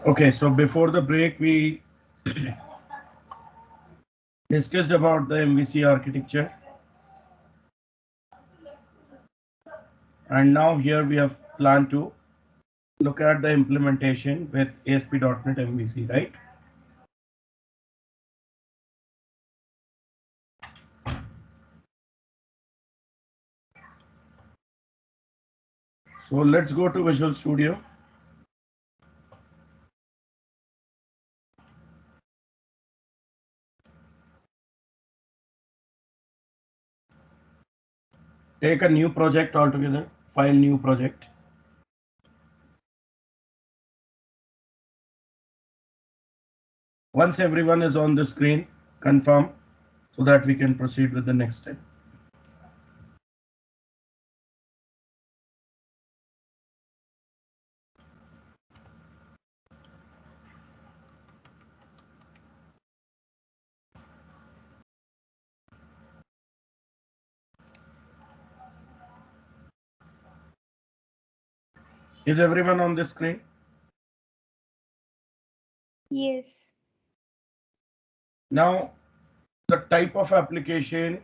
Okay, so before the break, we discussed about the MVC architecture, and now here we have planned to look at the implementation with ASP.NET MVC, right? So let's go to Visual Studio. Take a new project altogether, file new project. Once everyone is on the screen, confirm so that we can proceed with the next step. Is everyone on the screen? Yes. Now, the type of application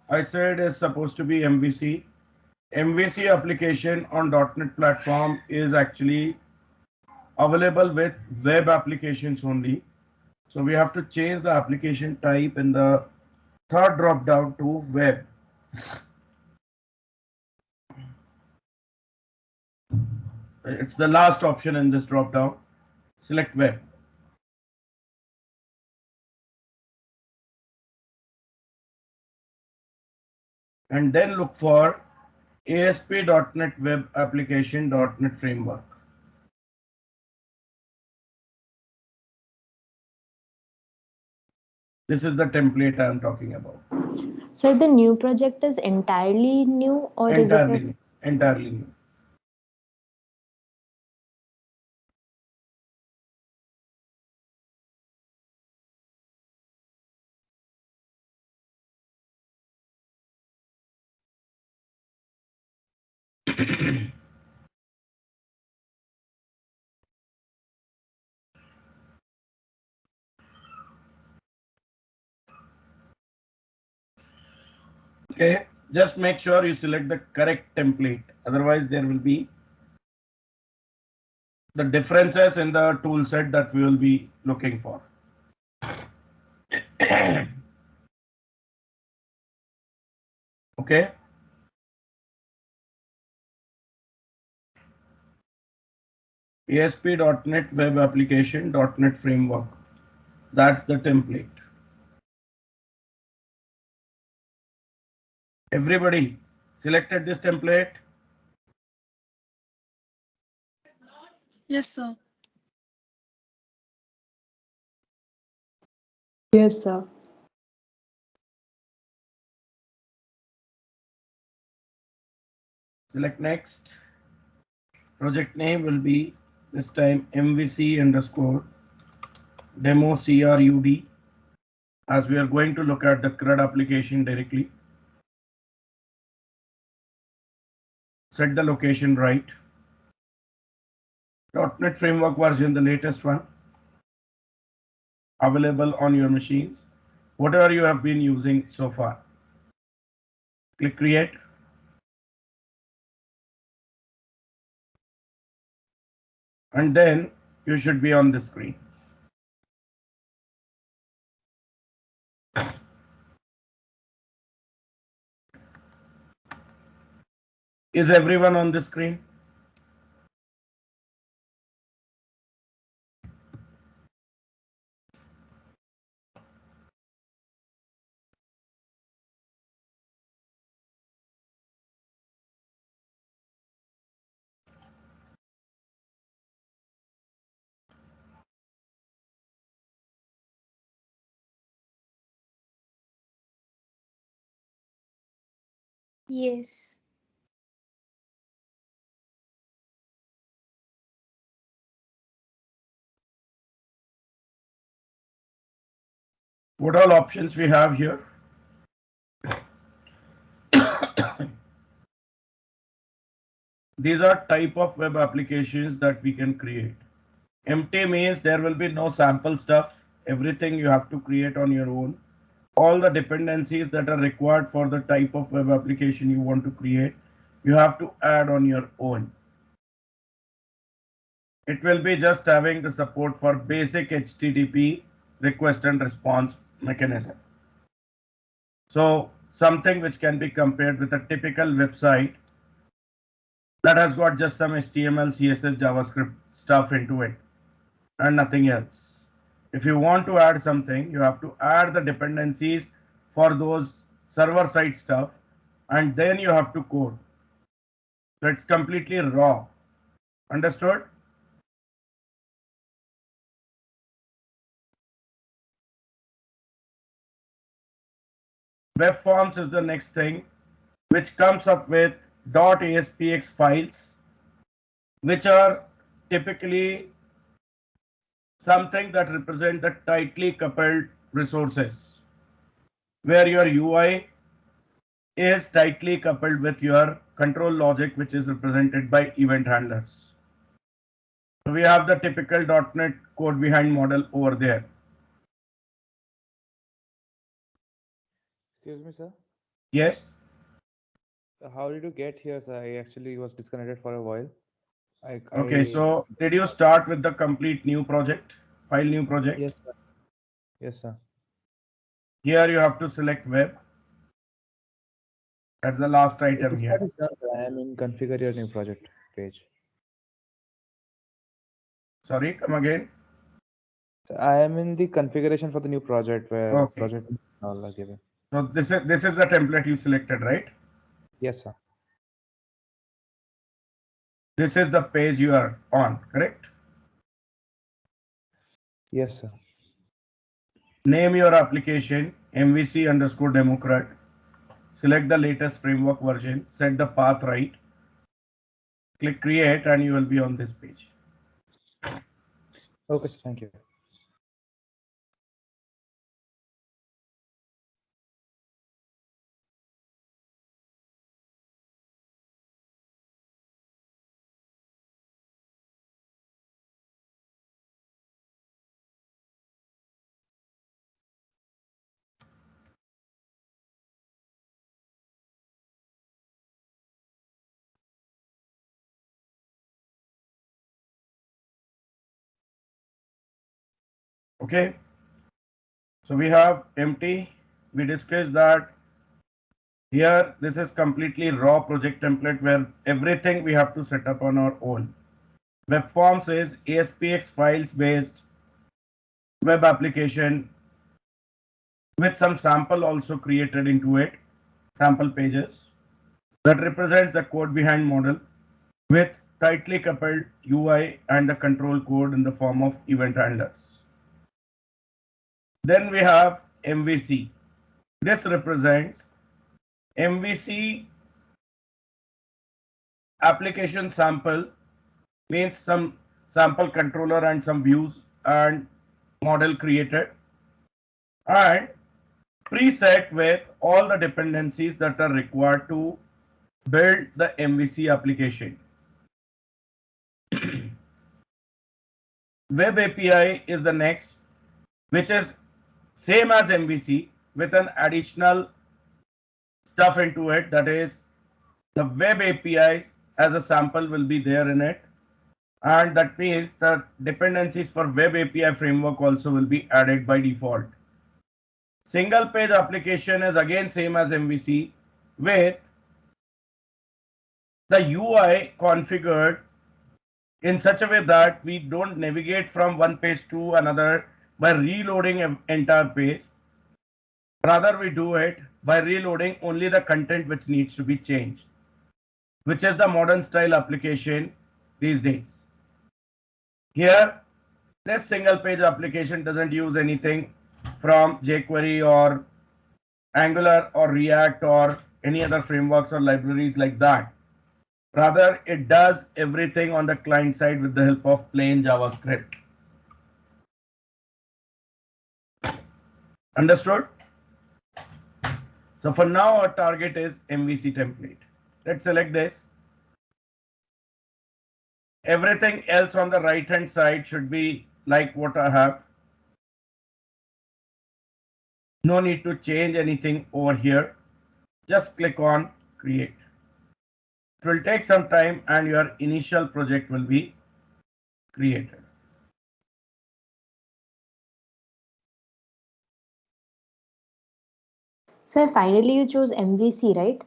I said is supposed to be MVC. MVC application on .NET platform is actually available with web applications only. So we have to change the application type in the third drop down to web. It's the last option in this drop down. Select web. And then look for ASP.NET Web Application.NET Framework. This is the template I am talking about. So the new project is entirely new, or is it Entirely new. Entirely new. Okay, just make sure you select the correct template. Otherwise, there will be the differences in the tool set that we will be looking for. Okay. ASP.NET Web Application.NET Framework. That's the template. Everybody selected this template? Yes, sir. Yes, sir. Select next. Project name will be this time MVC underscore demo CRUD, as we are going to look at the CRUD application directly. Set the location right. .NET Framework version, the latest one, available on your machines, whatever you have been using so far. Click create. And then you should be on the screen. Is everyone on the screen? Yes. What all options we have here? These are type of web applications that we can create. Empty means there will be no sample stuff. Everything you have to create on your own. All the dependencies that are required for the type of web application you want to create, you have to add on your own. It will be just having the support for basic HTTP request and response mechanism. So something which can be compared with a typical website that has got just some HTML, CSS, JavaScript stuff into it and nothing else. If you want to add something, you have to add the dependencies for those server side stuff and then you have to code. So it's completely raw. Understood? Web forms is the next thing, which comes up with .aspx files, which are typically something that represent the tightly coupled resources, where your UI is tightly coupled with your control logic, which is represented by event handlers. So we have the typical .NET code behind model over there. Excuse me, sir. Yes. How did you get here, sir? I actually was disconnected for a while. Okay, so did you start with the complete new project, file new project? Yes, sir. Yes, sir. Here you have to select web. That's the last item here. I am in configure your new project page. Sorry, come again. So I am in the configuration for the new project where project is all are given. So this is the template you selected, right? Yes, sir. This is the page you are on, correct? Yes, sir. Name your application MVC_Democrat. Select the latest framework version. Set the path right. Click create and you will be on this page. Okay, sir. Thank you. Okay. So we have empty. We discussed that here this is completely raw project template where everything we have to set up on our own. Web forms is ASPX files based web application with some sample also created into it, sample pages that represents the code behind model with tightly coupled UI and the control code in the form of event handlers. Then we have MVC. This represents MVC application sample, means some sample controller and some views and model created and preset with all the dependencies that are required to build the MVC application. Web API is the next, which is same as MVC with an additional stuff into it, that is the web APIs as a sample will be there in it, and that means the dependencies for web API framework also will be added by default. Single page application is again same as MVC with the UI configured in such a way that we don't navigate from one page to another by reloading an entire page. Rather, we do it by reloading only the content which needs to be changed, which is the modern style application these days. Here, this single page application doesn't use anything from jQuery or Angular or React or any other frameworks or libraries like that. Rather, it does everything on the client side with the help of plain JavaScript. Understood? So for now, our target is MVC template. Let's select this. Everything else on the right hand side should be like what I have. No need to change anything over here. Just click on create. It will take some time and your initial project will be created. So finally you chose MVC, right?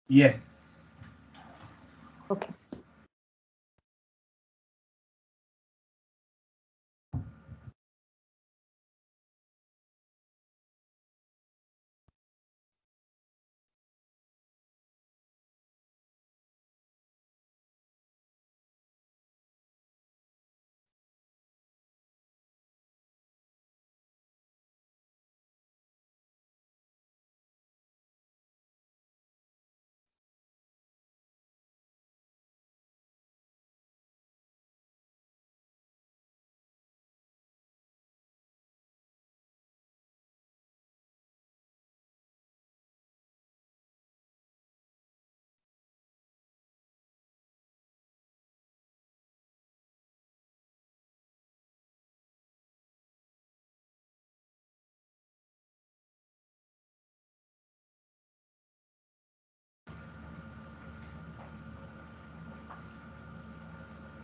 Yes. Okay.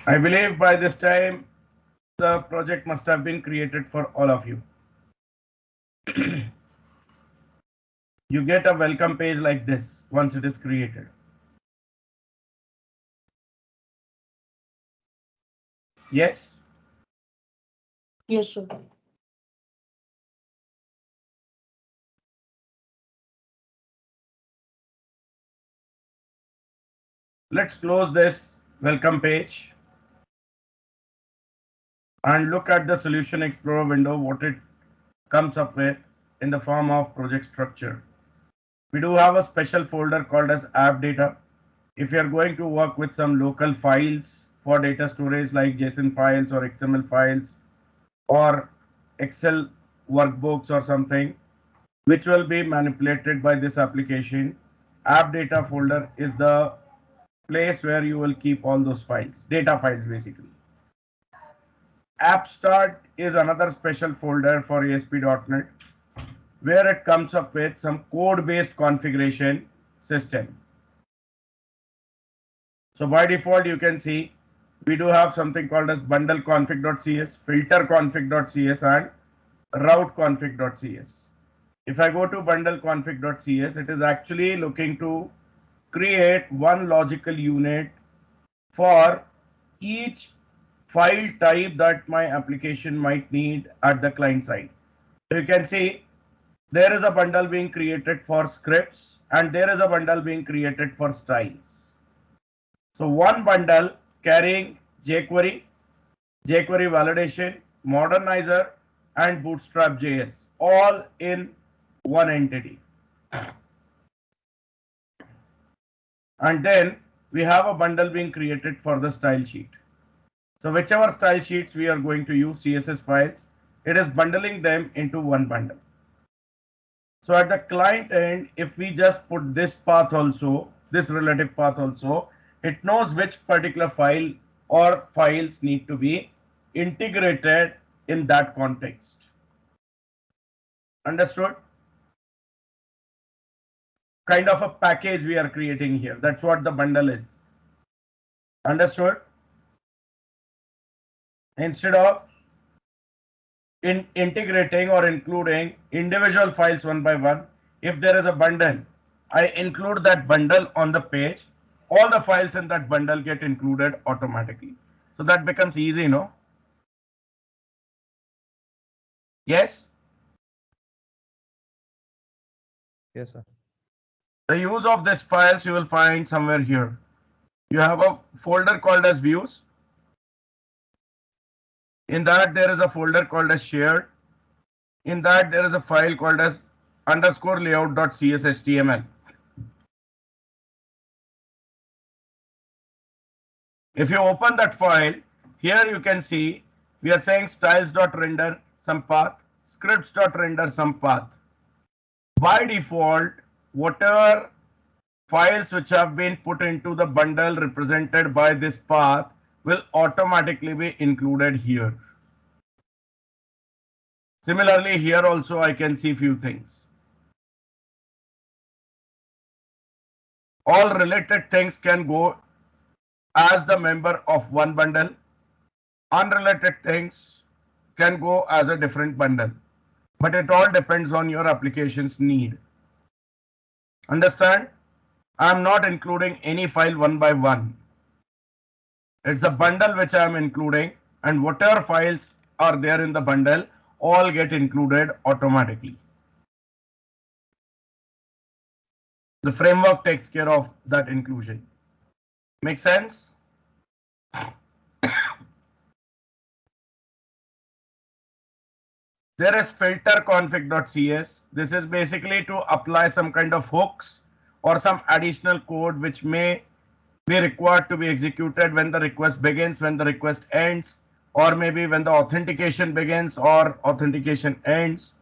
I believe by this time the project must have been created for all of you. You get a welcome page like this once it is created. Yes? Yes, sir. Let's close this welcome page and look at the Solution Explorer window, what it comes up with in the form of project structure. We do have a special folder called as app data. If you are going to work with some local files for data storage like JSON files or XML files or Excel workbooks or something, which will be manipulated by this application, app data folder is the place where you will keep all those files, data files basically. App start is another special folder for ASP.NET where it comes up with some code-based configuration system. So by default, you can see we do have something called as bundle config.cs, filter config.cs, and route config.cs. If I go to bundle config.cs, it is actually looking to create one logical unit for each file type that my application might need at the client side. So you can see there is a bundle being created for scripts and there is a bundle being created for styles. So one bundle carrying jQuery, jQuery validation, modernizer, and Bootstrap.js all in one entity. And then we have a bundle being created for the style sheet. So whichever style sheets we are going to use, CSS files, it is bundling them into one bundle. So at the client end, if we just put this path also, this relative path also, it knows which particular file or files need to be integrated in that context. Understood? Kind of a package we are creating here. That's what the bundle is. Understood? Instead of integrating or including individual files one by one, if there is a bundle, I include that bundle on the page. All the files in that bundle get included automatically. So that becomes easy, no? Yes? Yes, sir. The use of these files you will find somewhere here. You have a folder called as views. In that there is a folder called as shared. In that there is a file called as underscore layout.cshtml. If you open that file, here you can see we are saying styles.render some path, scripts.render some path. By default, whatever files which have been put into the bundle represented by this path will automatically be included here. Similarly, here also I can see few things. All related things can go as the member of one bundle. Unrelated things can go as a different bundle. But it all depends on your application's need. Understand? I'm not including any file one by one. It's a bundle which I'm including, and whatever files are there in the bundle all get included automatically. The framework takes care of that inclusion. Make sense? There is filter config.cs. This is basically to apply some kind of hooks or some additional code which may be required to be executed when the request begins, when the request ends, or maybe when the authentication begins or authentication ends.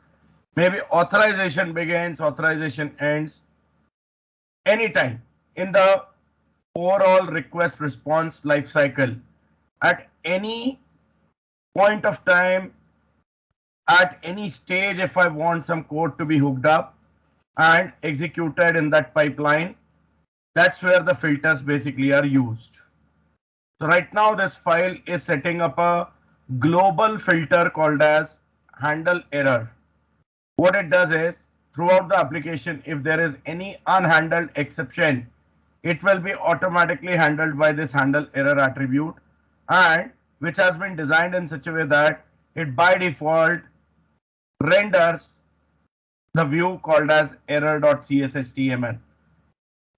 Maybe authorization begins, authorization ends. Anytime in the overall request response lifecycle, at any point of time, at any stage, if I want some code to be hooked up and executed in that pipeline, that's where the filters basically are used. So right now this file is setting up a global filter called as handle error. What it does is, throughout the application, if there is any unhandled exception, it will be automatically handled by this handle error attribute, and which has been designed in such a way that it by default renders the view called as error.cshtml.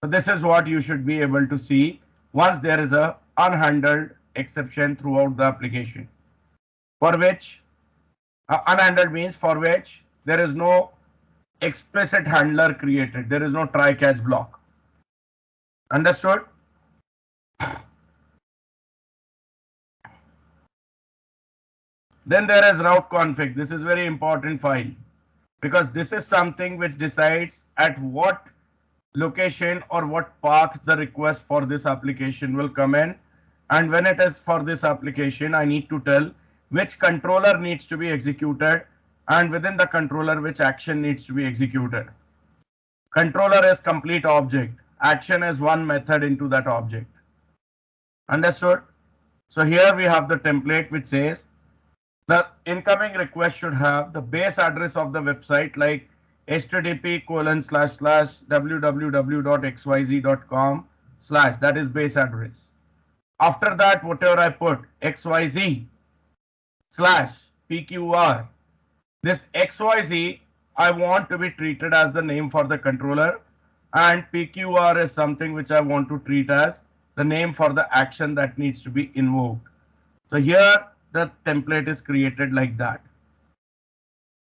So this is what you should be able to see once there is a unhandled exception throughout the application, for which unhandled means for which there is no explicit handler created. There is no try catch block. Understood? Then there is route config. This is very important file because this is something which decides at what location or what path the request for this application will come in, and when it is for this application I need to tell which controller needs to be executed, and within the controller which action needs to be executed. Controller is complete object, action is one method into that object. Understood? So here we have the template which says the incoming request should have the base address of the website, like http://www.xyz.com/ that is base address. After that, whatever I put xyz/pqr, this xyz I want to be treated as the name for the controller, and pqr is something which I want to treat as the name for the action that needs to be invoked. So here the template is created like that,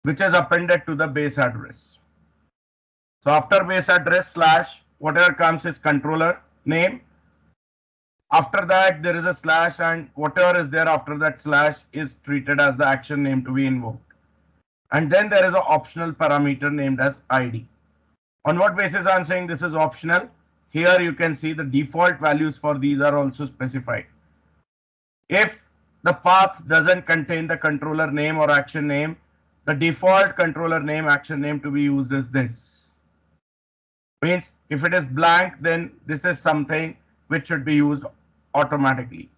which is appended to the base address. So after base address slash, whatever comes is controller name. After that there is a slash, and whatever is there after that slash is treated as the action name to be invoked. And then there is an optional parameter named as ID. On what basis I'm saying this is optional? Here you can see the default values for these are also specified. If the path doesn't contain the controller name or action name, the default controller name action name to be used is this. Means if it is blank, then this is something which should be used automatically.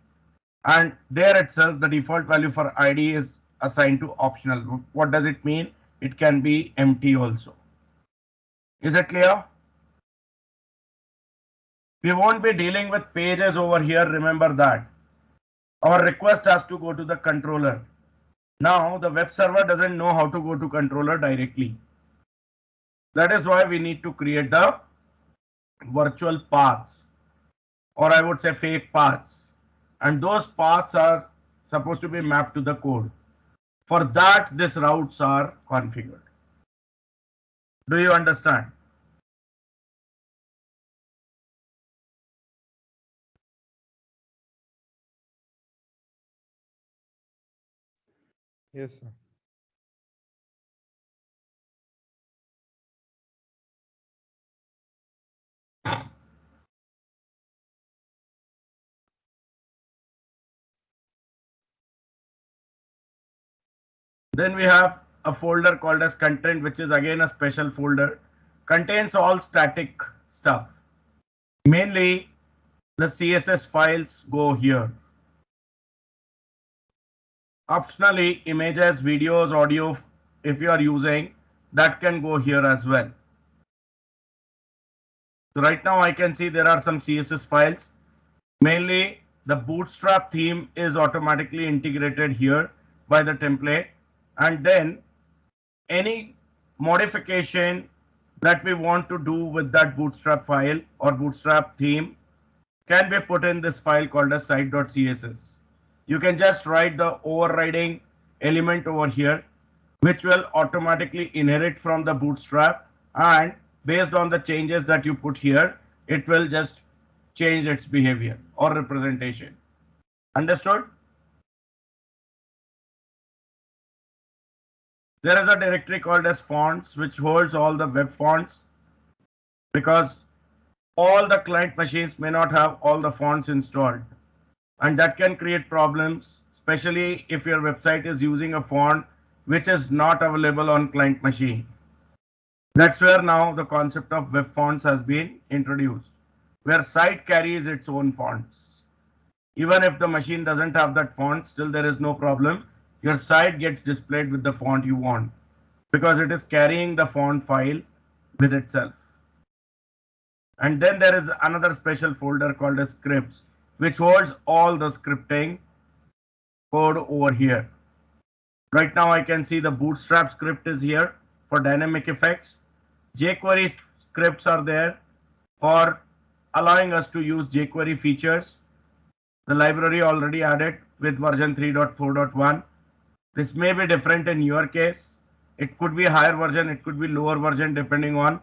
And there itself the default value for ID is assigned to optional. What does it mean? It can be empty also. Is it clear? We won't be dealing with pages over here, remember that. Our request has to go to the controller. Now the web server doesn't know how to go to controller directly. That is why we need to create the virtual paths, or I would say fake paths, and those paths are supposed to be mapped to the code. For that these routes are configured. Do you understand? Yes, sir. Then we have a folder called as content, which is again a special folder, contains all static stuff. Mainly the CSS files go here. Optionally, images, videos, audio, if you are using, that can go here as well. So right now I can see there are some CSS files. Mainly the Bootstrap theme is automatically integrated here by the template, and then any modification that we want to do with that Bootstrap file or Bootstrap theme can be put in this file called as site.css. You can just write the overriding element over here, which will automatically inherit from the Bootstrap, and based on the changes that you put here, it will just change its behavior or representation. Understood? There is a directory called as fonts, which holds all the web fonts, because all the client machines may not have all the fonts installed, and that can create problems, especially if your website is using a font which is not available on client machine. That's where now the concept of web fonts has been introduced, where site carries its own fonts. Even if the machine doesn't have that font, still there is no problem. Your site gets displayed with the font you want, because it is carrying the font file with itself. And then there is another special folder called as scripts, which holds all the scripting code over here. Right now I can see the Bootstrap script is here for dynamic effects. jQuery scripts are there for allowing us to use jQuery features. The library already added with version 3.4.1. This may be different in your case. It could be a higher version, it could be lower version, depending on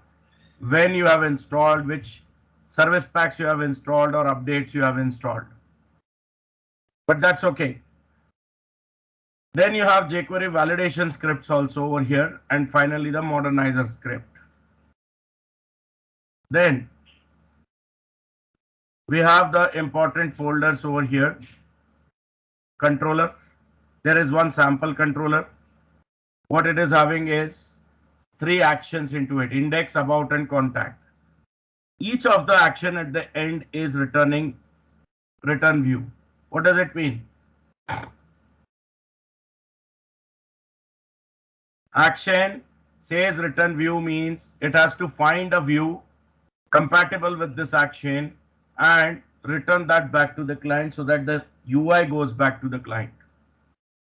when you have installed, which service packs you have installed or updates you have installed. But that's okay. Then you have jQuery validation scripts also over here, and finally the modernizer script. Then we have the important folders over here. Controller. There is one sample controller. What it is having is 3 actions into it: index, about, and contact. Each of the action at the end is returning return view. What does it mean? Action says return view means it has to find a view compatible with this action and return that back to the client, so that the UI goes back to the client.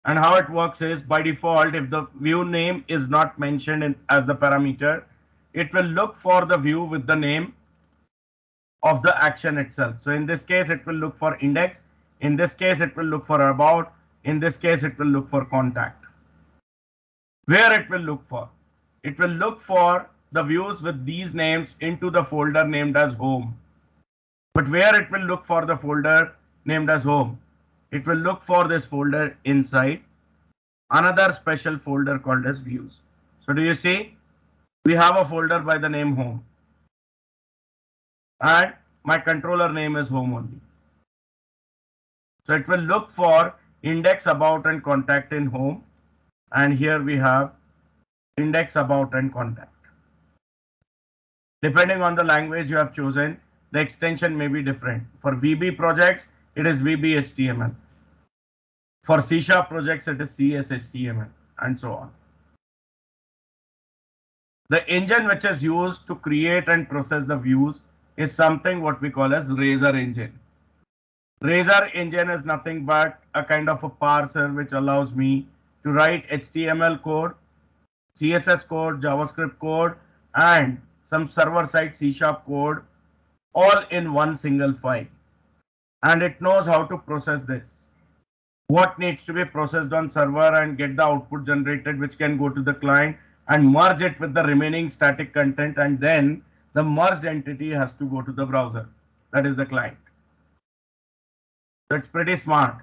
And how it works is, by default, if the view name is not mentioned as the parameter, it will look for the view with the name of the action itself. So in this case, it will look for index. In this case, it will look for about. In this case, it will look for contact. Where it will look for? It will look for the views with these names into the folder named as home. But where it will look for the folder named as home? It will look for this folder inside another special folder called as views. So do you see? We have a folder by the name home, and my controller name is home only. So it will look for index, about, and contact in home, and here we have index, about, and contact. Depending on the language you have chosen, the extension may be different. For VB projects, it is VB.html. For C# projects, it is CS.html, and so on. The engine which is used to create and process the views is something what we call as Razor engine. Razor engine is nothing but a kind of a parser which allows me to write HTML code, CSS code, JavaScript code, and some server-side C# code all in one single file. And it knows how to process this. What needs to be processed on server and get the output generated, which can go to the client and merge it with the remaining static content, and then the merged entity has to go to the browser, that is the client. That's pretty smart.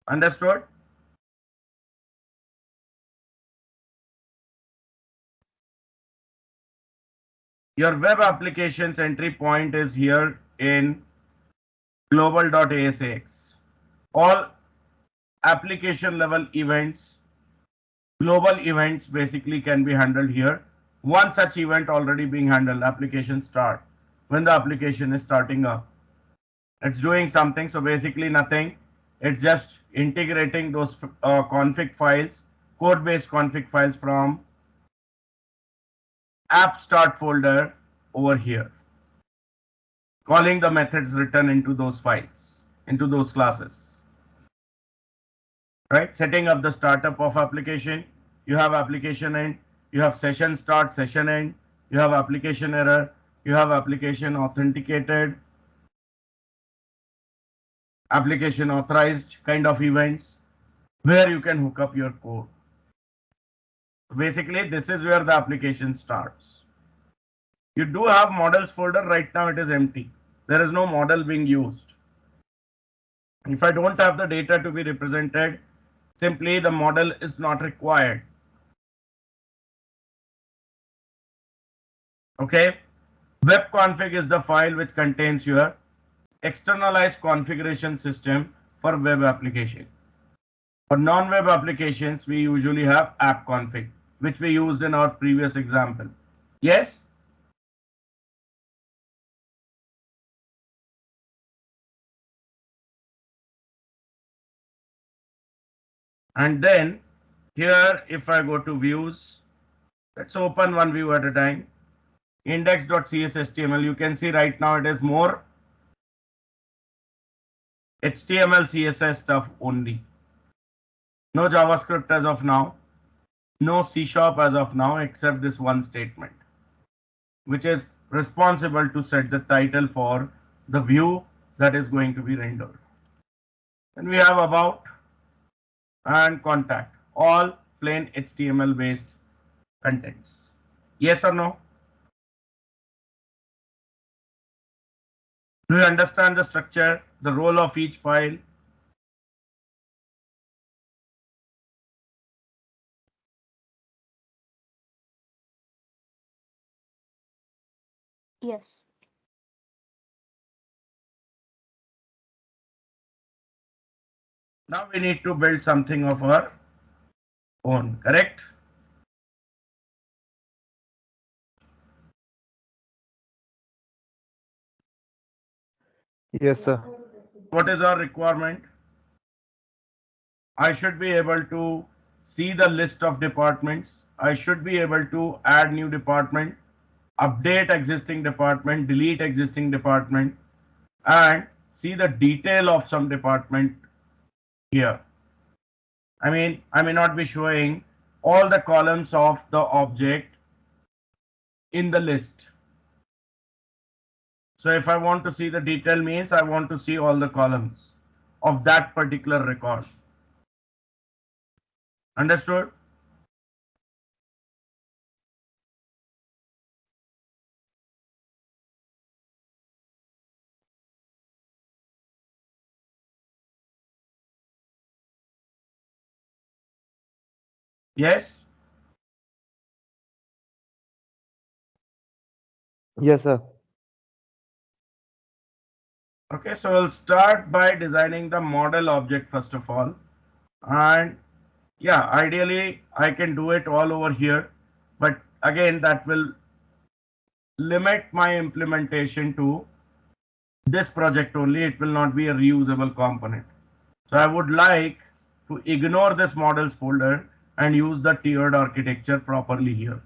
Understood? Your web applications entry point is here in global.asx. All application level events Global events basically can be handled here. One such event already being handled, application start. When the application is starting up, it's doing something. So basically nothing. It's just integrating those config files, code-based config files from app start folder over here, calling the methods written into those files, into those classes, right? Setting up the startup of application. You have application end, you have session start, session end, you have application error, you have application authenticated, application authorized kind of events where you can hook up your code. Basically, this is where the application starts. You do have models folder. Right now it is empty. There is no model being used. If I don't have the data to be represented, simply the model is not required. Okay. Web config is the file which contains your externalized configuration system for web application. For non-web applications, we usually have app config, which we used in our previous example. Yes? And then here, if I go to views, let's open one view at a time. Index.cshtml, you can see right now it is more HTML, CSS stuff only. No JavaScript as of now. No C# as of now, except this one statement, which is responsible to set the title for the view that is going to be rendered. Then we have about and contact, all plain HTML based contents. Yes or no? Do you understand the structure, the role of each file? Yes. Now we need to build something of our own, correct? Yes, sir. What is our requirement? I should be able to see the list of departments. I should be able to add new department, update existing department, delete existing department, and see the detail of some department here. I mean, I may not be showing all the columns of the object in the list. So if I want to see the detail, means I want to see all the columns of that particular record. Understood? Yes? Yes, sir. Okay, so we'll start by designing the model object first of all. And yeah, ideally I can do it all over here, but again that will limit my implementation to this project only. It will not be a reusable component. So I would like to ignore this models folder and use the tiered architecture properly here.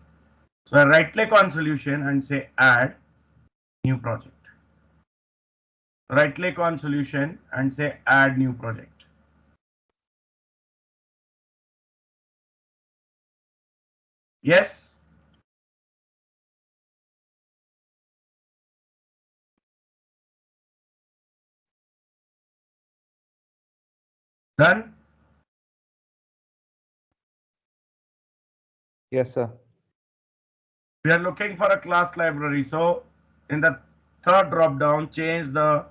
So I right click on solution and say add new project. Right click on solution and say add new project. Yes? Done? Yes, sir. We are looking for a class library. So in the third drop down, change the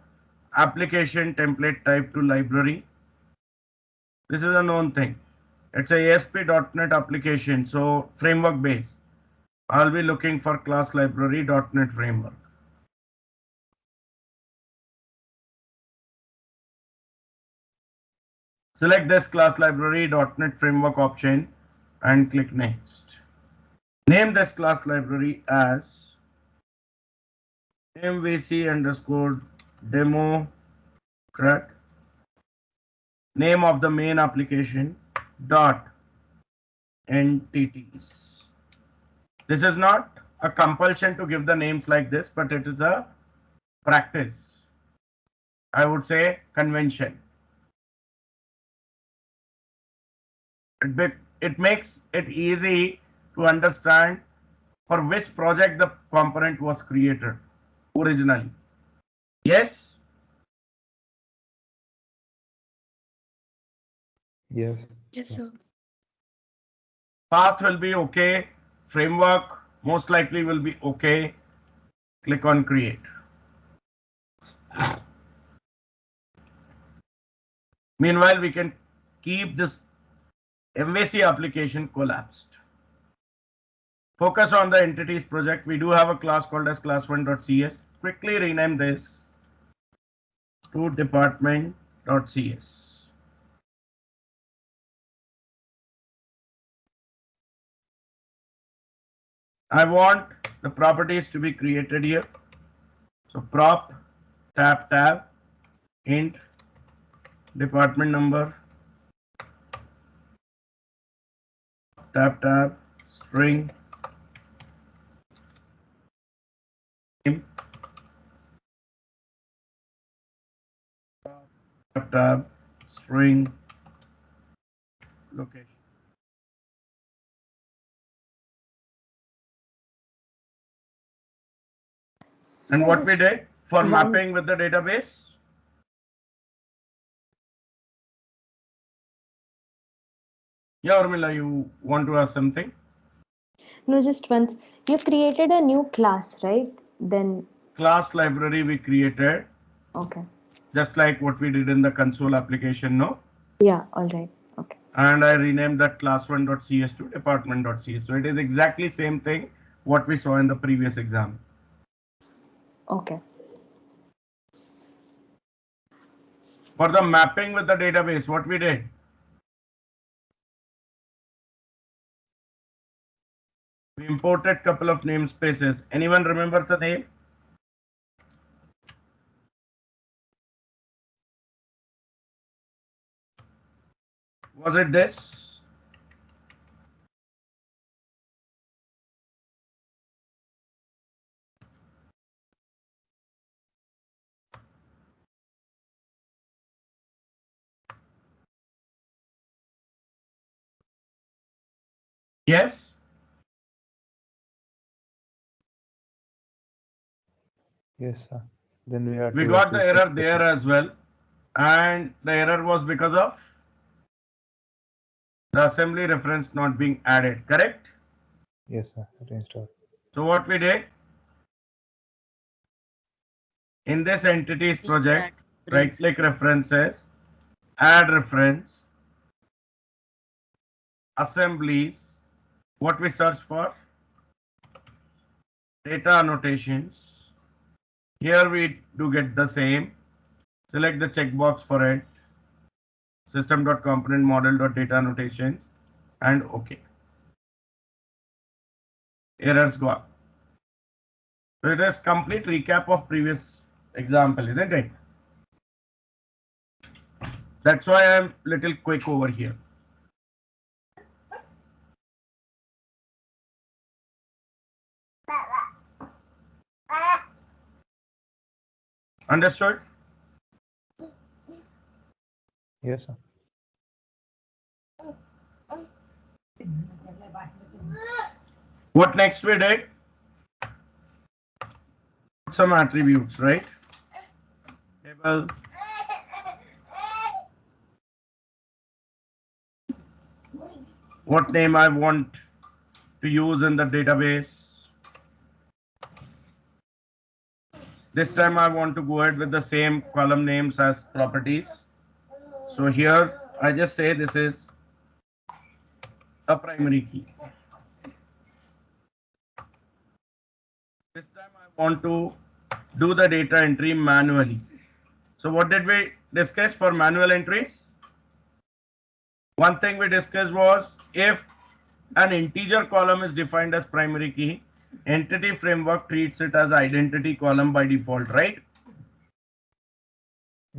application template type to library. This is a known thing. It's a ASP.NET application, so framework based. I'll be looking for class library .NET framework. Select this class library .NET framework option and click next. Name this class library as MVC underscore demo CRUD. Name of the main application dot entities. This is not a compulsion to give the names like this, but it is a practice. I would say convention. It makes it easy to understand for which project the component was created originally. Yes? Yes. Yes, sir. Path will be okay. Framework most likely will be okay. Click on create. Meanwhile, we can keep this MVC application collapsed. Focus on the entities project. We do have a class called as class1.cs. Quickly rename this to department.cs. I want the properties to be created here. So prop tab int department number tab string name tab string location. And what we did for mapping with the database? Yeah, Urmila, you want to ask something? No, just once. You created a new class, right? Then. Class library we created. Okay. Just like what we did in the console application, no? Yeah, all right. Okay. And I renamed that class1.cs to department.cs. So it is exactly same thing what we saw in the previous exam. Okay. For the mapping with the database, what we did? We imported couple of namespaces. Anyone remember the name? Was it this? Yes? Yes, sir. Then we had We to got the actually error there as well. And the error was because of the assembly reference not being added, correct? Yes, sir. Reinstall. So what we did? In this entities project, right click references, add reference, assemblies, what we search for? Data annotations. Here we do get the same. Select the checkbox for it. System.component model.data annotations and OK. Errors gone. So it is complete recap of previous example, isn't it? That's why I'm little quick over here. Understood? Yes, sir. What next we did? Some attributes, right? Table. What name I want to use in the database. This time I want to go ahead with the same column names as properties. So here I just say this is a primary key. This time I want to do the data entry manually. So what did we discuss for manual entries? One thing we discussed was if an integer column is defined as primary key, entity framework treats it as identity column by default, right?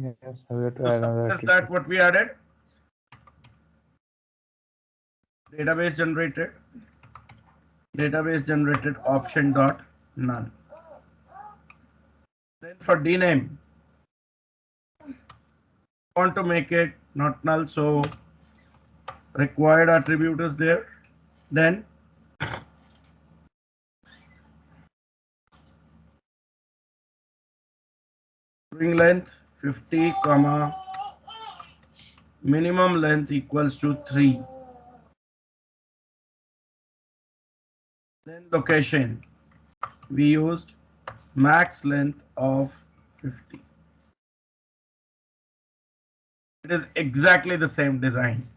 Yes, we have to To add another summarize that, attribute. what we added? Database generated option dot none. Then for dname, want to make it not null, so required attribute is there. Then string length 50 comma minimum length equals to 3. Then location, we used max length of 50. It is exactly the same design,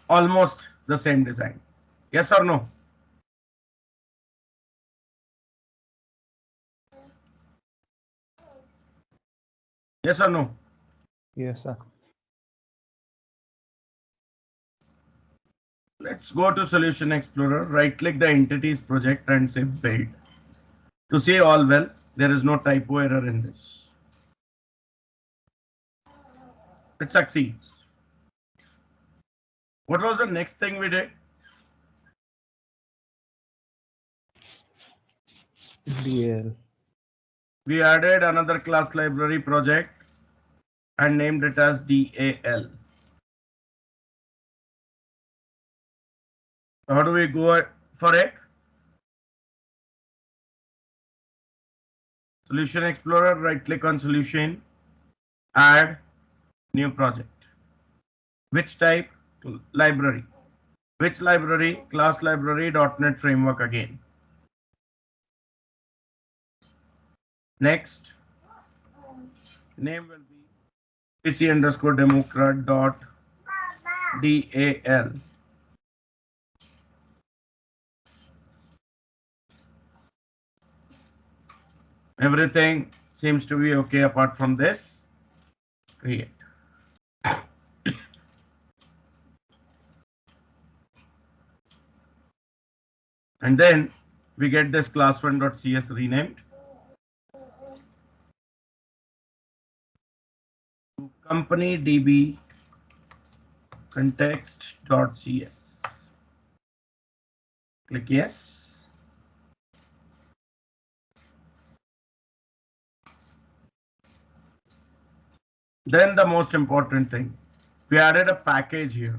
almost the same design. Yes or no? Yes or no? Yes, sir. Let's go to Solution Explorer, right click the entities project and say build. To see all well, there is no typo error in this. It succeeds. What was the next thing we did? DL. We added another class library project and named it as DAL. How do we go for it? Solution Explorer, right click on solution, add new project. Which type? Library. Which library? Class library .NET Framework again. Next, name will be pc underscore democrat dot DAL. Everything seems to be okay apart from this. Create. And then we get this class1.cs renamed to company db context.cs. Click yes. Then the most important thing, we added a package here,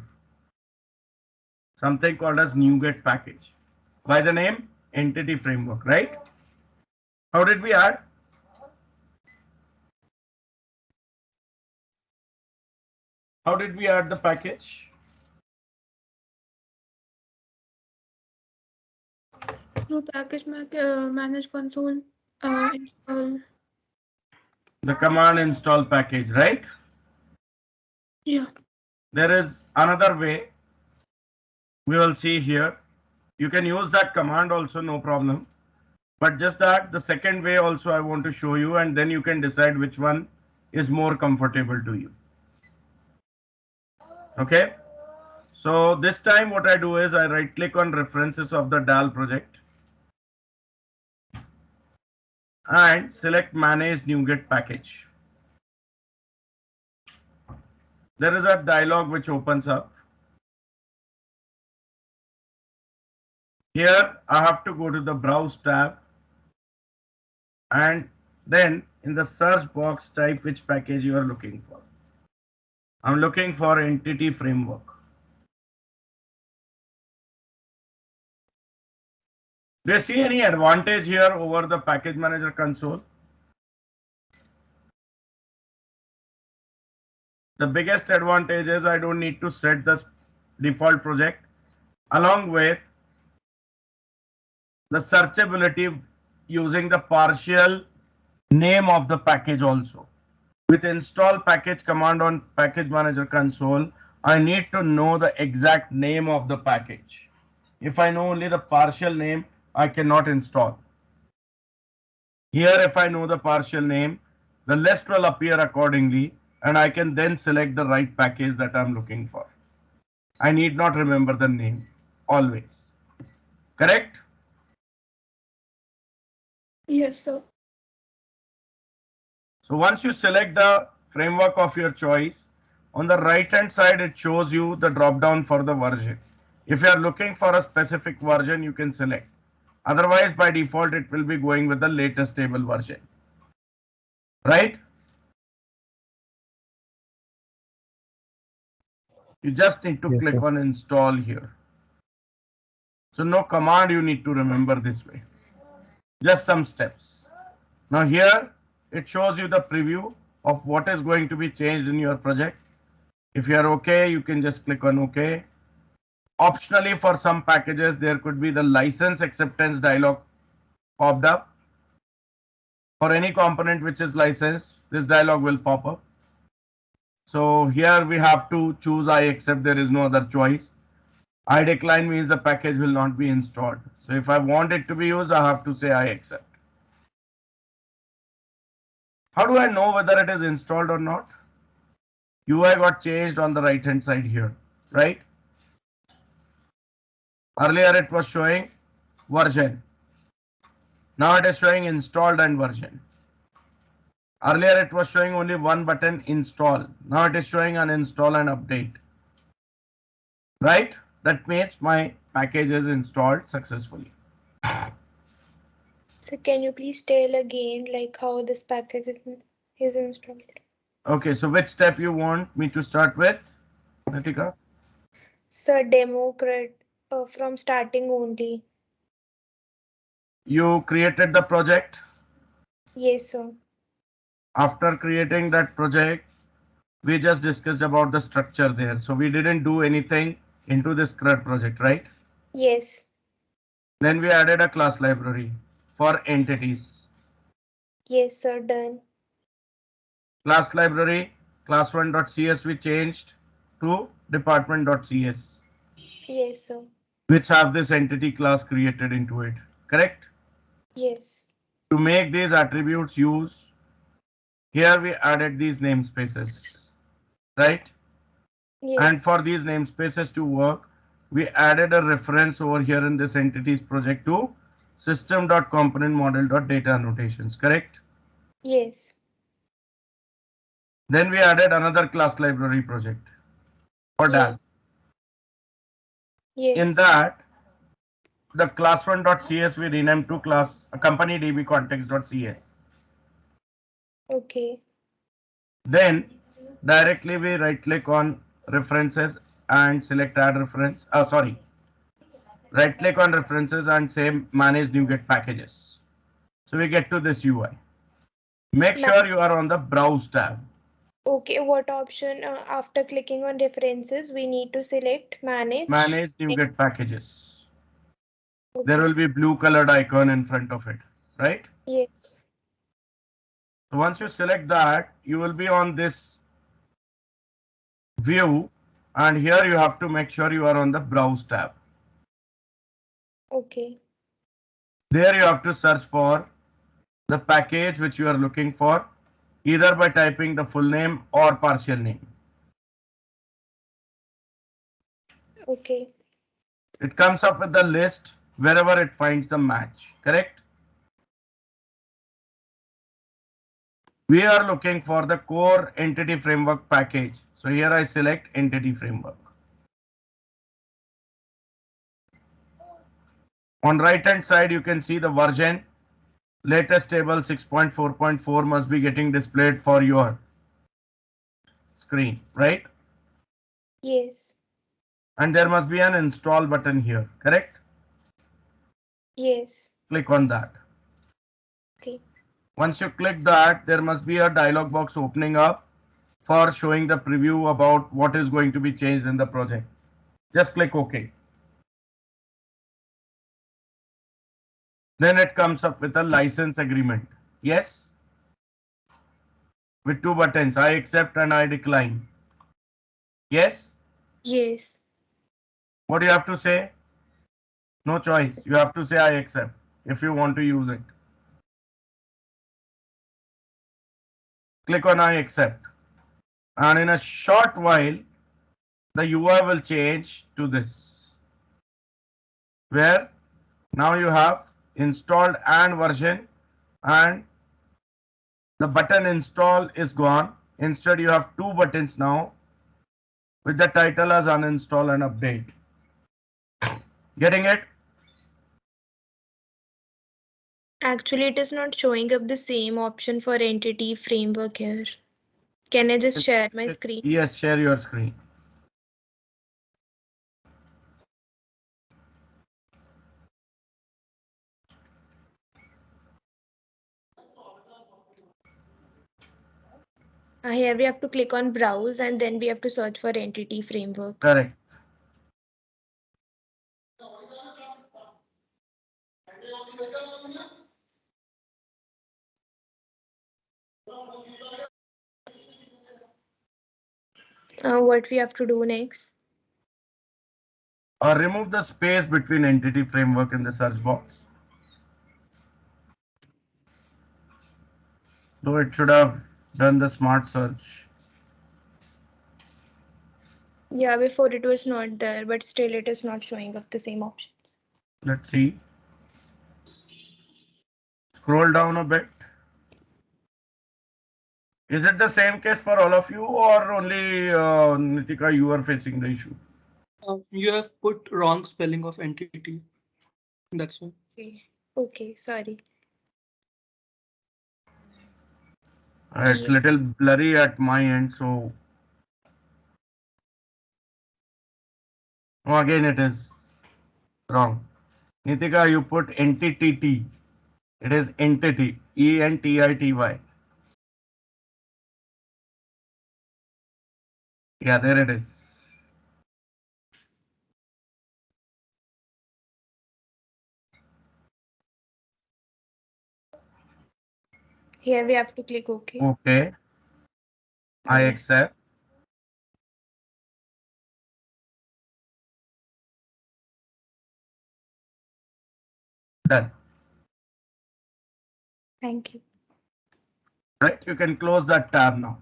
something called as NuGet package by the name entity framework, right? How did we add? How did we add the package? No package manage console install. The command install package, right? Yeah. There is another way we will see here. You can use that command also, no problem. But just that the second way also I want to show you, and then you can decide which one is more comfortable to you. Okay. So this time what I do is I right click on references of the DAL project and select manage NuGet package. There is a dialog which opens up. Here I have to go to the browse tab and then in the search box type which package you are looking for. I'm looking for entity framework. Do you see any advantage here over the package manager console? The biggest advantage is I don't need to set the default project along with the searchability using the partial name of the package also. With install package command on package manager console, I need to know the exact name of the package. If I know only the partial name, I cannot install. Here, if I know the partial name, the list will appear accordingly, and I can then select the right package that I'm looking for. I need not remember the name always. Correct? Yes, sir. So once you select the framework of your choice, on the right hand side it shows you the drop down for the version. If you are looking for a specific version, you can select. Otherwise, by default, it will be going with the latest stable version. Right? You just need to Yes, click sir. on install here. So no command you need to remember this way. Just some steps. Now here it shows you the preview of what is going to be changed in your project. If you are okay, you can just click on OK. Optionally, for some packages, there could be the license acceptance dialog popped up. For any component which is licensed, this dialog will pop up. So here we have to choose I accept. There is no other choice. I decline means the package will not be installed. So if I want it to be used, I have to say I accept. How do I know whether it is installed or not? UI got changed on the right hand side here, right? Earlier it was showing version. Now it is showing installed and version. Earlier it was showing only one button, install. Now it is showing uninstall and update. Right? That means my package is installed successfully. So can you please tell again like how this package is installed? Okay, so which step you want me to start with, Nitika? So demo from starting only. You created the project. Yes, sir. After creating that project, we just discussed about the structure there. So we didn't do anything into this CRUD project, right? Yes. Then we added a class library for entities. Yes, sir. Done. Class library, class1.cs we changed to department.cs, Yes, sir. which have this entity class created into it. Correct? Yes. To make these attributes use, here we added these namespaces, right? Yes. And for these namespaces to work, we added a reference over here in this entities project to system.componentModel.data annotations, correct? Yes. Then we added another class library project for DAL. Yes. In that, the class1.cs we renamed to class company db context.cs. Okay. Then directly we right click on references and select add reference. Right click on references and say manage NuGet packages. So we get to this UI. Make sure you are on the browse tab. Okay, what option after clicking on references we need to select manage? Manage NuGet packages. Okay. There will be blue colored icon in front of it, right? Yes. So once you select that, you will be on this view, and here you have to make sure you are on the browse tab. Okay. There you have to search for the package which you are looking for, either by typing the full name or partial name. Okay. It comes up with the list wherever it finds the match, correct? We are looking for the core entity framework package. So here I select entity framework. On right hand side, you can see the version. Latest table 6.4.4 must be getting displayed for your screen, right? Yes. And there must be an install button here, correct? Yes. Click on that. Okay. Once you click that, there must be a dialog box opening up for showing the preview about what is going to be changed in the project. Just click OK. Then it comes up with a license agreement. Yes? With two buttons, I accept and I decline. Yes? Yes. What do you have to say? No choice. You have to say I accept if you want to use it. Click on I accept. And in a short while, the UI will change to this, where now you have installed and version, and the button install is gone. Instead, you have two buttons now with the title as uninstall and update. Getting it? Actually, it is not showing up the same option for entity framework here. Can I just share my screen? Yes, share your screen. Here we have to click on browse and then we have to search for entity framework. Correct. What we have to do next? Remove the space between entity framework in the search box. Though it should have done the smart search. Yeah, before it was not there, but still it is not showing up the same options. Let's see. Scroll down a bit. Is it the same case for all of you, or only Nitika, you are facing the issue? You have put wrong spelling of entity. That's why. Okay, sorry. It's a little blurry at my end, so. Oh, again, it is wrong. Nitika, you put entity. It is entity. ENTITY. Yeah, there it is. Here we have to click OK. Okay. I Yes. accept. Done. Thank you. Right, you can close that tab now.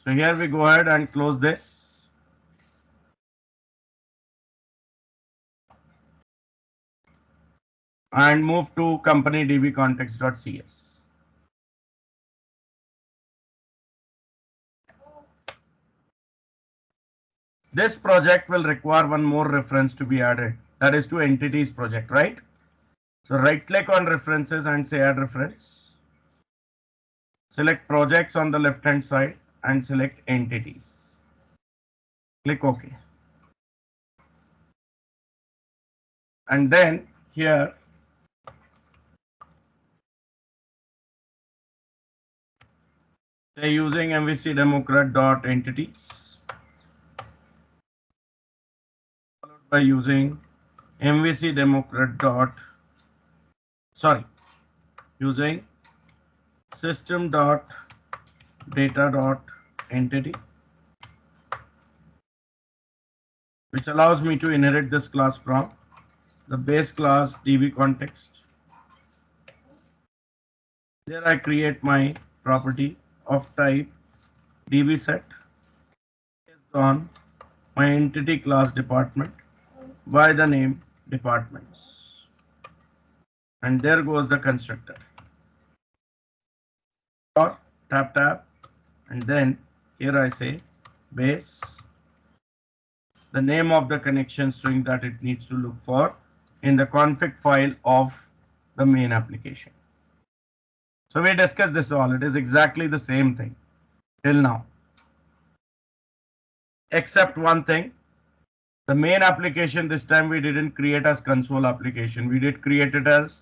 So here we go ahead and close this. And move to company dbcontext.cs. This project will require one more reference to be added. That is to entities project, right? So right click on references and say add reference. Select projects on the left hand side and select entities. Click OK. And then here they're using MVC democrat.entities followed by using MVC democrat. Using system.data.entity, which allows me to inherit this class from the base class dbContext. There I create my property of type dbSet based on my entity class department by the name departments. And there goes the constructor. Or tab, and then here I say base, the name of the connection string that it needs to look for in the config file of the main application. So we discussed this all. It is exactly the same thing till now, except one thing. The main application this time we didn't create as console application. We did create it as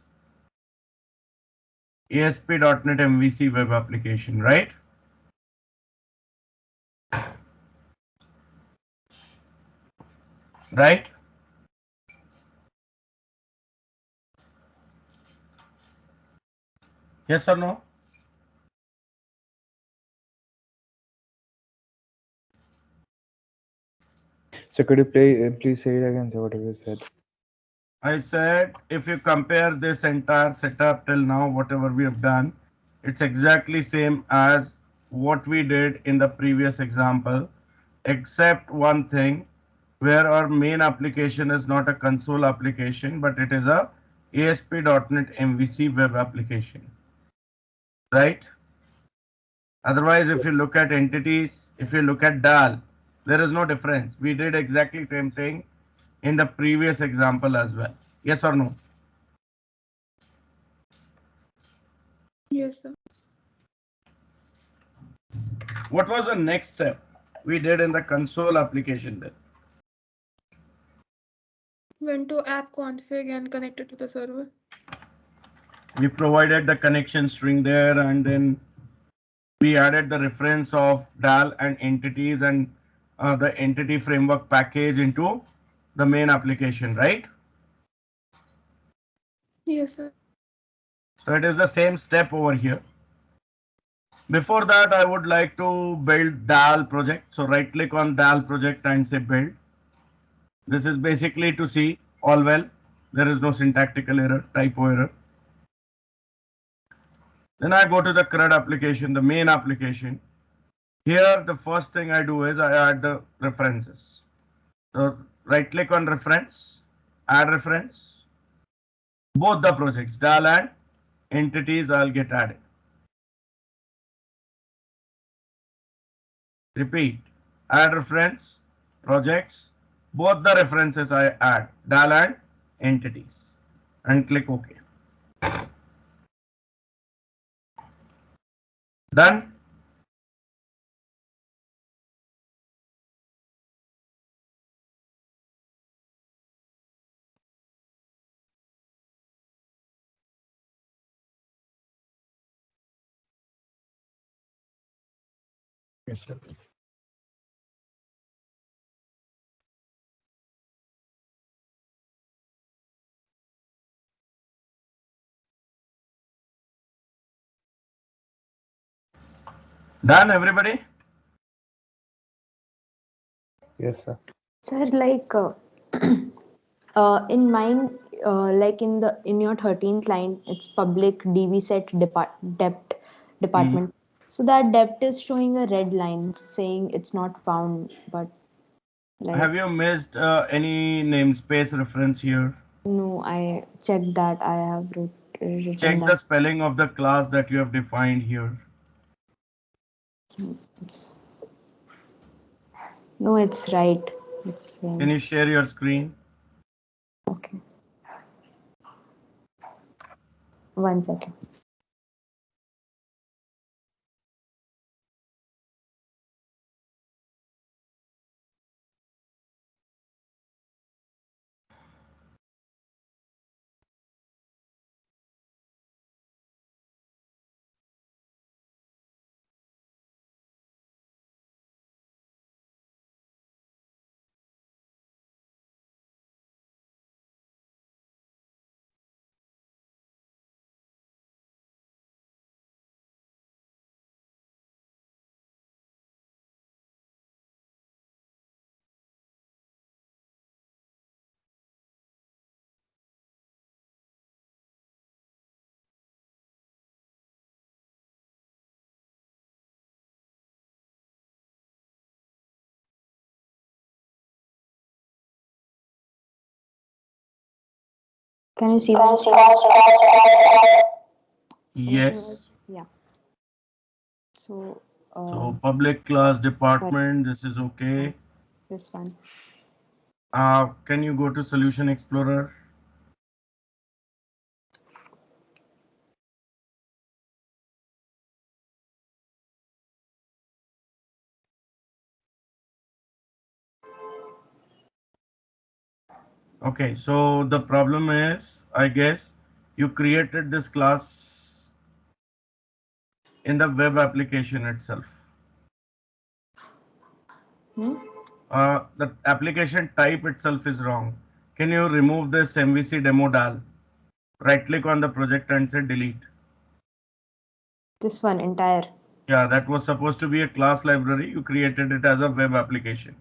ASP.NET MVC web application, right? Right? Yes or no? So could you please say it again, so whatever you said? I said if you compare this entire setup till now, whatever we have done, It's exactly same as what we did in the previous example, except one thing, where our main application is not a console application, but it is a ASP.NET MVC web application, right? Otherwise, if you look at entities, if you look at DAL, there is no difference. We did exactly same thing in the previous example as well. Yes or no? Yes, sir. What was the next step we did in the console application then? Went to app config and connected to the server. We provided the connection string there, and then we added the reference of DAL and entities and the entity framework package into the main application, right? Yes, sir. So it is the same step over here. Before that, I would like to build DAL project. So right click on DAL project and say build. This is basically to see all well. There is no syntactical error, typo error. Then I go to the CRUD application, the main application. Here, the first thing I do is I add the references. So right click on reference, add reference. Both the projects, DAL and entities, I'll get added. Repeat, add reference, projects, both the references I add, DAL and entities, and click OK. Done. Yes, sir. Done, everybody? Yes, sir. Sir, like in mine, like in your 13th line, it's public DB set dept department. So that dept is showing a red line saying it's not found, but Have like you missed any namespace reference here? no, I checked that. I have written Check the that. spelling of the class that you have defined here. It's, no, it's right. It's Can you share your screen? okay. 1 second. Can you see my screen? Can you see my- Yes. Yeah. So, So public class department, this is okay. this one. Can you go to Solution Explorer? Okay, so the problem is, I guess, you created this class in the web application itself. The application type itself is wrong. Can you remove this MVC demo DAL? Right click on the project and say delete. This one entire. Yeah, that was supposed to be a class library. You created it as a web application.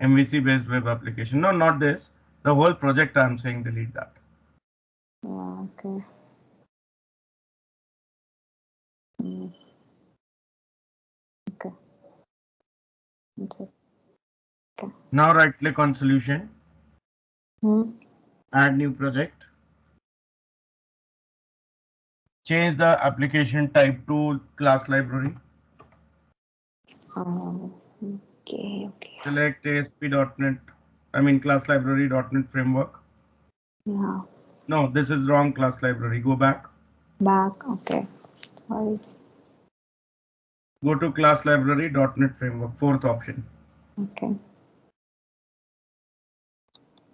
MVC based web application. No, not this. The whole project I'm saying delete that. Okay. Okay. That's it. Now right click on solution, add new project. Change the application type to class library. Okay. Select ASP.NET, class library.NET framework. Yeah. No, this is wrong class library. Go back. Back. Okay. Sorry. Go to class library.NET framework, fourth option. Okay.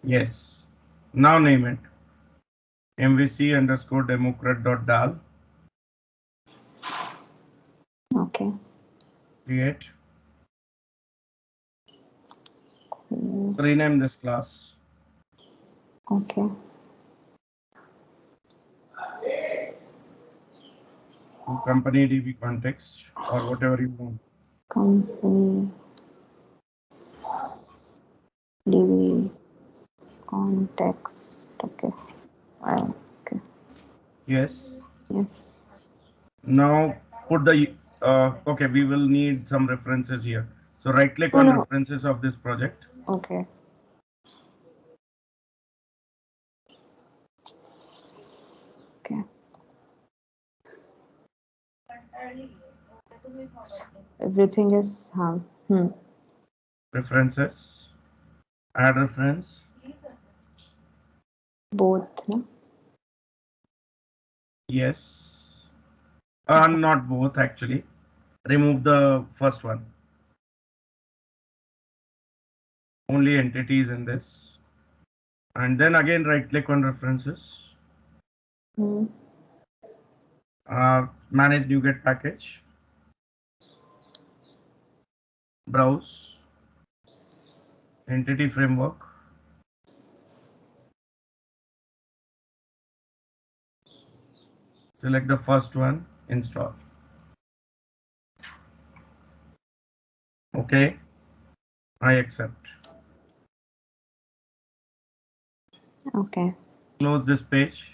Yes. Now name it mvc_democrat.dal. Okay. Create. Rename this class. Okay. To company DB context or whatever you want. Company DB context. Okay. Okay. Yes. Yes. Now put the okay, we will need some references here. So right click on references of this project. Okay. Okay. Everything is References. Add reference. both, no? Yes. Not both actually. Remove the first one. Only entities in this. And then again right click on references. Manage NuGet package. Browse. Entity framework. Select the first one, install. Okay. I accept. Okay. Close this page.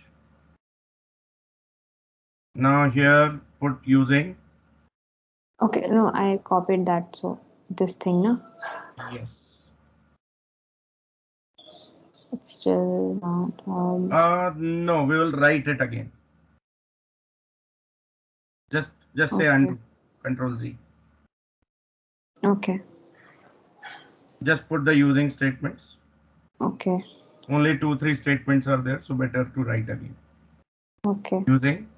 Now here put using. Okay, no, I copied that. So this thing, no? Yes. It's still not. No, we will write it again. Just say Okay. undo. Control Z. Okay. Just put the using statements. Okay. Only 2-3 statements are there, so better to write again. Okay. Using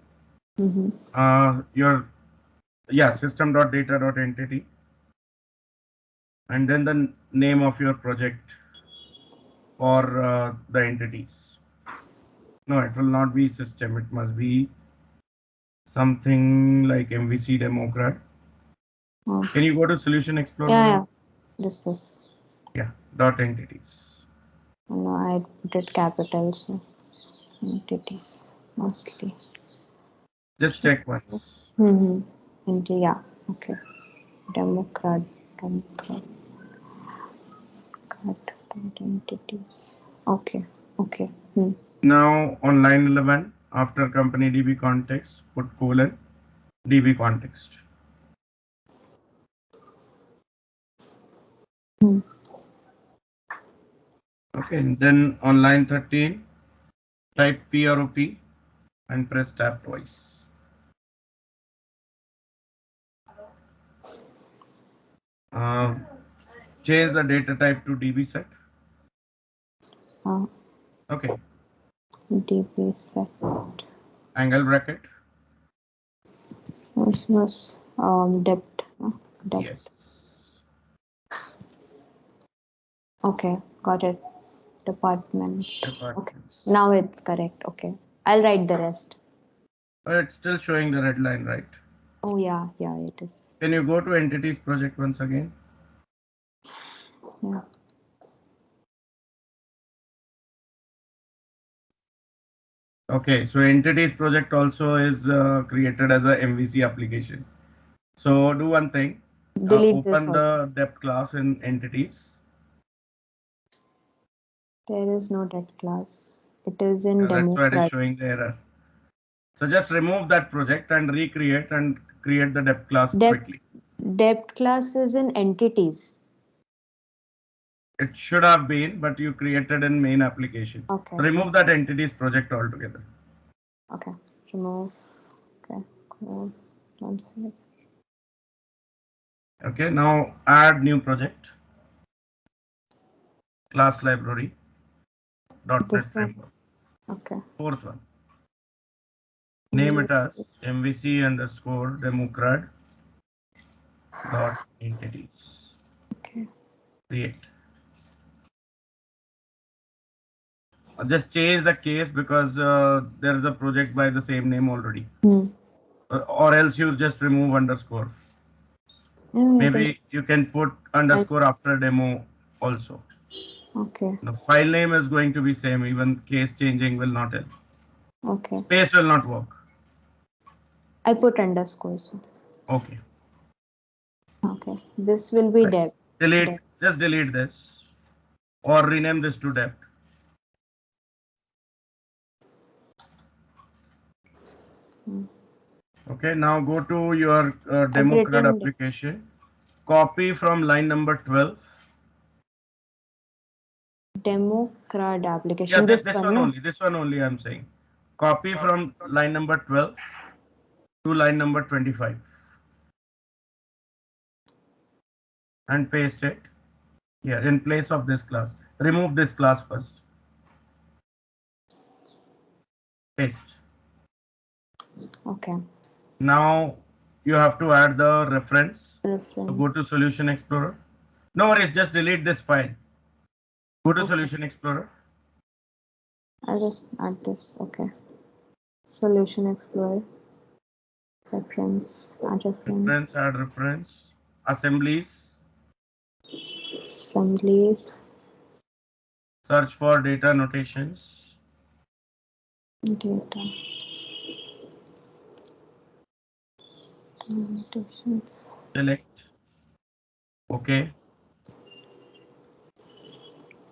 your system.data.entity and then the name of your project for the entities. No, it will not be system. It must be something like MVC Democrat. Okay. Can you go to Solution Explorer? Yeah. This. Yeah. Dot entities. No, I put it capital, so entities mostly. Just check once. Yeah. Okay. Democrat. Entities. Okay. Now on line 11, after company DB context, put colon DB context. Okay, and then on line 13, type PROP and press tab twice. Change the data type to DB set. Okay. DB set. Angle bracket. Was depth. Yes. Okay, got it. Department. Departments. Okay. Now it's correct. Okay. I'll write the rest. It's still showing the red line, right? Oh yeah, it is. Can you go to entities project once again? Yeah. Okay, so entities project also is created as a MVC application. So do one thing. Delete this. Open the depth class in entities. There is no depth class. It is in demo. That's why it is showing the error. So just remove that project and recreate and create the depth class Depth quickly. depth class is in entities. It should have been, but you created in main application. Okay. So remove that entities project altogether. Okay. Remove. Okay. Cool. 1 second. Okay, now add new project. Class library. .NET This one. framework. Okay. Fourth one. Name it as MVC underscore democrat dot entities. Okay. Create. Just change the case because there is a project by the same name already. Or else you just remove underscore. Yeah, Maybe you can put underscore after demo also. Okay. The file name is going to be same, even case changing will not help. Okay. Space will not work. I put underscores. Okay. Okay. This will be depth. Delete. Just delete this. Or rename this to depth. Okay, now go to your demo CRUD application. Copy from line number 12. Demo CRUD application. Yeah, this this one, one no? only. This one only I'm saying. Copy from line number 12 to line number 25. And paste it here in place of this class. Remove this class first. Paste. Okay. Now you have to add the reference. So Reference. go to Solution Explorer. No worries, just delete this file. Go to Solution Explorer. I'll just add this. Okay. Solution Explorer. Reference. Add reference. Add reference. Assemblies. Assemblies. Search for data notations. Data. Notations. Select. Okay.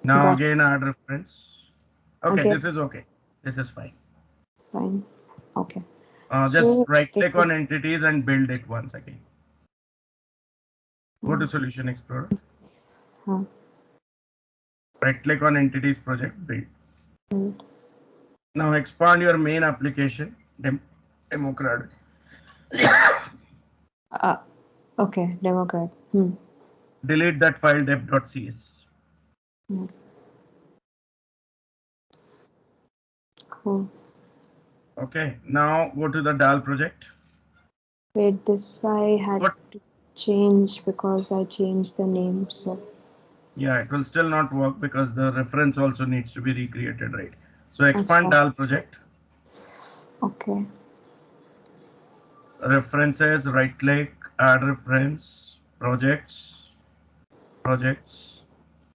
Now again add reference. Okay, this is okay. This is fine. Fine. Okay. Just right click on entities and build it once again. Go to Solution Explorer. Right click on entities project, build. Now expand your main application, democrat. Okay, democrat. Delete that file dep.cs. Cool. Okay, now go to the DAL project. Wait, this I had to change because I changed the name. So yeah, it will still not work because the reference also needs to be recreated, right? So expand DAL project. Okay. References, right click, add reference, projects,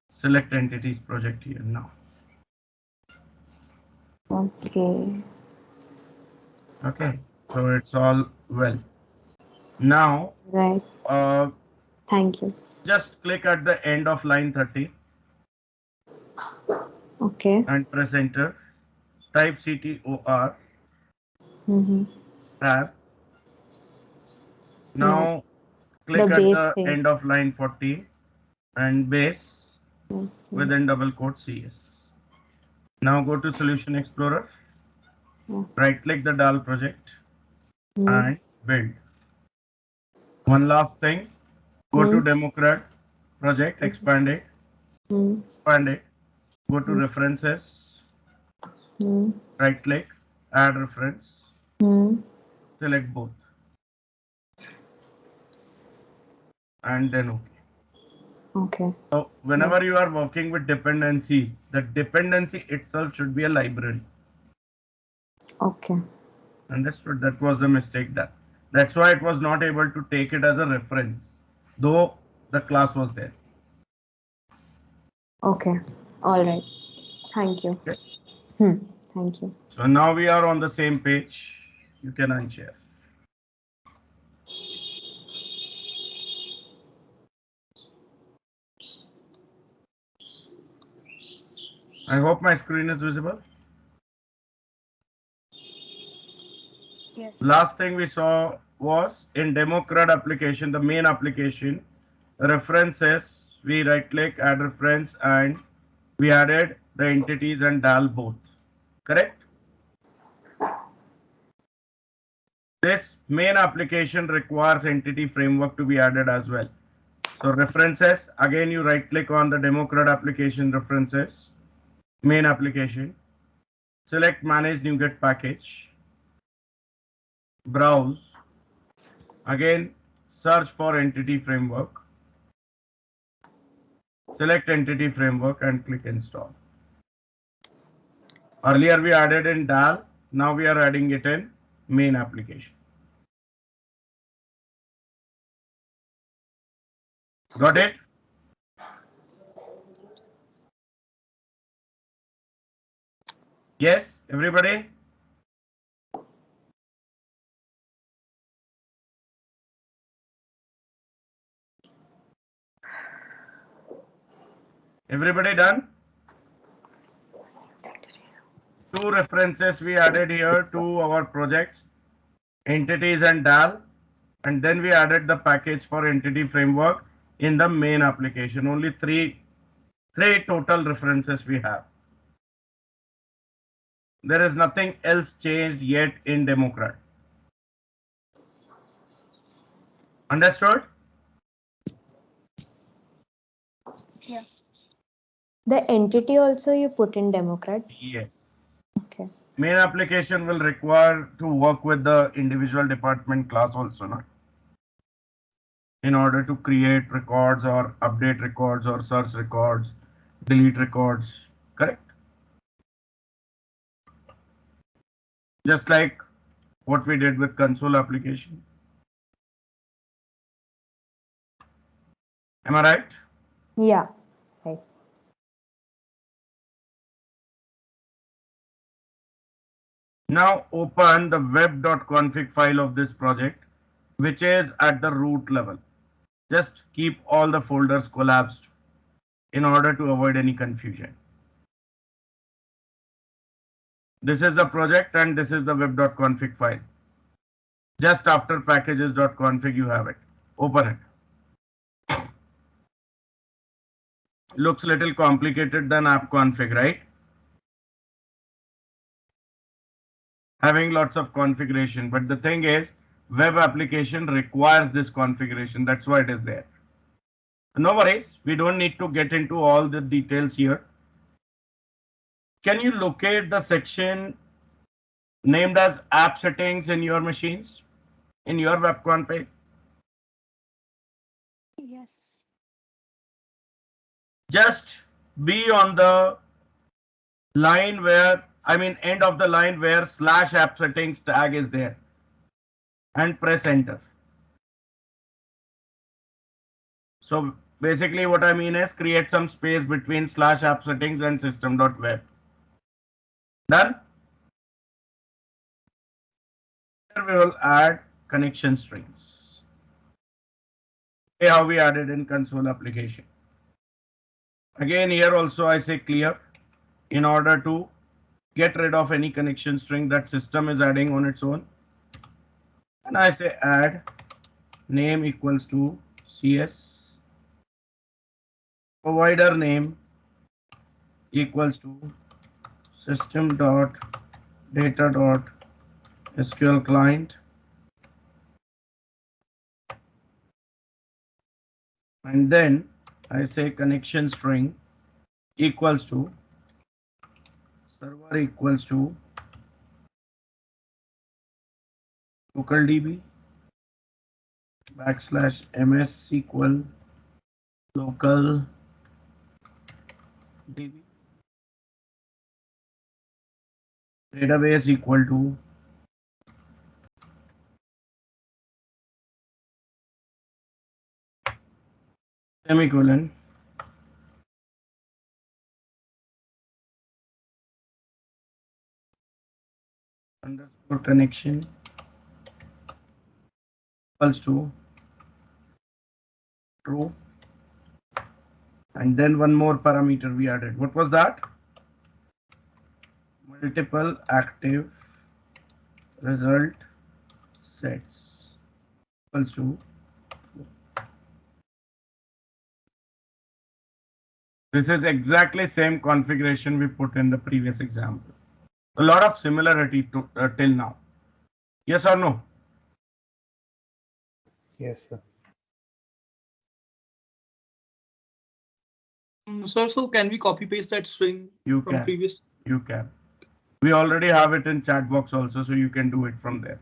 select entities project here now. Okay, so it's all well. Now, right. Thank you. Just click at the end of line 30. Okay. And press enter. Type CTOR. Tab. Now click at the end of line 40 and base within double quote CS. Now go to Solution Explorer. Right click the DAL project and build. One last thing. Go to Democrat project, expand it. Expand it. Go to references. Right click, add reference. Select both. And then OK. Okay. So whenever you are working with dependencies, the dependency itself should be a library. Okay. Understood? That was a mistake. That's why it was not able to take it as a reference, though the class was there. Okay. All right. Thank you. Okay. Thank you. So now we are on the same page. You can unshare. I hope my screen is visible. Yes. Last thing we saw was in Democrat application, the main application, references, we right click, add reference, and we added the entities and DAL both. Correct? This main application requires entity framework to be added as well. So references, again you right click on the Democrat application references, main application, select manage NuGet package, browse, again search for entity framework, select entity framework and click install. Earlier we added in DAL, now we are adding it in main application. Got it? Yes, everybody? Everybody done? Two references we added here to our projects, entities and DAL, and then we added the package for entity framework in the main application. Only three total references we have. There is nothing else changed yet in Democrat. Understood? Yeah. The entity also you put in Democrat. Yes. Okay. Main application will require to work with the individual department class also, no? In order to create records or update records or search records, delete records, correct? Just like what we did with console application. Am I right? Yeah. Right. Now open the web.config file of this project, which is at the root level. Just keep all the folders collapsed in order to avoid any confusion. This is the project and this is the web.config file. Just after packages.config you have it. Open it. Looks little complicated than app config, right? Having lots of configuration, but the thing is web application requires this configuration. That's why it is there. No worries, we don't need to get into all the details here. Can you locate the section named as app settings in your machines, in your web config? Yes. Just be on the line where, end of the line where /app settings tag is there and press enter. So basically what I mean is create some space between /app settings and system.web. Done? Here we will add connection strings. See how we added in console application. Again, here also I say clear in order to get rid of any connection string that system is adding on its own. And I say add name equals to CS, provider name equals to system.data.sql client, and then I say connection string equals to server equals to local db /ms SQL local db database equal to semicolon underscore connection equals to true, and then one more parameter we added. What was that? Multiple active result sets equals to 4. This is exactly same configuration we put in the previous example. A lot of similarity to till now. Yes or no? Yes, sir. Sir, so can we copy paste that string You from can. previous? You can. We already have it in chat box also, so you can do it from there.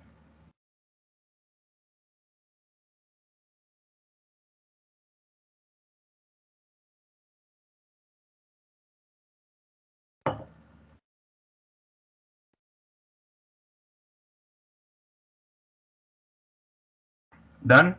Done?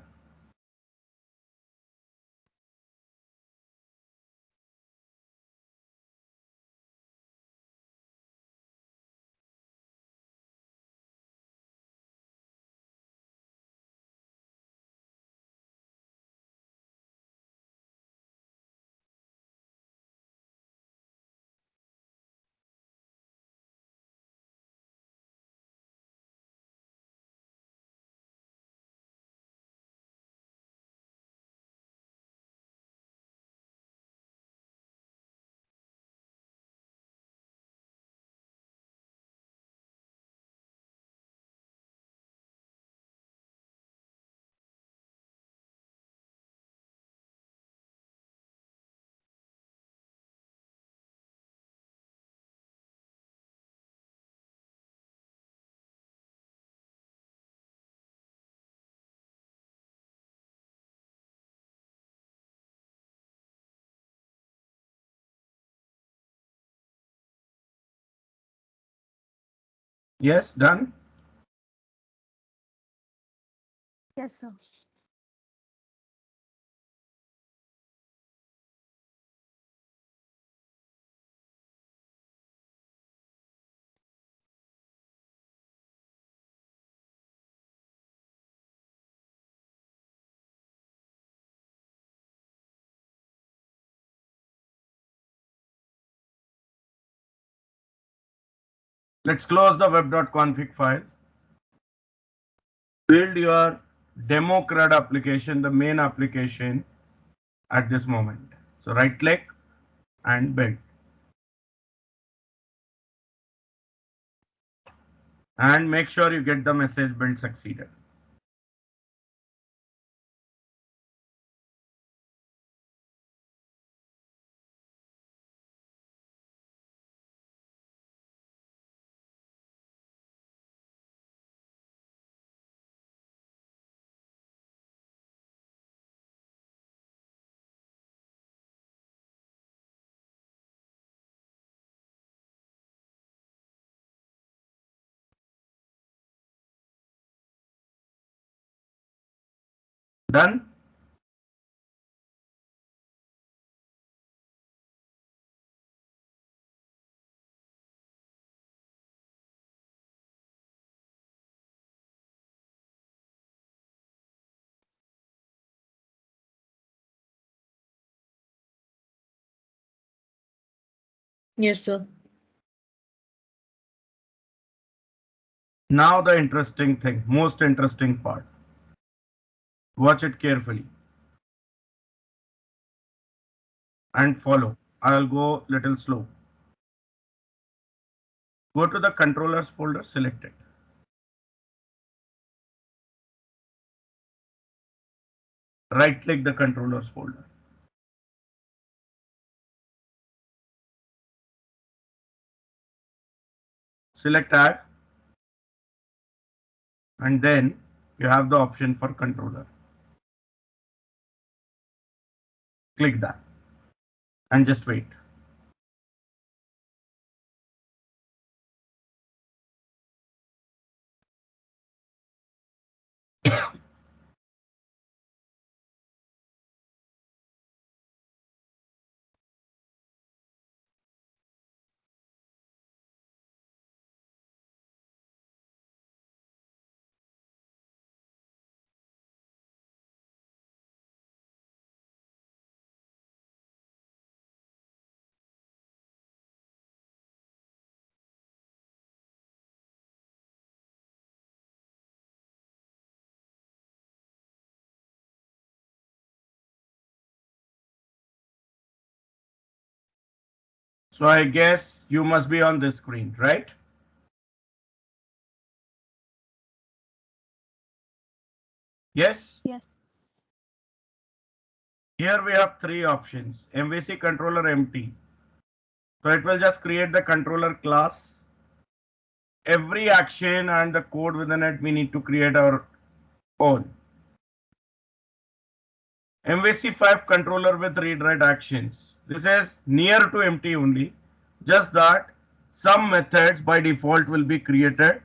Yes, done? Yes, sir. Let's close the web.config file. Build your demo CRUD application, the main application at this moment. So right click and build. And make sure you get the message build succeeded. Done? Yes, sir. Now the interesting thing, most interesting part. Watch it carefully and follow. I'll go little slow. Go to the controllers folder, select it. Right click the controllers folder. Select add, and then you have the option for controller. Click that and just wait. So I guess you must be on this screen, right? Yes? Yes. Here we have three options. MVC controller empty. So it will just create the controller class. Every action and the code within it, we need to create our own. Mvc5 controller with read-write actions. This is near to empty only. Just that some methods by default will be created,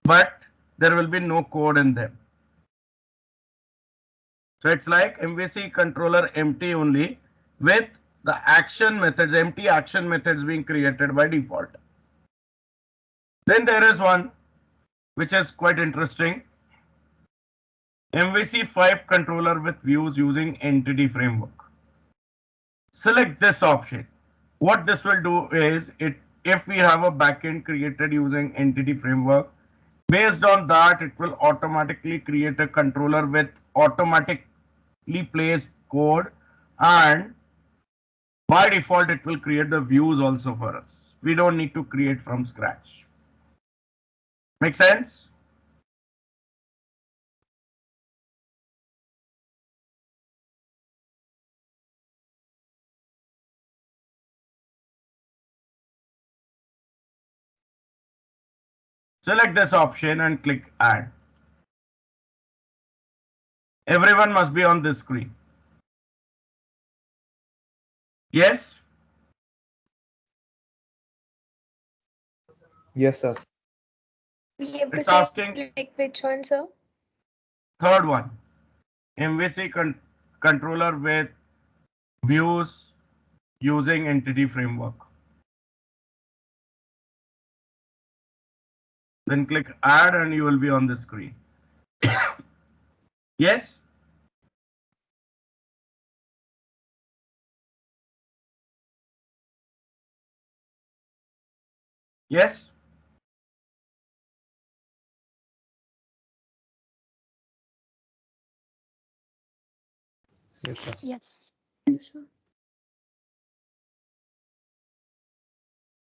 but there will be no code in them. So it's like MVC controller empty only with the action methods, empty action methods being created by default. Then there is one which is quite interesting. Mvc5 controller with views using entity framework. Select this option. What this will do is, if we have a backend created using entity framework, based on that it will automatically create a controller with automatically placed code, and by default it will create the views also for us. We don't need to create from scratch. Make sense? Select this option and click add. Everyone must be on this screen. Yes? Yes, sir. We have to It's say asking like which one, sir? third one. MVC controller with views using entity framework. Then click add and you will be on the screen. Yes? Yes? Yes, sir. Yes. Yes, sir.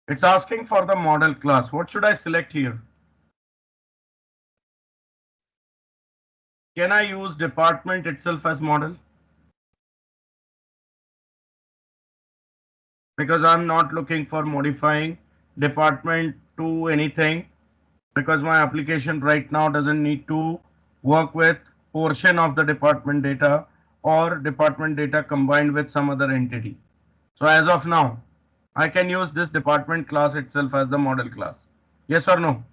It's asking for the model class. What should I select here? Can I use department itself as model? Because I'm not looking for modifying department to anything, because my application right now doesn't need to work with portion of the department data or department data combined with some other entity. So as of now, I can use this department class itself as the model class. Yes or no?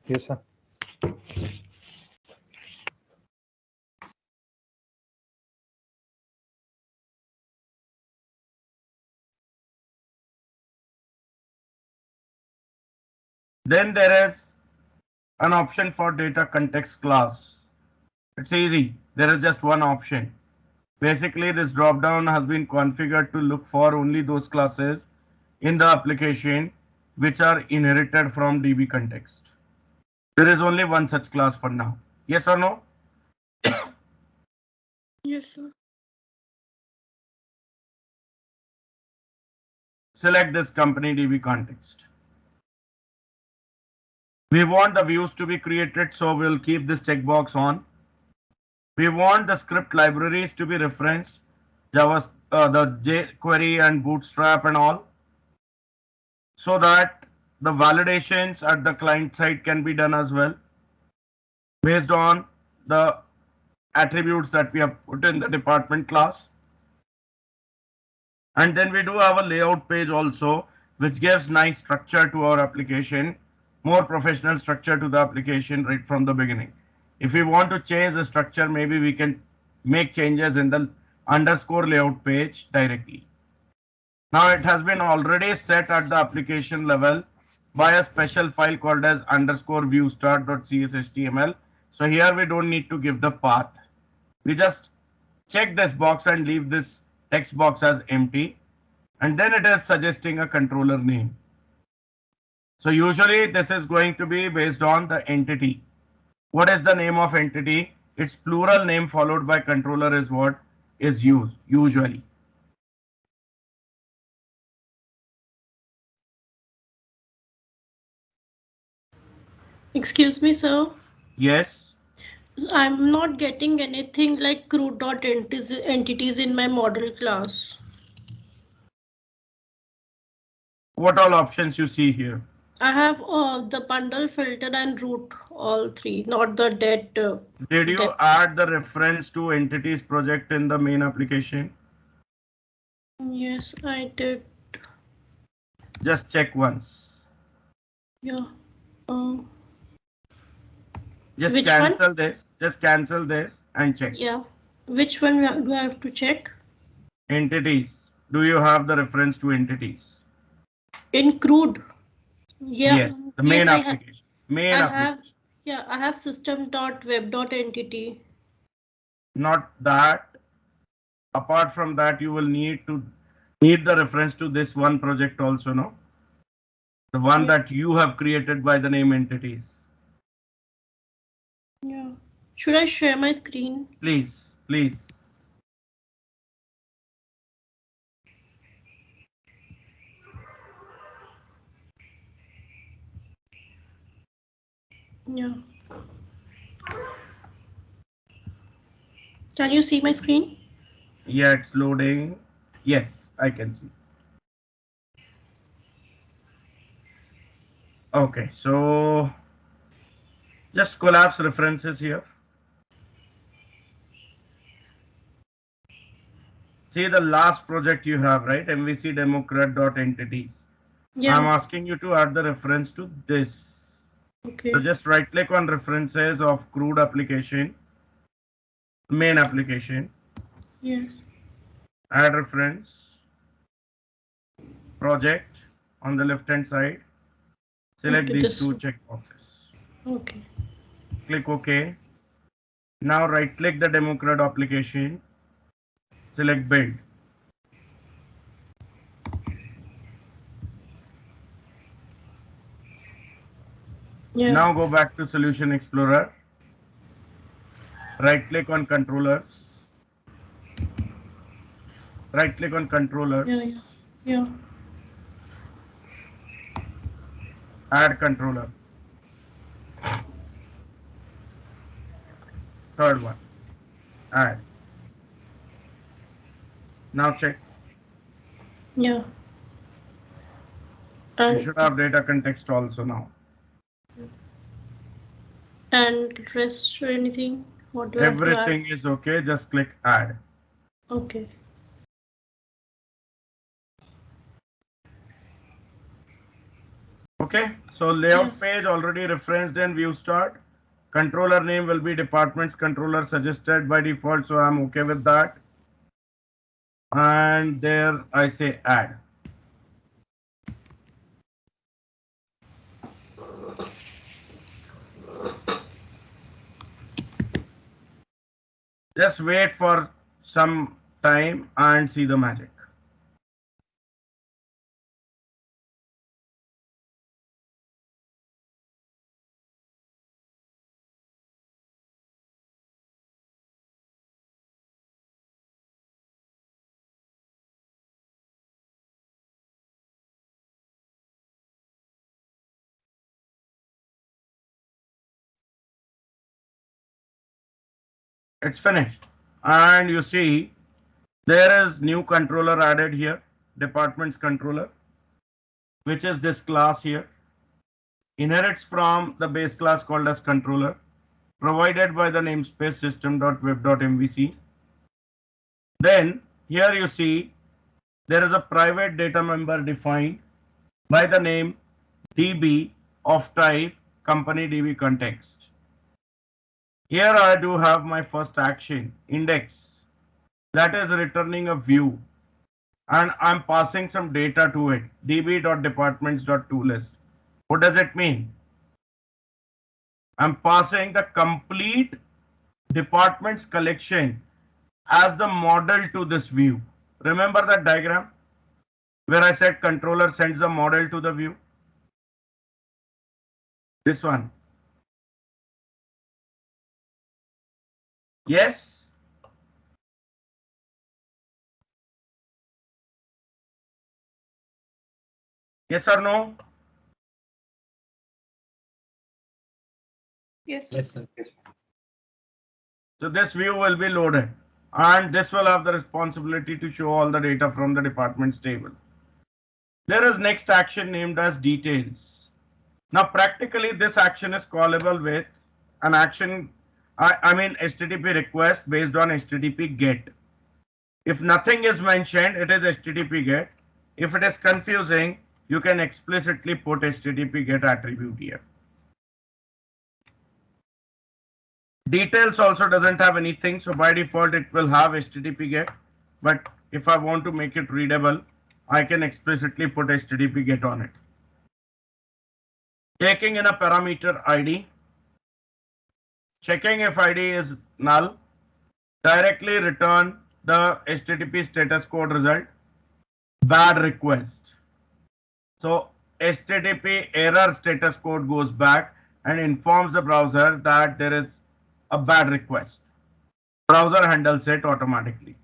Yes, sir. Then there is an option for data context class. It's easy. There is just one option. Basically, this drop down has been configured to look for only those classes in the application which are inherited from DB context. There is only one such class for now. Yes or no? Yes, sir. Select this company DB context. We want the views to be created, so we'll keep this checkbox on. We want the script libraries to be referenced, Java, the jQuery and Bootstrap and all, so that the validations at the client side can be done as well based on the attributes that we have put in the department class. And then we do have a layout page also, which gives nice structure to our application, more professional structure to the application right from the beginning. If we want to change the structure, maybe we can make changes in the underscore layout page directly. Now it has been already set at the application level by a special file called as underscore viewstart.cshtml. So here we don't need to give the path. We just check this box and leave this text box as empty, and then it is suggesting a controller name. So usually this is going to be based on the entity. What is the name of entity? Its plural name followed by controller is what is used usually. Excuse me, sir. Yes. I'm not getting anything like entities in my model class. What all options you see here? I have the bundle, filter, and root, all three, not the dead. Did you add the reference to entities project in the main application? Yes, I did. Just check once. Yeah. Just Which cancel one? this. Just cancel this and check. Yeah. Which one do I have to check? Entities. Do you have the reference to entities? In crude. Yeah. Yes, the Yes, main I have. application. Main I have. application. Yeah, I have system.web.entity. Not that. Apart from that, you will need the reference to this one project also, no? The one that you have created by the name entities. Yeah. Should I share my screen? Please, please. Yeah. Can you see my screen? Yeah, it's loading. Yes, I can see. Okay, so just collapse references here. See the last project you have, right? MVC democrat.entities. Yeah. I'm asking you to add the reference to this. Okay. So just right click on references of crude application, main application. Yes. Add reference, project on the left hand side. Select Okay, these this two one. checkboxes. Okay. Click OK. Now right click the Democrat application. Select build. Yeah. Now go back to Solution Explorer. Right click on controllers. Right click on controllers. Yeah. Add controller. Third one. Add. Now check. Yeah. You should have data context also now. And rest or anything? What do I have to add? Everything is okay. Just click add. Okay. Okay. So layout page already referenced in view start. Controller name will be departments controller suggested by default. So I'm okay with that. And there I say add. Just wait for some time and see the magic. It's finished. And you see there is new controller added here, departments controller, which is this class here. Inherits from the base class called as controller, provided by the namespace system.web.mvc. Then here you see there is a private data member defined by the name db of type company db context. Here I do have my first action index, that is returning a view, and I'm passing some data to it, db.departments.toList. What does it mean? I'm passing the complete departments collection as the model to this view. Remember that diagram where I said controller sends the model to the view? This one. Yes? Yes or no? Yes, sir. Yes, sir. So this view will be loaded, and this will have the responsibility to show all the data from the department's table. There is next action named as details. Now practically this action is callable with an action, I mean HTTP request based on HTTP GET. If nothing is mentioned, it is HTTP GET. If it is confusing, you can explicitly put HTTP GET attribute here. Details also doesn't have anything, so by default it will have HTTP GET. But if I want to make it readable, I can explicitly put HTTP GET on it. Taking in a parameter ID, checking if ID is null, directly return the HTTP status code result, bad request. So HTTP error status code goes back and informs the browser that there is a bad request. Browser handles it automatically.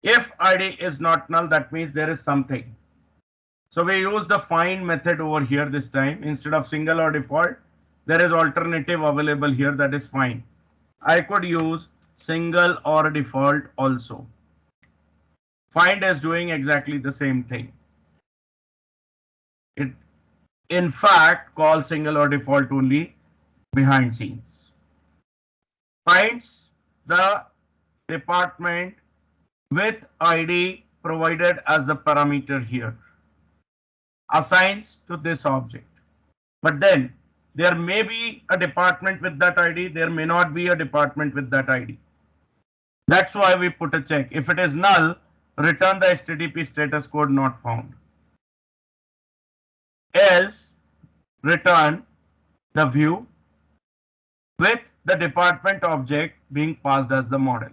If ID is not null, that means there is something. So we use the find method over here this time. Instead of single or default, there is alternative available here, that is find. I could use single or default also. Find is doing exactly the same thing. It in fact calls single or default only behind scenes. Finds the department with ID provided as the parameter here. Assigns to this object. But then there may be a department with that ID, there may not be a department with that ID. That's why we put a check. If it is null, return the HTTP status code not found. Else, return the view with the department object being passed as the model.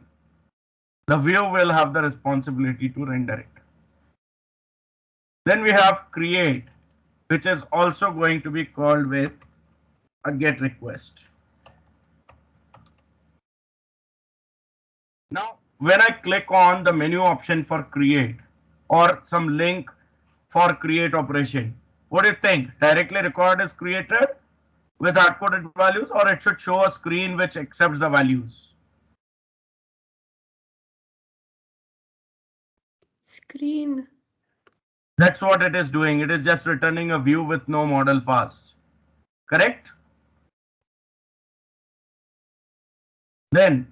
The view will have the responsibility to render it. Then we have create, which is also going to be called with a get request. Now, when I click on the menu option for create or some link for create operation, what do you think? Directly record is created with hard-coded values, or it should show a screen which accepts the values? Screen. That's what it is doing. It is just returning a view with no model passed. Correct? Then,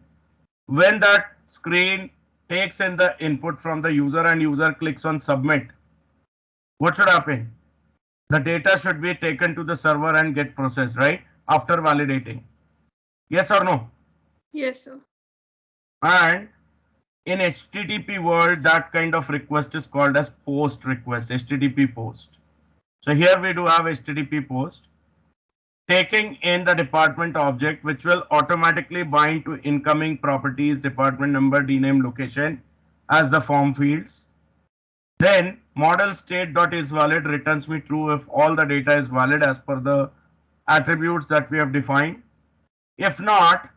when that screen takes in the input from the user and user clicks on submit, what should happen? The data should be taken to the server and get processed, right? After validating. Yes or no? Yes, sir. And in HTTP world, that kind of request is called as post request, HTTP post. So here we do have HTTP post, taking in the department object, which will automatically bind to incoming properties, department number, DNAME, location as the form fields. Then model state.isValid returns me true if all the data is valid as per the attributes that we have defined. If not,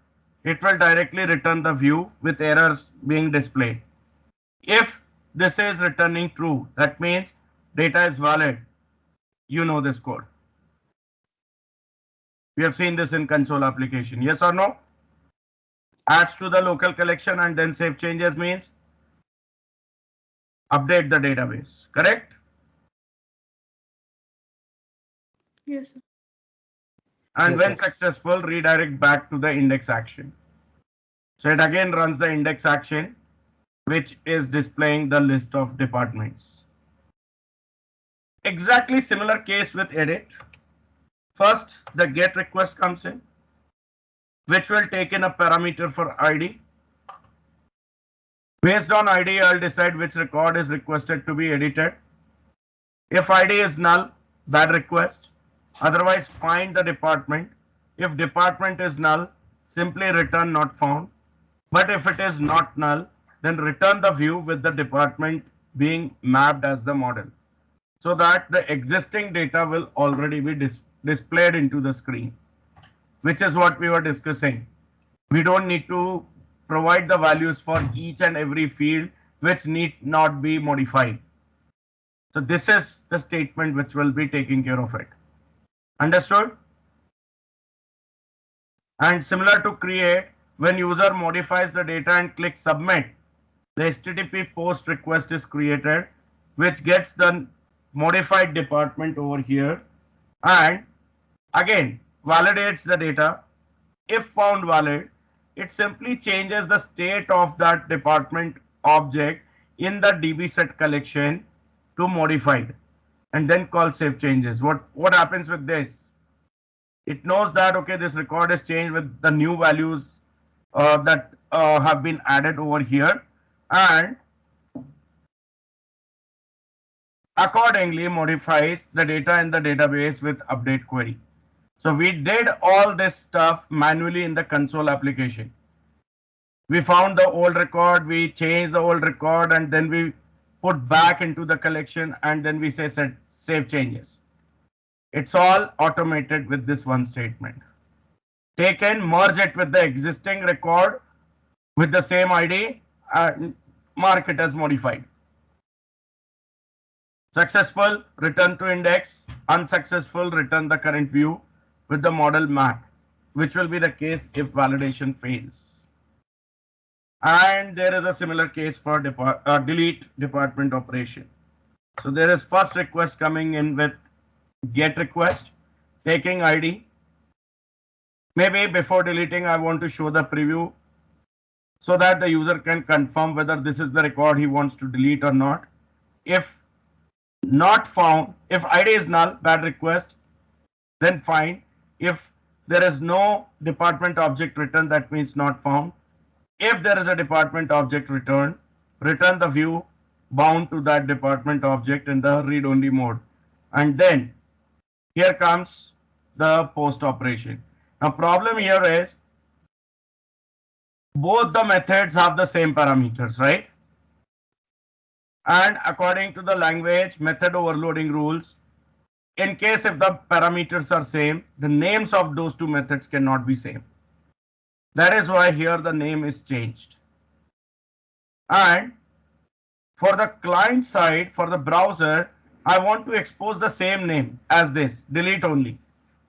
it will directly return the view with errors being displayed. If this is returning true, that means data is valid. You know this code. We have seen this in console application. Yes or no? Adds to the local collection and then save changes means update the database. Correct? Yes, sir. And Yes, when sir. successful, redirect back to the index action. So it again runs the index action, which is displaying the list of departments. Exactly similar case with edit. First, the get request comes in, which will take in a parameter for ID. Based on ID, I'll decide which record is requested to be edited. If ID is null, bad request. Otherwise, find the department. If department is null, simply return not found. But if it is not null, then return the view with the department being mapped as the model, so that the existing data will already be displayed into the screen, which is what we were discussing. We don't need to provide the values for each and every field which need not be modified. So this is the statement which will be taking care of it. Understood? And similar to create, when user modifies the data and clicks submit, the HTTP post request is created, which gets the modified department over here and again validates the data. If found valid, it simply changes the state of that department object in the DB set collection to modified and then call save changes. What happens with this? It knows that okay, this record is changed with the new values that have been added over here, and accordingly modifies the data in the database with update query. So we did all this stuff manually in the console application. We found the old record, we changed the old record, and then we put back into the collection, and then we say set save changes. It's all automated with this one statement. Take and merge it with the existing record with the same ID and mark it as modified. Successful, return to index. Unsuccessful, return the current view with the model map, which will be the case if validation fails. And there is a similar case for delete department operation. So there is first request coming in with get request, taking ID. Maybe before deleting, I want to show the preview so that the user can confirm whether this is the record he wants to delete or not. If not found, if ID is null, bad request, then fine. If there is no department object returned, that means not found. If there is a department object returned, return the view bound to that department object in the read-only mode. And then here comes the post operation. Now problem here is both the methods have the same parameters, right? And according to the language method overloading rules, in case if the parameters are same, the names of those two methods cannot be same. That is why here the name is changed. And for the client side, for the browser, I want to expose the same name as this, delete only.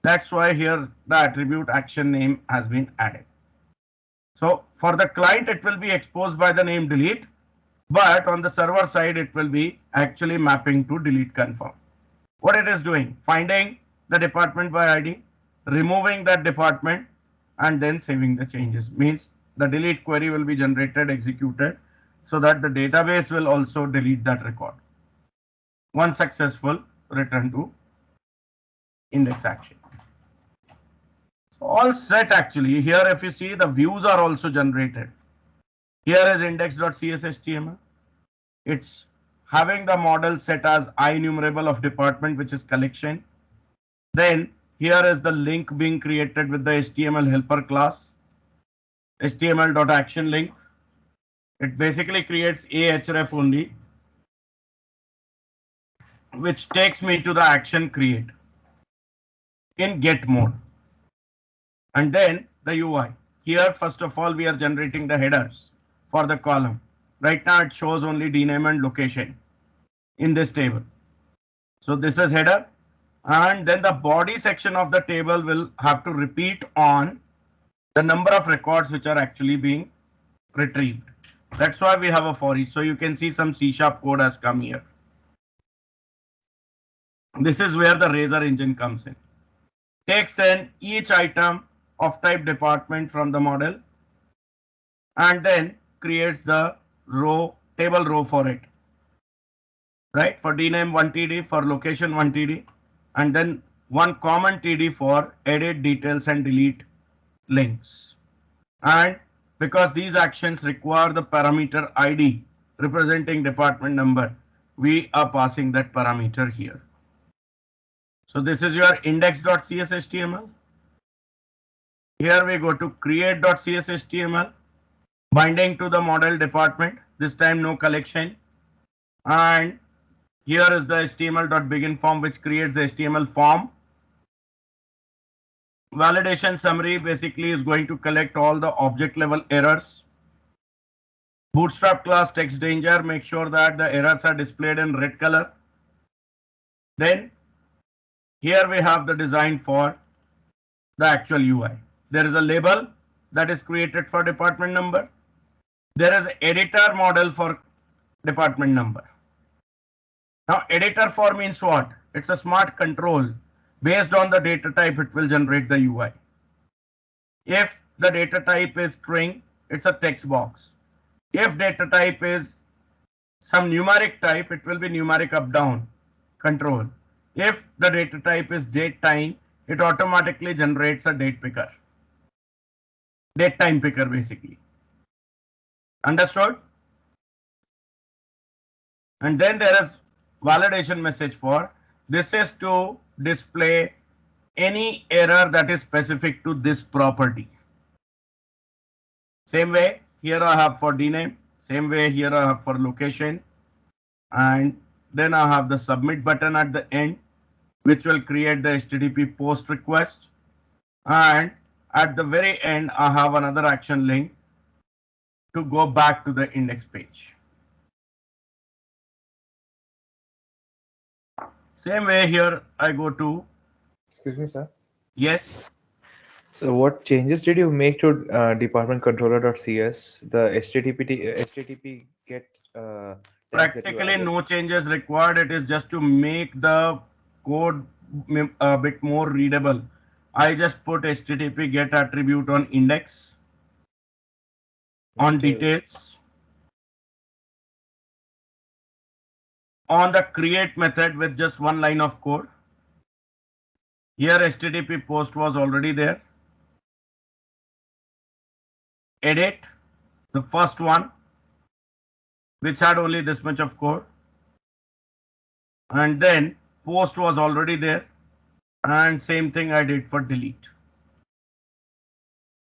That's why here the attribute action name has been added. So for the client, it will be exposed by the name delete, but on the server side, it will be actually mapping to delete confirm. What it is doing, finding the department by ID, removing that department, and then saving the changes. Means the delete query will be generated, executed, so that the database will also delete that record. Once successful, return to index action. So all set actually. Here if you see, the views are also generated. Here is index.cshtml. It's having the model set as IEnumerable of department, which is collection. Then here is the link being created with the HTML helper class, html.action link. It basically creates a href only, which takes me to the action create in get mode. And then the UI. Here, first of all, we are generating the headers for the column. Right now, it shows only dname and location in this table. So this is header. And then the body section of the table will have to repeat on the number of records which are actually being retrieved. That's why we have a for each. So you can see some C# code has come here. This is where the Razor engine comes in. Takes in each item of type department from the model and then creates the row, table row for it. Right? For dname 1TD, for location 1TD, and then one common TD for edit details and delete links. And because these actions require the parameter ID representing department number, we are passing that parameter here. So this is your index.cshtml. Here we go to create.cshtml, binding to the model department, this time no collection. And here is the html.begin form, which creates the HTML form. Validation summary basically is going to collect all the object level errors. Bootstrap class text danger, make sure that the errors are displayed in red color. Then here we have the design for the actual UI. there is a label that is created for department number. There is editor model for department number. Now editor for means what? It's a smart control. Based on the data type, it will generate the UI. If the data type is string, it's a text box. If data type is some numeric type, it will be numeric up down control. If the data type is date time, it automatically generates a date picker. Date time picker basically. Understood? And then there is validation message for this is to display any error that is specific to this property. Same way here I have for dname, same way here I have for location, and then I have the submit button at the end, which will create the HTTP post request, and at the very end I have another action link to go back to the index page. Same way here I go to. Excuse me, sir. Yes. So what changes did you make to department controller.cs? The HTTP get Practically no changes required. It is just to make the code a bit more readable. I just put HTTP get attribute on index, on details, on the create method with just one line of code. Here HTTP post was already there. Edit, the first one, which had only this much of code, and then post was already there, and same thing I did for delete.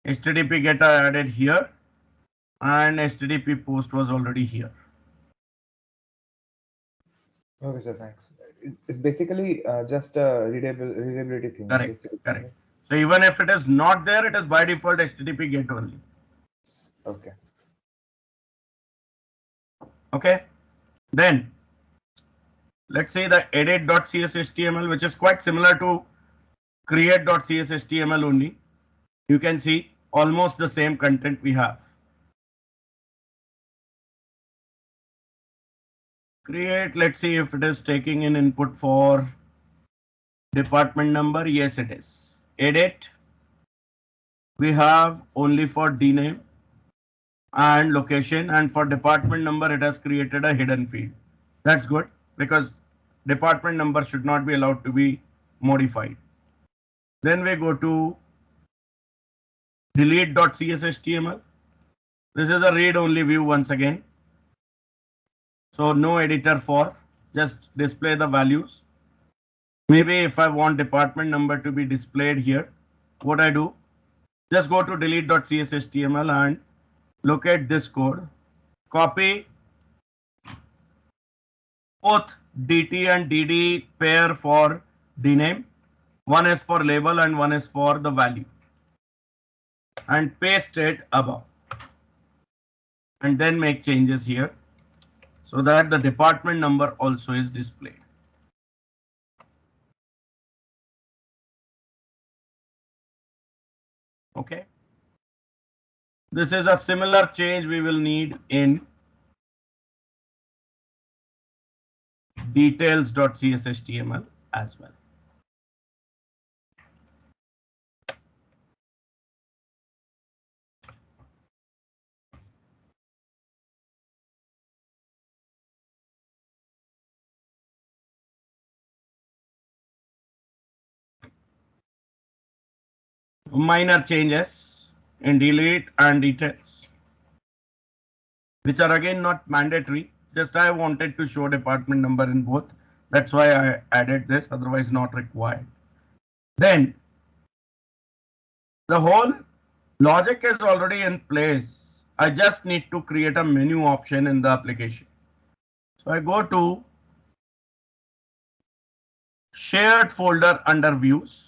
HTTP get I added here, and HTTP post was already here. Okay, sir, thanks. It's basically just a readability thing. Correct, correct. So even if it is not there, it is by default HTTP get only. Okay. Okay. Then let's say the edit.cshtml, which is quite similar to create.cshtml only. You can see almost the same content we have. Create, let's see if it is taking in input for department number. Yes, it is. Edit, we have only for dname and location, and for department number it has created a hidden field. That's good because department number should not be allowed to be modified. Then we go to delete.cshtml. This is a read-only view once again. So no editor for, just display the values. Maybe if I want department number to be displayed here, what I do, just go to delete.cshtml and locate this code, copy both DT and DD pair for dname. One is for label and one is for the value, and paste it above, and then make changes here so that the department number also is displayed. Okay. This is a similar change we will need in details.cshtml as well. Minor changes in delete and details, which are again not mandatory. Just I wanted to show department number in both. That's why I added this, otherwise not required. Then the whole logic is already in place. I just need to create a menu option in the application. So I go to shared folder under views.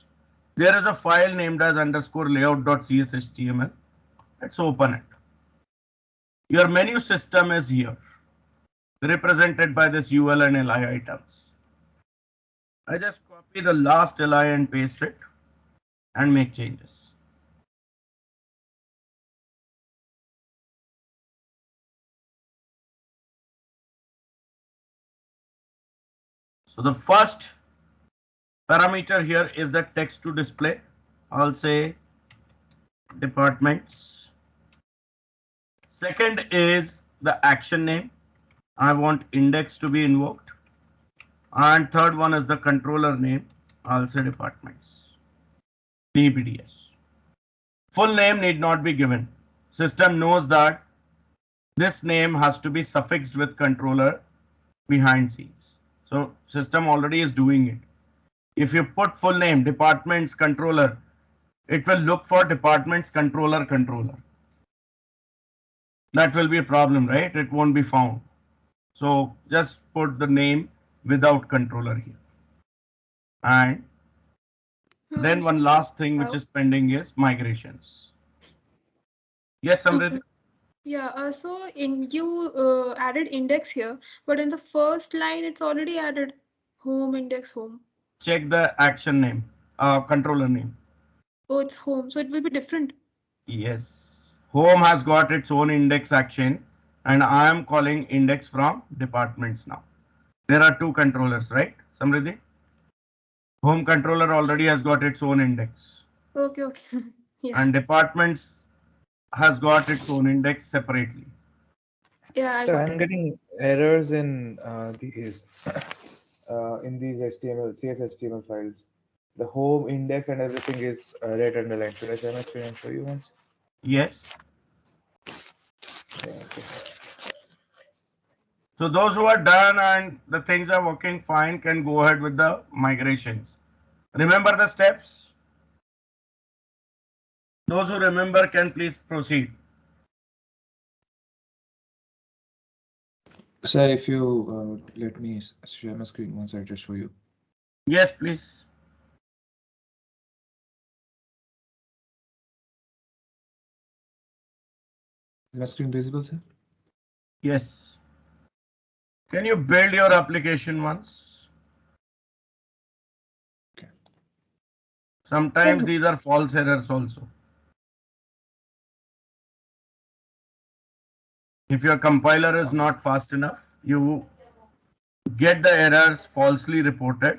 There is a file named as _layout.cshtml. Let's open it. Your menu system is here, represented by this UL and LI items. I just copy the last LI and paste it and make changes. So the first parameter here is the text to display. I'll say departments. Second is the action name. I want index to be invoked. And third one is the controller name. I'll say departments. DPDS. Full name need not be given. System knows that this name has to be suffixed with controller behind scenes. So system already is doing it. If you put full name departments controller, it will look for departments controller. That will be a problem, right? It won't be found. So just put the name without controller here. And then one last thing which is pending is migrations. Yes, Samriddhi? Yeah, so you added index here, but in the first line it's already added home index home. Check the action name, controller name. Oh, it's home, so it will be different. Yes. Home has got its own index action, and I am calling index from departments now. There are two controllers, right, Samriddhi? Home controller already has got its own index. Okay. Yeah. And departments has got its own index separately. Yeah, I So got I'm it. getting errors in these HTML, CSS HTML files. The home index and everything is red underlined. Should I share my screen and show you once? Yes. Yeah, okay. So those who are done and the things are working fine can go ahead with the migrations. Remember the steps? Those who remember can please proceed. Sir, if you let me share my screen once, I'll just show you. Yes, please. Is my screen visible, sir? Yes. Can you build your application once? Okay. Sometimes these are false errors also. If your compiler is not fast enough, you get the errors falsely reported,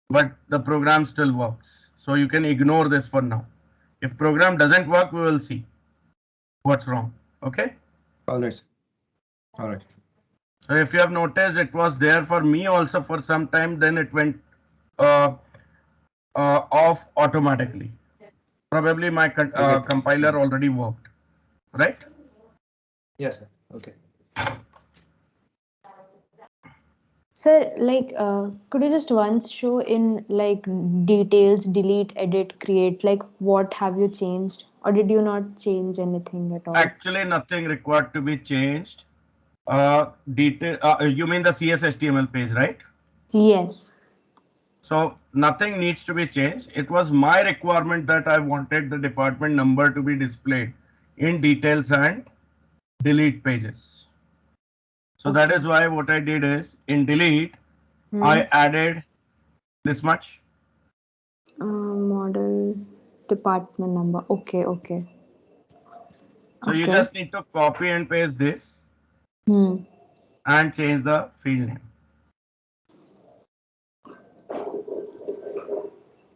but the program still works. So you can ignore this for now. If program doesn't work, we will see what's wrong. Okay? All right, sir. All right. So if you have noticed, it was there for me also for some time, then it went off automatically. Probably my compiler already worked, right? Yes, sir. Okay. Sir, could you just once show in details, delete, edit, create, what have you changed? Or did you not change anything at all? Actually, nothing required to be changed. Detail. You mean the CSHTML page, right? Yes. So nothing needs to be changed. It was my requirement that I wanted the department number to be displayed in details and delete pages. So that is why what I did is in delete, I added this much. Model department number. Okay. So you just need to copy and paste this and change the field name.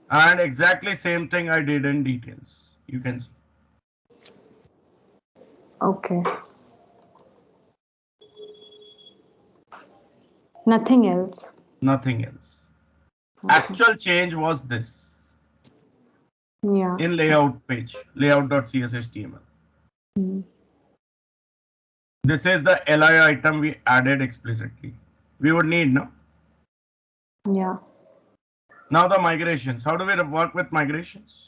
And exactly same thing I did in details. You can see. Okay. Nothing else. Nothing else. Okay. Actual change was this. Yeah. In layout page, layout.cshtml. This is the li item we added explicitly. We would need, no? Yeah. Now the migrations. How do we work with migrations?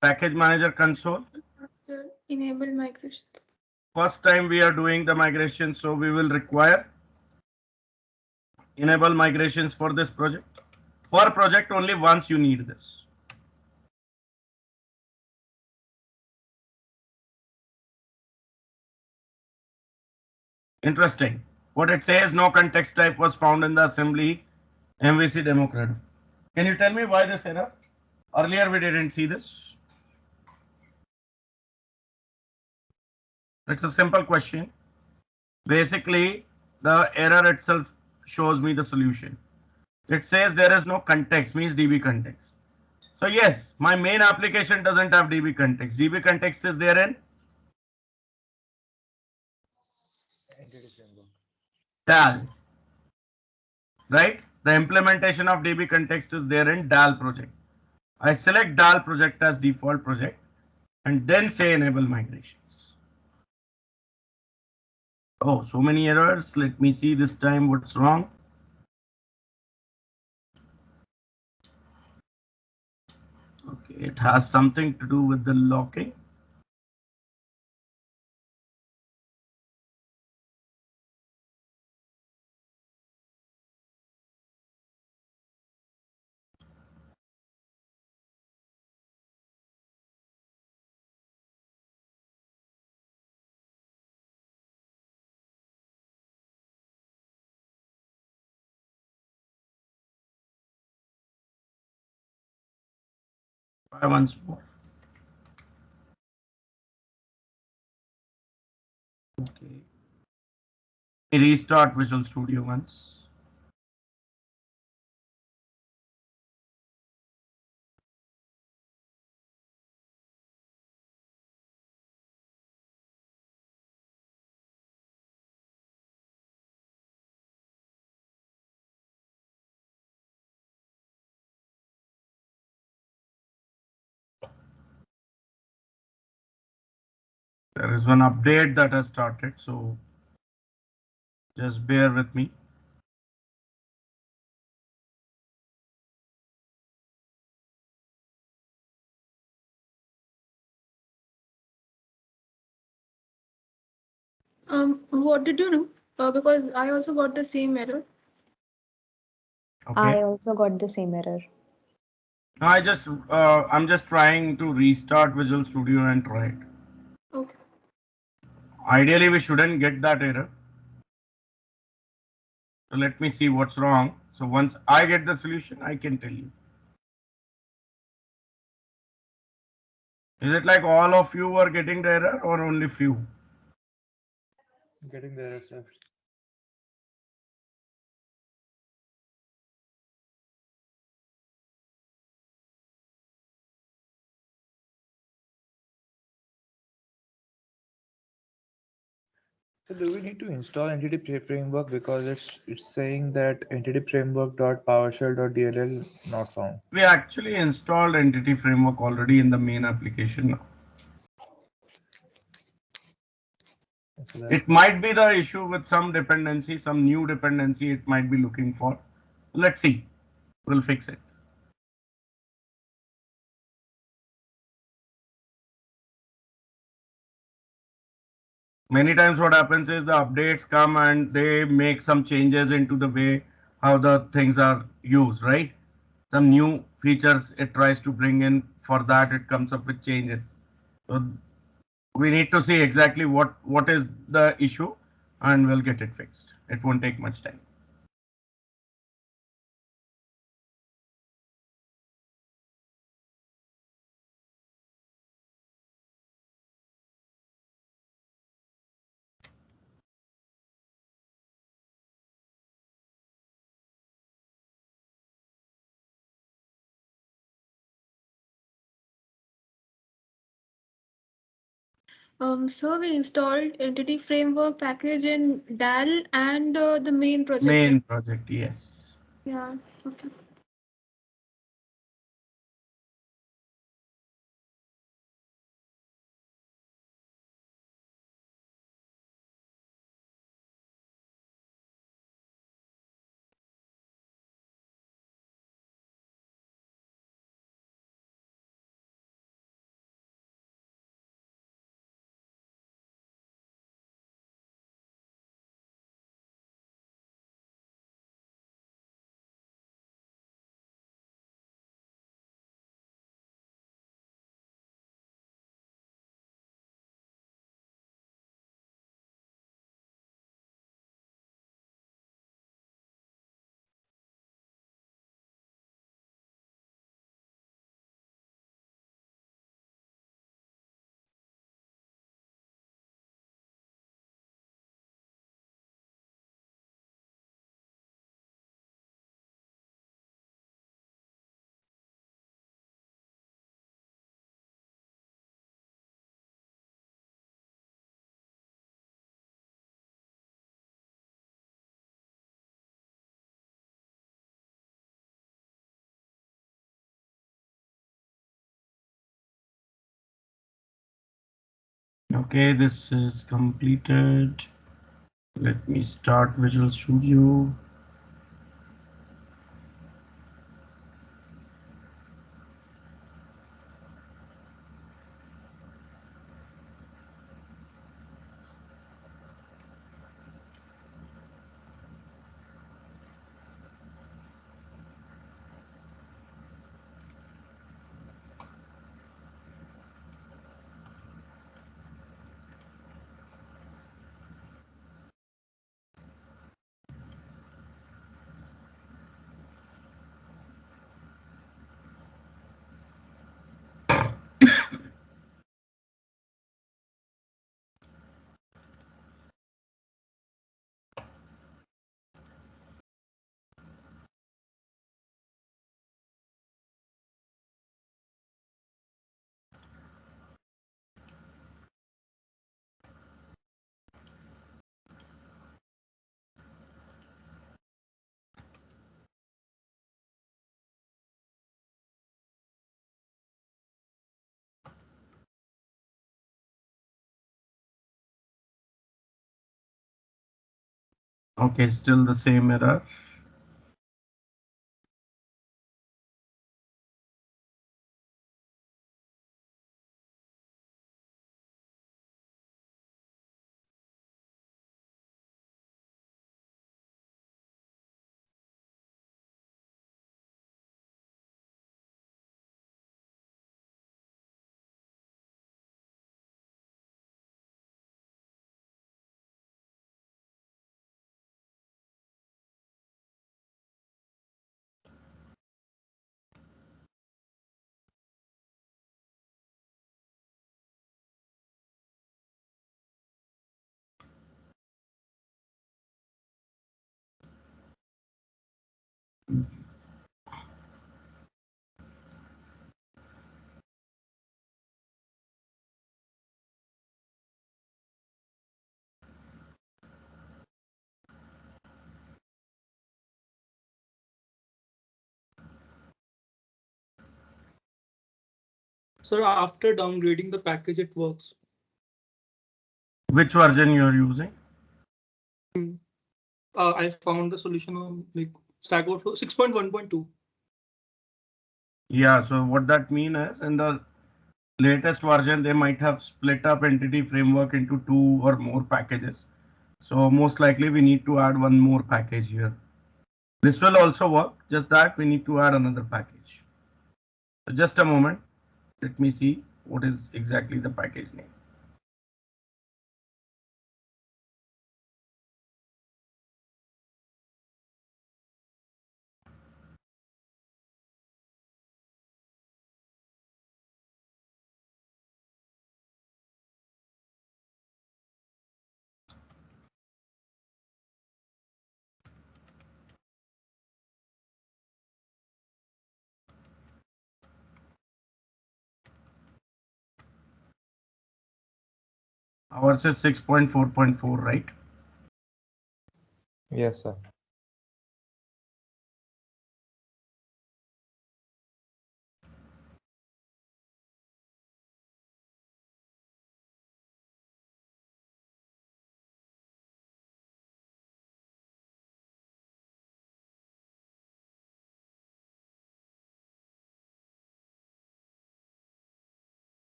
Package manager console. Enable migrations. First time we are doing the migration, so we will require enable migrations for this project. Per project only once you need this. Interesting. What it says, no context type was found in the assembly MVC demo credit. Can you tell me why this error? Earlier we didn't see this. It's a simple question. Basically, the error itself shows me the solution. It says there is no context, means DB context. So yes, my main application doesn't have DB context. DB context is there in DAL, right? The implementation of DB context is there in DAL project. I select DAL project as default project and then say enable migrations. Oh, so many errors. Let me see this time what's wrong. Okay, it has something to do with the locking. Try once more. Okay. Restart Visual Studio once. There is one update that has started, so just bear with me. What did you do? Because I also got the same error. Okay. I also got the same error. No, I'm just trying to restart Visual Studio and try it. Okay. Ideally, we shouldn't get that error. So let me see what's wrong. So once I get the solution, I can tell you. Is it like all of you are getting the error or only few? Getting the error, sir. So do we need to install entity framework because it's saying that entity framework.powershell.dll not found? We actually installed entity framework already in the main application now. It might be the issue with some dependency, some new dependency it might be looking for. Let's see. We'll fix it. Many times what happens is the updates come and they make some changes into the way how the things are used, right? Some new features it tries to bring in. For that it comes up with changes. So we need to see exactly what is the issue and we'll get it fixed. It won't take much time. So we installed entity framework package in DAL and the main project. Main project, yes. Yeah. Okay. Okay, this is completed. Let me start Visual Studio. Okay, still the same error. Sir, after downgrading the package, it works. Which version you are using? I found the solution on like Stack Overflow 6.1.2. Yeah, so what that means is in the latest version, they might have split up entity framework into 2 or more packages. So most likely we need to add one more package here. This will also work, just that we need to add another package. So just a moment. Let me see what is exactly the package name. Ours is 6.4.4, right? Yes, sir.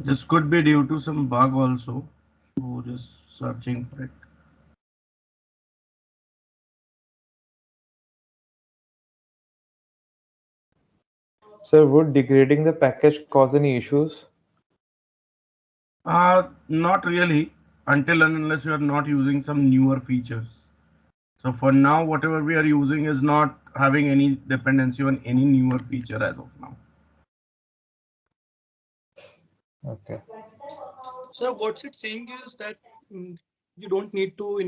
This could be due to some bug also. So just searching for it. Sir, would degrading the package cause any issues? Not really, until and unless you are not using some newer features. So for now, whatever we are using is not having any dependency on any newer feature as of now. Okay. So what's it saying is that you don't need to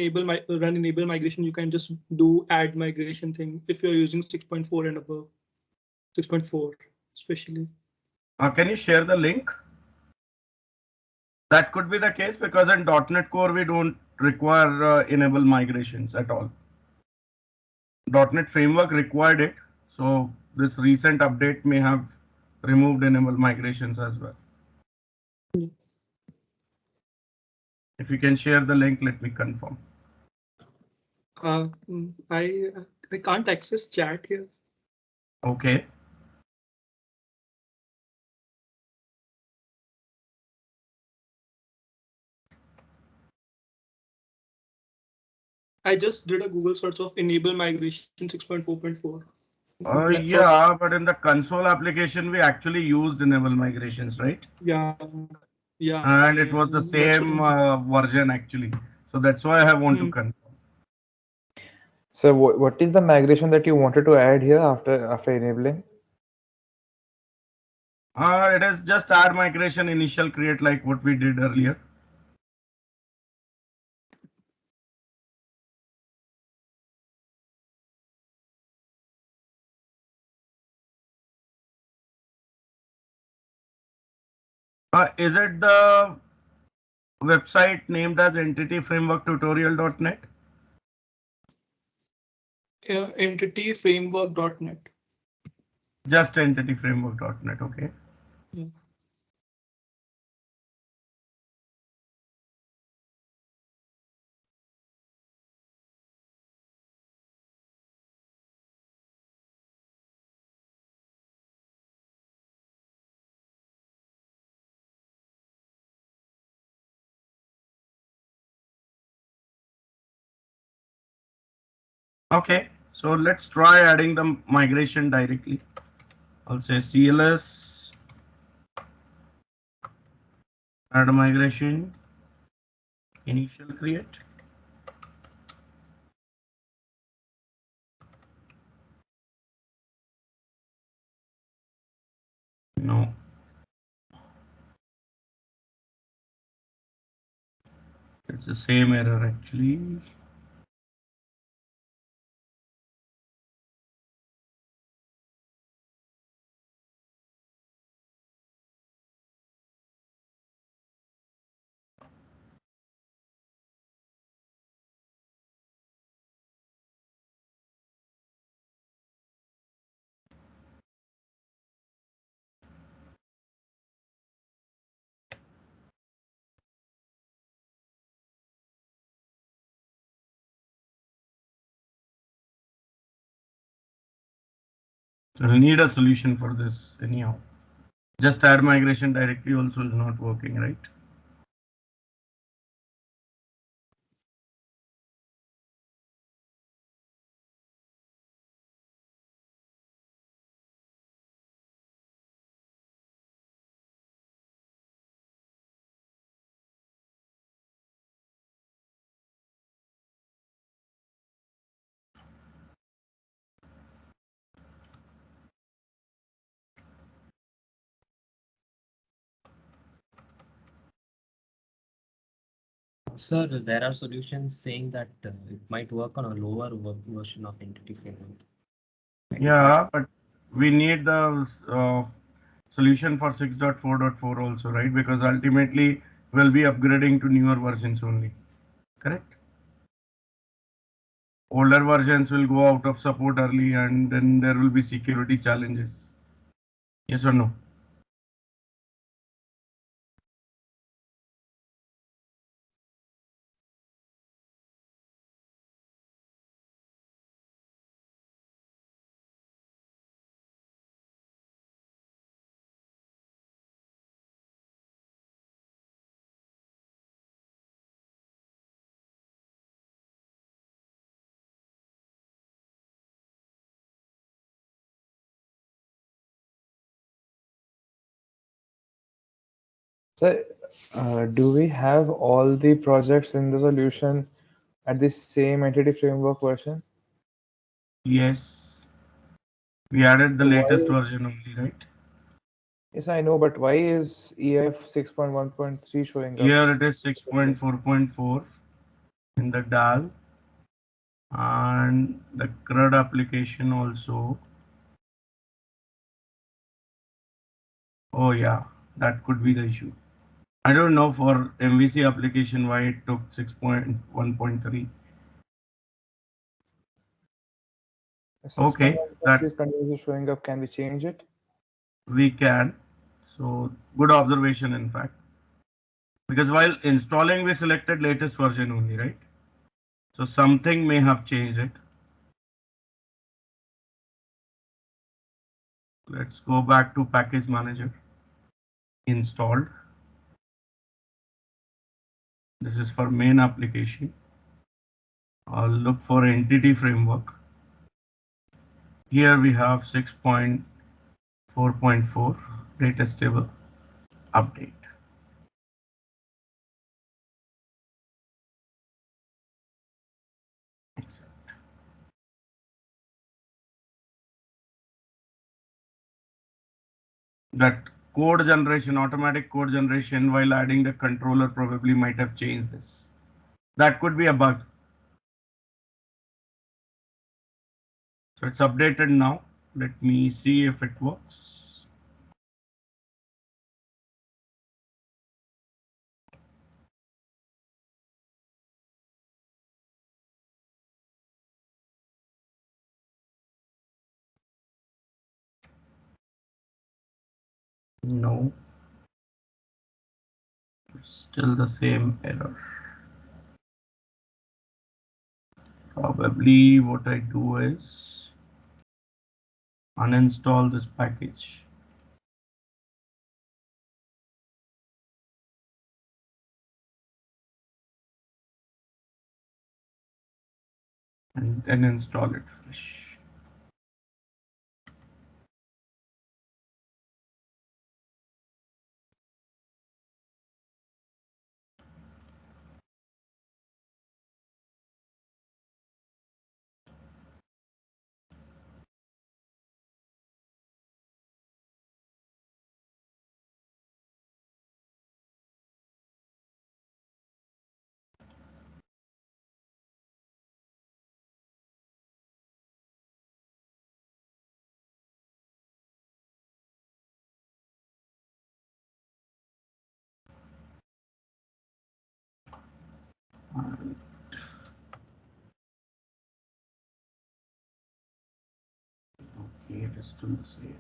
run enable migration. You can just do add migration thing if you're using 6.4 and above, 6.4 especially. Can you share the link? That could be the case because in .NET Core we don't require enable migrations at all. .NET Framework required it, so this recent update may have removed enable migrations as well. If you can share the link, let me confirm. I can't access chat here. Okay. I just did a Google search of enable migration 6.4.4. Yeah, but in the console application, we actually used enable migrations, right? Yeah, yeah. And it was the That's same what version actually. So that's why I want to confirm. So what is the migration that you wanted to add here after enabling? It is just add migration initial create like what we did earlier. Is it the website named as entityframeworktutorial.net? entityframework.net. Just entityframework.net, okay. Yeah. Okay, so let's try adding the migration directly. I'll say CLS add migration initial create. No. It's the same error actually. So we'll need a solution for this anyhow. Just add migration directly also is not working, right? Sir, there are solutions saying that it might work on a lower version of entity framework. Yeah, but we need the solution for 6.4.4 also, right? Because ultimately we'll be upgrading to newer versions only. Correct? Older versions will go out of support early and then there will be security challenges. Yes or no? So, do we have all the projects in the solution at the same entity framework version? Yes, we added the So latest why? version only, right? Yes, I know, but why is EF 6.1.3 showing up? Here it is 6.4.4 in the DAL, and the CRUD application also. Oh yeah, that could be the issue. I don't know for MVC application why it took 6.1.3. Okay, that 6.1.3 is continuously showing up. Can we change it? we can. So good observation, in fact, because while installing we selected latest version only, right? So something may have changed it. Let's go back to package manager. Installed. This is for main application. I'll look for entity framework. Here we have 6.4.4 latest table update. Accept. That code generation, automatic code generation while adding the controller probably might have changed this. That could be a bug. So it's updated now. Let me see if it works. No, still the same error. Probably what I do is uninstall this package. And then install it fresh. And okay, it is still the same.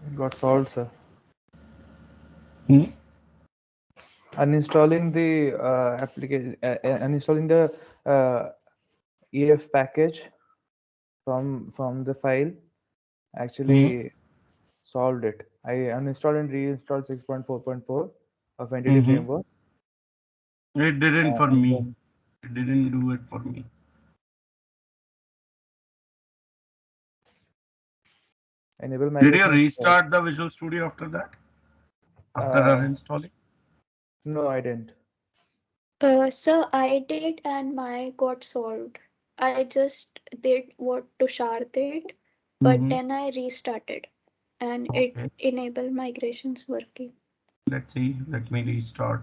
It got solved, sir. Hmm? Uninstalling the application, uninstalling the EF package from the file actually solved it. I uninstalled and reinstalled 6.4.4 of entity framework. It didn't for And me. then It didn't do it for me. enable Did you migration. restart the Visual Studio after that? After uninstalling? No, I didn't. So I did and my got solved. I just did what Tushar did, but then I restarted and it Okay. enabled migrations working. Let's see. Let me restart.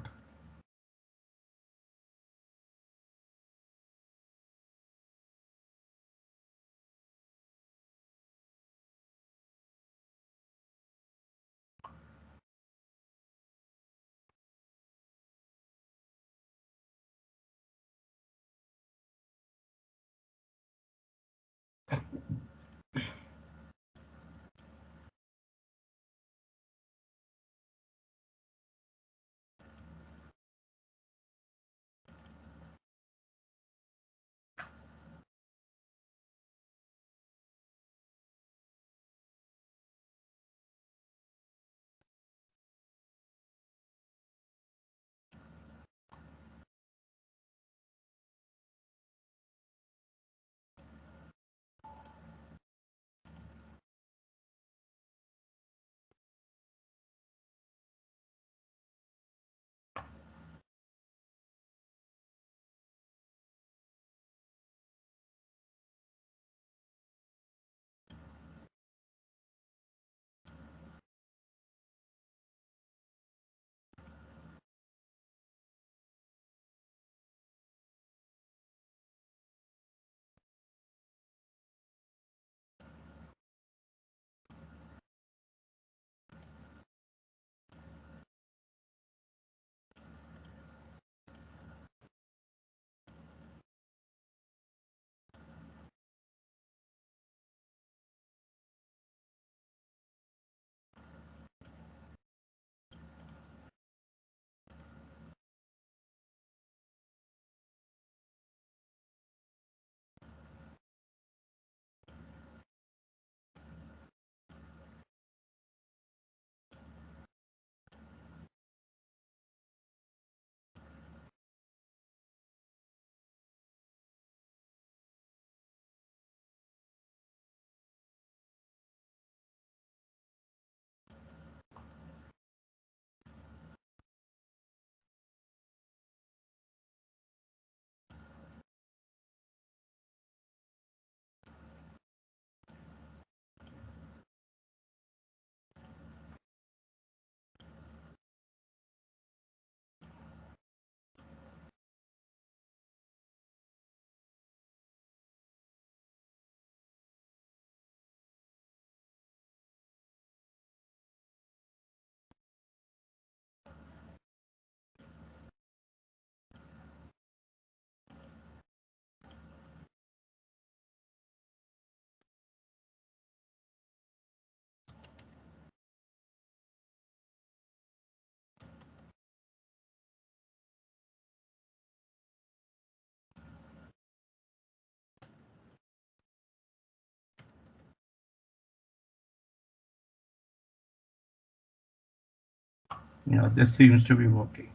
Yeah, this seems to be working.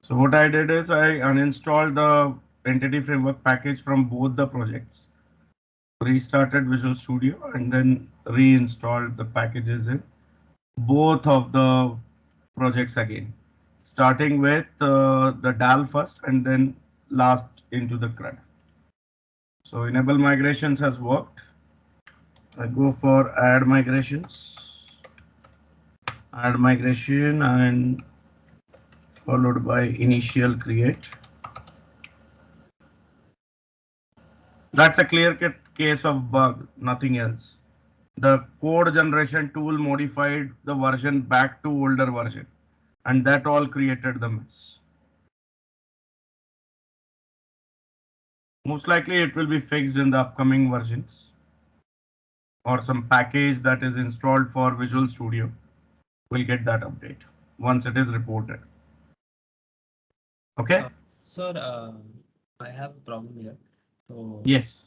So what I did is I uninstalled the entity framework package from both the projects, restarted Visual Studio, and then reinstalled the packages in both of the projects again, starting with the DAL first and then last into the CRUD. So enable migrations has worked. I go for add migrations, and followed by initial create. That's a clear case of bug, nothing else. The code generation tool modified the version back to older version, and that all created the mess. Most likely it will be fixed in the upcoming versions, or some package that is installed for Visual Studio will get that update once it is reported. Okay? Sir, I have a problem here. So Yes.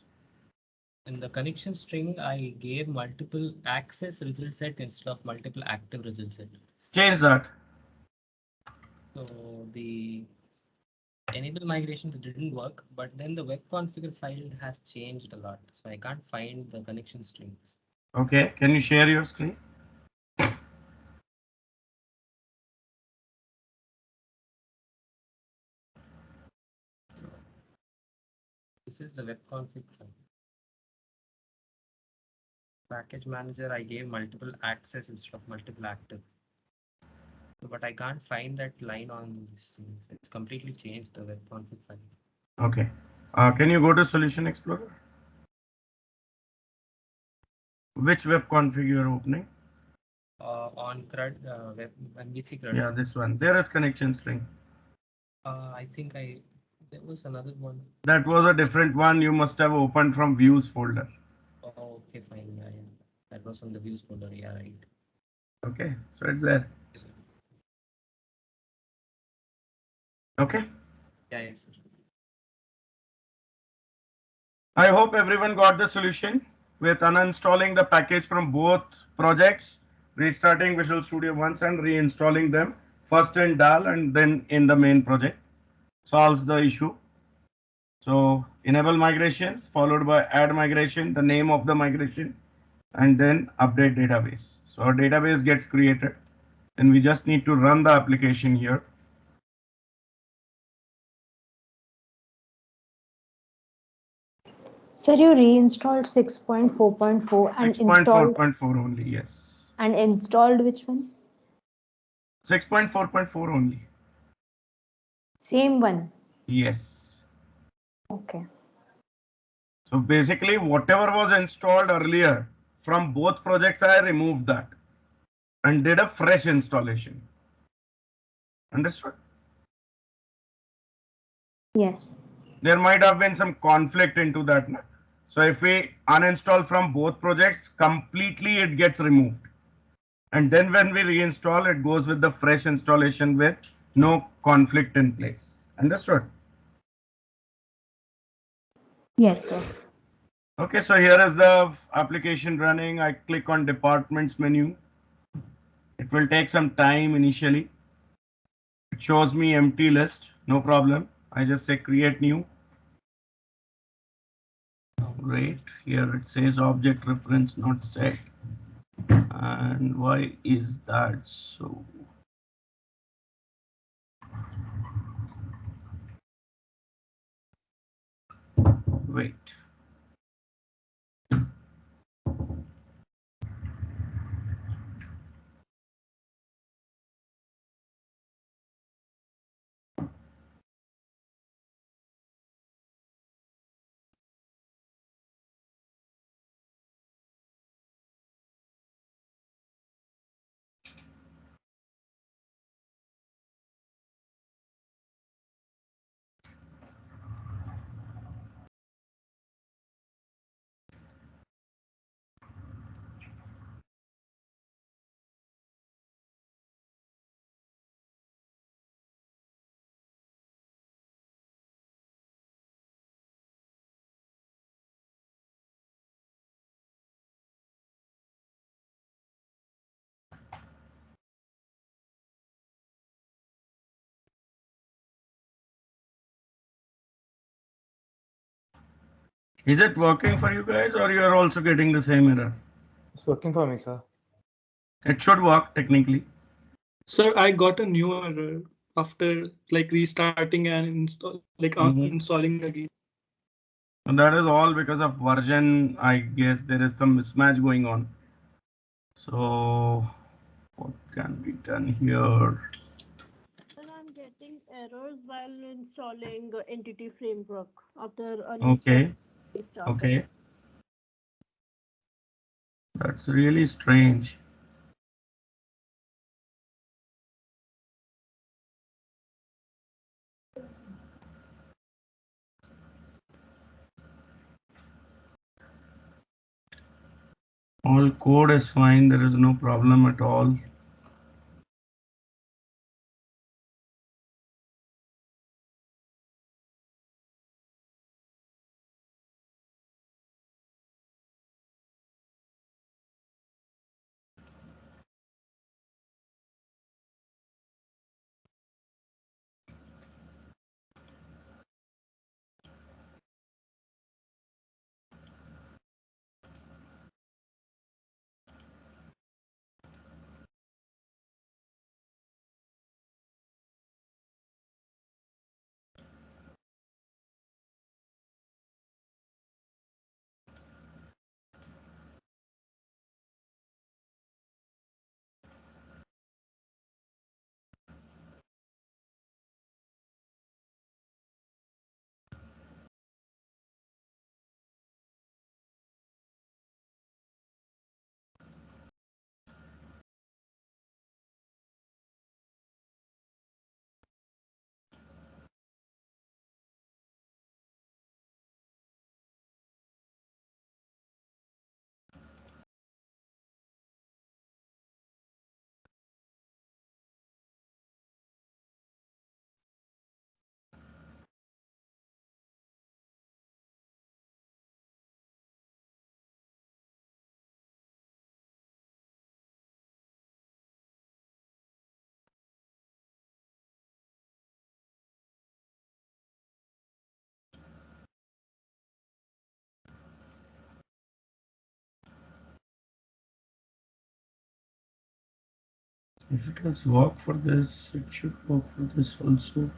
in the connection string, I gave multiple access result set instead of multiple active result set. Change that. So the enable migrations didn't work, but then the web configure file has changed a lot. So I can't find the connection strings. Okay, can you share your screen? This is the web config file. Package manager, I gave multiple access instead of multiple active. But I can't find that line on this thing. It's completely changed the web config file. Okay. Can you go to Solution Explorer? Which web config you are opening? On CRUD, web Mvc CRUD. Yeah, this one. There is connection string. I think there was another one. That was a different one you must have opened from views folder. Oh, okay, fine. Yeah. That was on the views folder. Yeah, right. Okay, so it's there. Yes, sir. Okay. Yeah, yes, sir. I hope everyone got the solution with uninstalling the package from both projects, restarting Visual Studio once and reinstalling them first in DAL and then in the main project. Solves the issue. So enable migrations followed by add migration, the name of the migration, and then update database. So our database gets created. Then we just need to run the application here. Sir, you reinstalled 6.4.4 and installed 6.4.4 only, yes. and installed which one? 6.4.4 only. Same one. Yes. Okay. So basically, whatever was installed earlier from both projects, I removed that and did a fresh installation. Understood? Yes. There might have been some conflict into that. So if we uninstall from both projects, completely it gets removed. And then when we reinstall, it goes with the fresh installation with no conflict in place. Understood? Yes, yes. Okay, so here is the application running. I click on departments menu. It will take some time initially. It shows me empty list, no problem. I just say create new. Great, here it says object reference not set. And why is that so? Wait. Is it working for you guys, or you are also getting the same error? It's working for me, sir. It should work technically. Sir, I got a new error after like restarting and uninstalling again. And that is all because of version. I guess there is some mismatch going on. So what can be done here? And I'm getting errors while installing entity framework after Okay. restart. Okay. That's really strange. All code is fine. There is no problem at all. If it has worked for this, it should work for this also.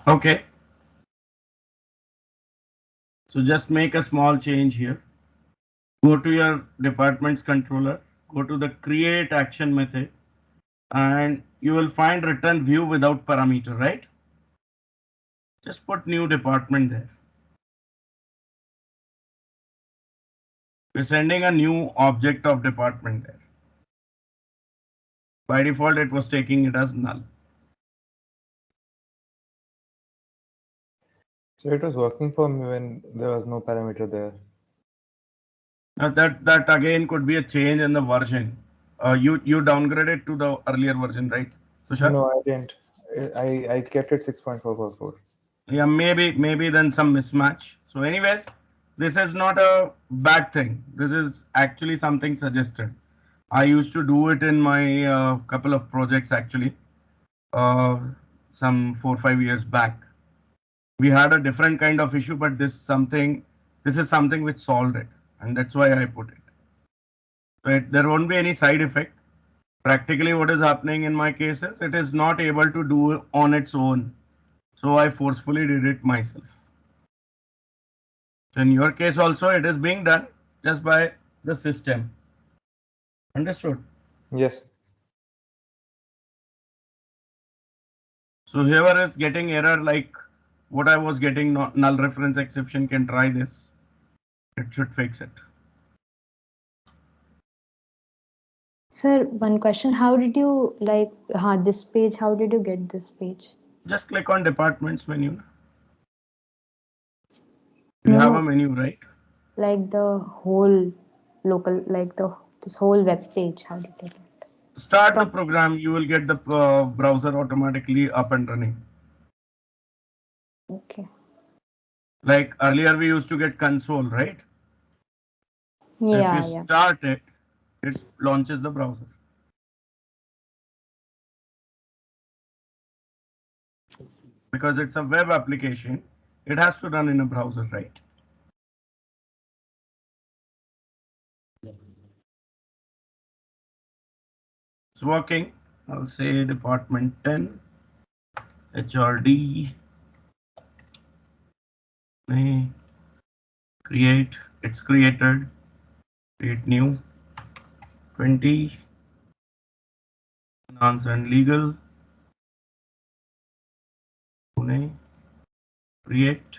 Okay. So just make a small change here. Go to your department's controller, go to the create action method, and you will find return view without parameter, right? Just put new department there. We're sending a new object of department there. By default, it was taking it as null. So it was working for me when there was no parameter there. Now that again could be a change in the version. You downgraded to the earlier version, right, Tushar? No, I didn't. I kept it 6.444. Yeah, maybe then some mismatch. So anyways, this is not a bad thing. This is actually something suggested. I used to do it in my couple of projects actually, some 4 or 5 years back. We had a different kind of issue, but this is something which solved it, and that's why I put it. So there won't be any side effect. Practically, what is happening in my case is it is not able to do on its own. So I forcefully did it myself. So in your case also, it is being done just by the system. Understood? Yes. So whoever is getting error like what I was getting, null reference exception, can try this. It should fix it. Sir, one question. How did you like this page? How did you get this page? Just click on departments menu. You have a menu, right? Like the whole local, like this whole web page. How did you get? Start the program. You will get the browser automatically up and running. Okay. Like earlier, we used to get console, right? Yeah, if you start it, it launches the browser. Because it's a web application, it has to run in a browser, right? It's working. I'll say department 10, HRD, create, it's created, create new, 20, finance and legal, Pune, create,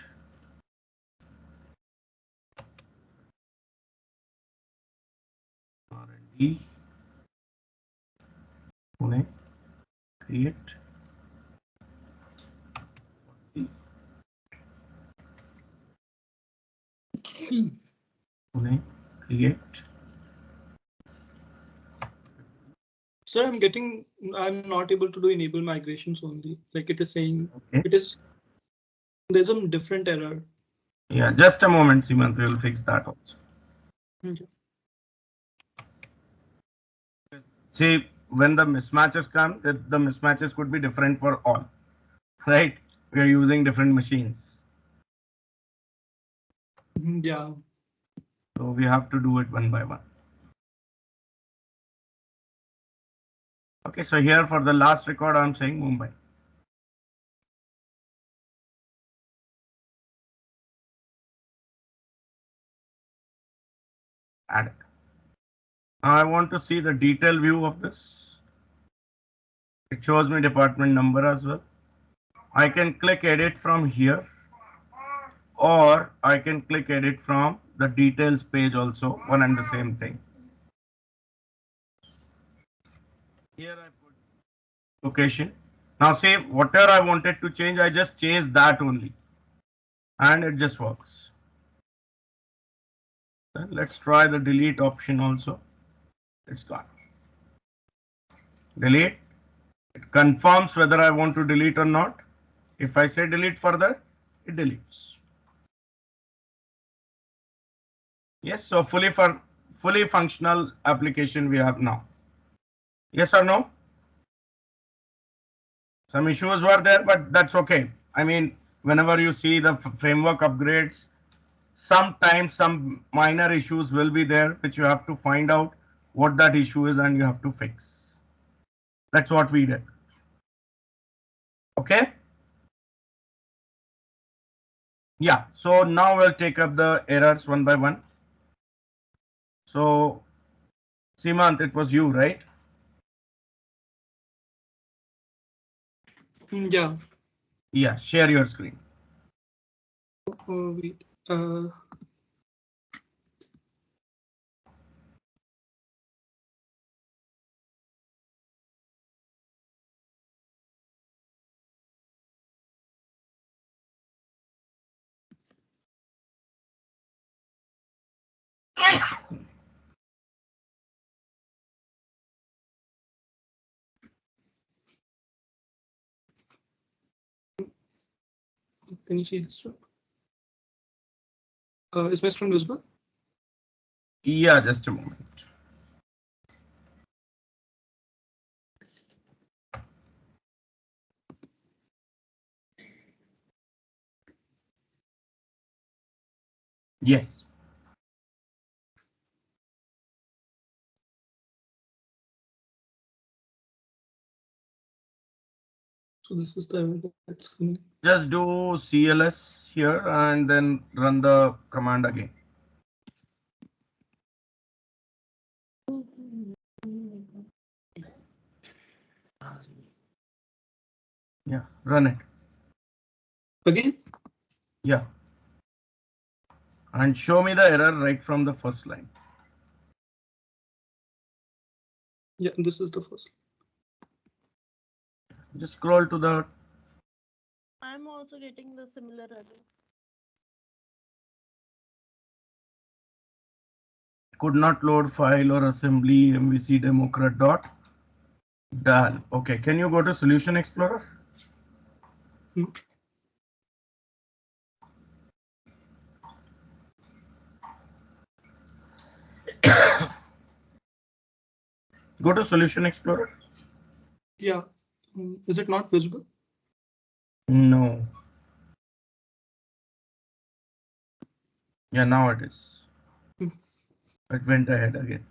R&D, Pune, create, Pune, create. Sir, I'm not able to do enable migrations only. Like it is saying, there's a different error. Yeah, just a moment, Simant, we will fix that also. Okay. See, when the mismatches come, the mismatches could be different for all, right? We are using different machines. Yeah. So we have to do it one by one. Okay, so here for the last record, I'm saying Mumbai. Add it. Now I want to see the detailed view of this. It shows me department number as well. I can click edit from here, or I can click edit from the details page also, one and the same thing. Here I put location. Now see, whatever I wanted to change, I just changed that only, and it just works. Then let's try the delete option also. It's gone. Delete. It confirms whether I want to delete or not. If I say delete further, it deletes. Yes, so fully functional application we have now. Yes or no? Some issues were there, but that's okay. I mean, whenever you see the framework upgrades, sometimes some minor issues will be there, which you have to find out what that issue is and you have to fix. That's what we did. Okay. Yeah, so now we'll take up the errors one by one. So, Simant, it was you, right? Yeah. Yeah, share your screen. Wait. Can you see this one? Is my screen visible? Yeah, just a moment. Yes. So this is the screen. Just do CLS here and then run the command again. Yeah, run it. Again? Yeah. And show me the error right from the first line. Yeah, this is the first. Just scroll to the. I'm also getting the similar error. Could not load file or assembly mvc democrat dot dal. Okay, can you go to Solution Explorer? Go to Solution Explorer. Yeah. Is it not visible? No. Yeah, now it is. It went ahead again.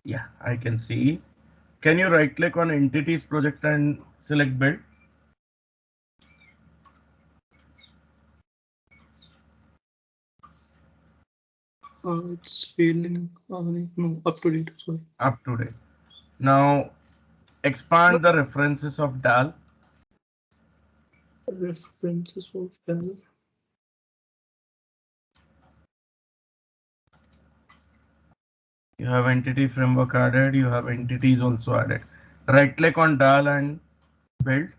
Yeah, I can see. Can you right click on entities project and select build? It's failing. No, up to date. Sorry. Up to date. Now expand the references of DAL. References of DAL. You have entity framework added. You have entities also added. Right click on DAL and build.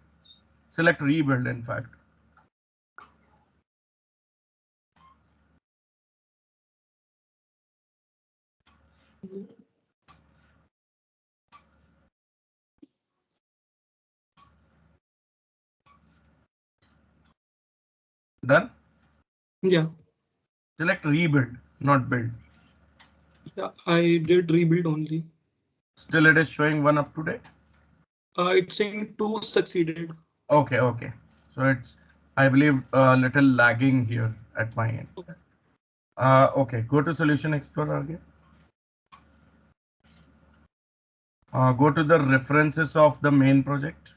Select rebuild, in fact. Done? Yeah. Select rebuild, not build. Yeah, I did rebuild only. Still it is showing one up to date? It's saying 2 succeeded. Okay, okay. So it's, I believe, a little lagging here at my end. Okay, go to Solution Explorer again. Go to the references of the main project.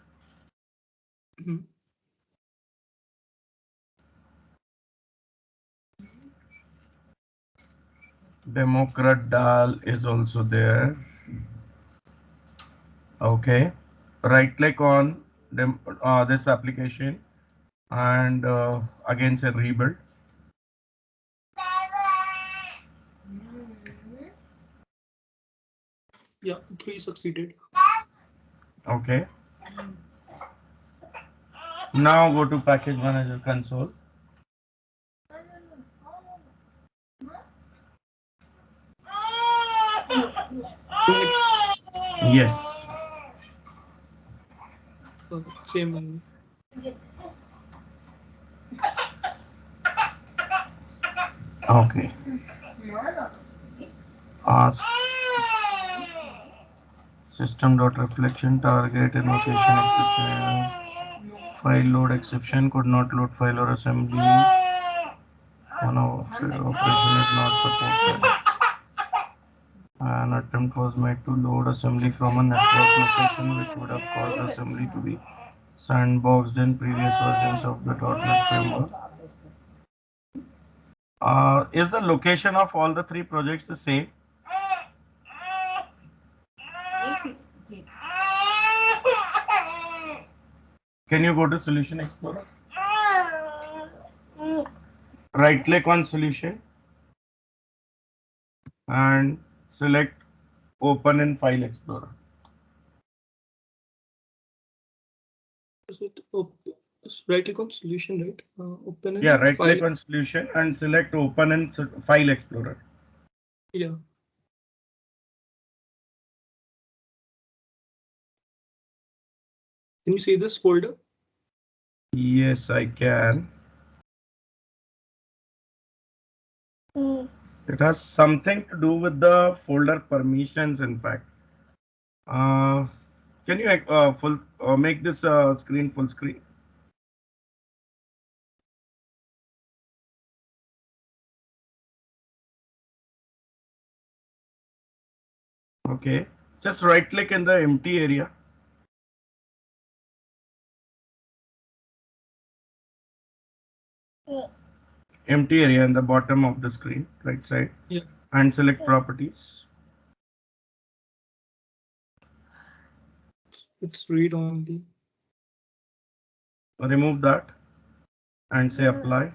Democrat DAL is also there. Okay. Right click on this application and again say rebuild. Yeah, 3 succeeded. Okay. Now go to Package Manager console. Yes. Same. Okay. Asp system.reflection target invocation exception. File load exception could not load file or assembly. One operation is not supported. An attempt was made to load assembly from a network location which would have caused assembly to be sandboxed in previous versions of the .NET framework. Is the location of all the three projects the same? Can you go to Solution Explorer? Right click on Solution and select Open in File Explorer. Is it right click on solution, right? Open in Yeah, right file. click on Solution and select Open in File Explorer. Yeah. Can you see this folder? Yes, I can. It has something to do with the folder permissions, in fact. Can you make this screen full screen? Okay, just right click in the empty area. Empty area in the bottom of the screen, right side. Yeah. And select properties. It's read only. Remove that and say apply.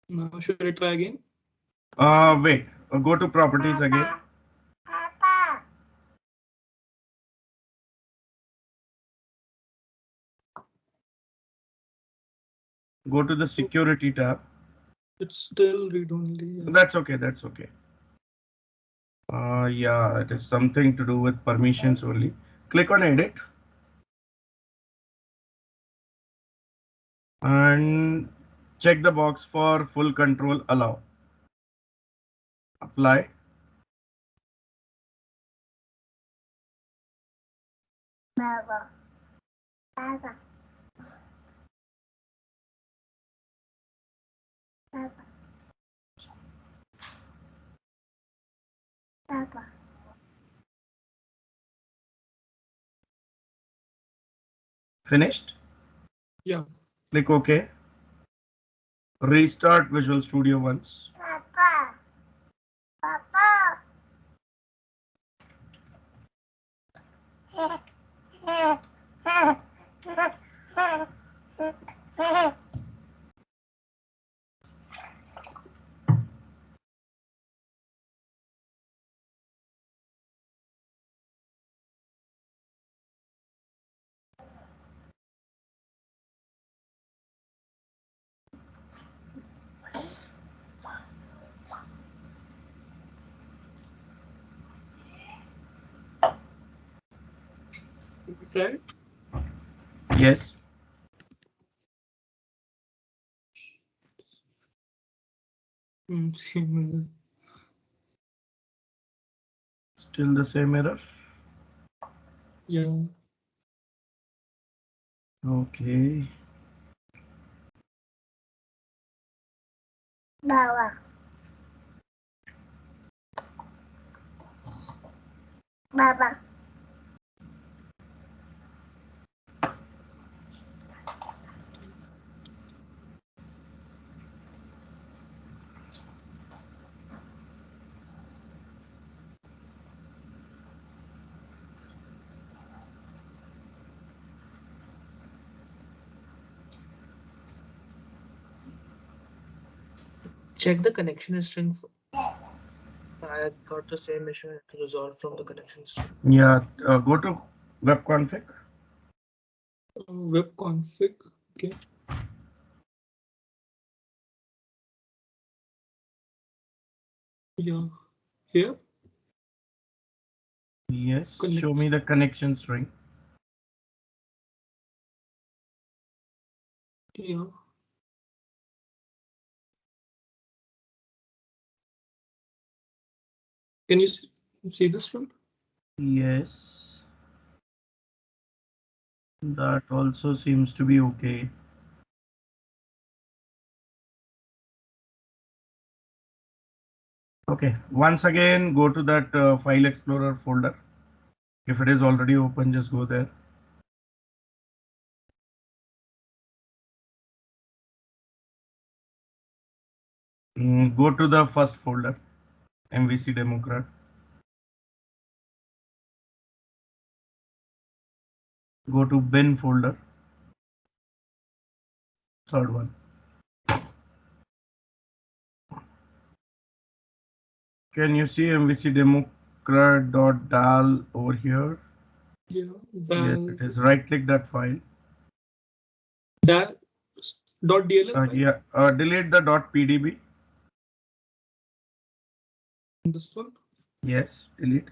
Now should I try again? Wait, go to properties again. Go to the security tab. It's still read only. Yeah. That's okay, that's okay. Yeah, it is something to do with permissions only. Click on edit. And check the box for full control allow. Apply. Finished? Yeah. Click OK. Restart Visual Studio once. Right? Yes. Still the same error. Yeah. Okay. Check the connection string. I got the same issue resolved from the connection string. Yeah, go to web config. Web config. Okay. Yeah. Here. Yes. Show me the connection string. Yeah. Can you see this one? Yes. That also seems to be okay. Okay, once again, go to that File Explorer folder. If it is already open, just go there. Go to the first folder, MVC Democrat. Go to bin folder, third one. Can you see MVC Democrat.dal over here? Yeah. Yes, it is. Right click that file. That .dll file? Yeah, delete the .pdb. This one? Yes, delete.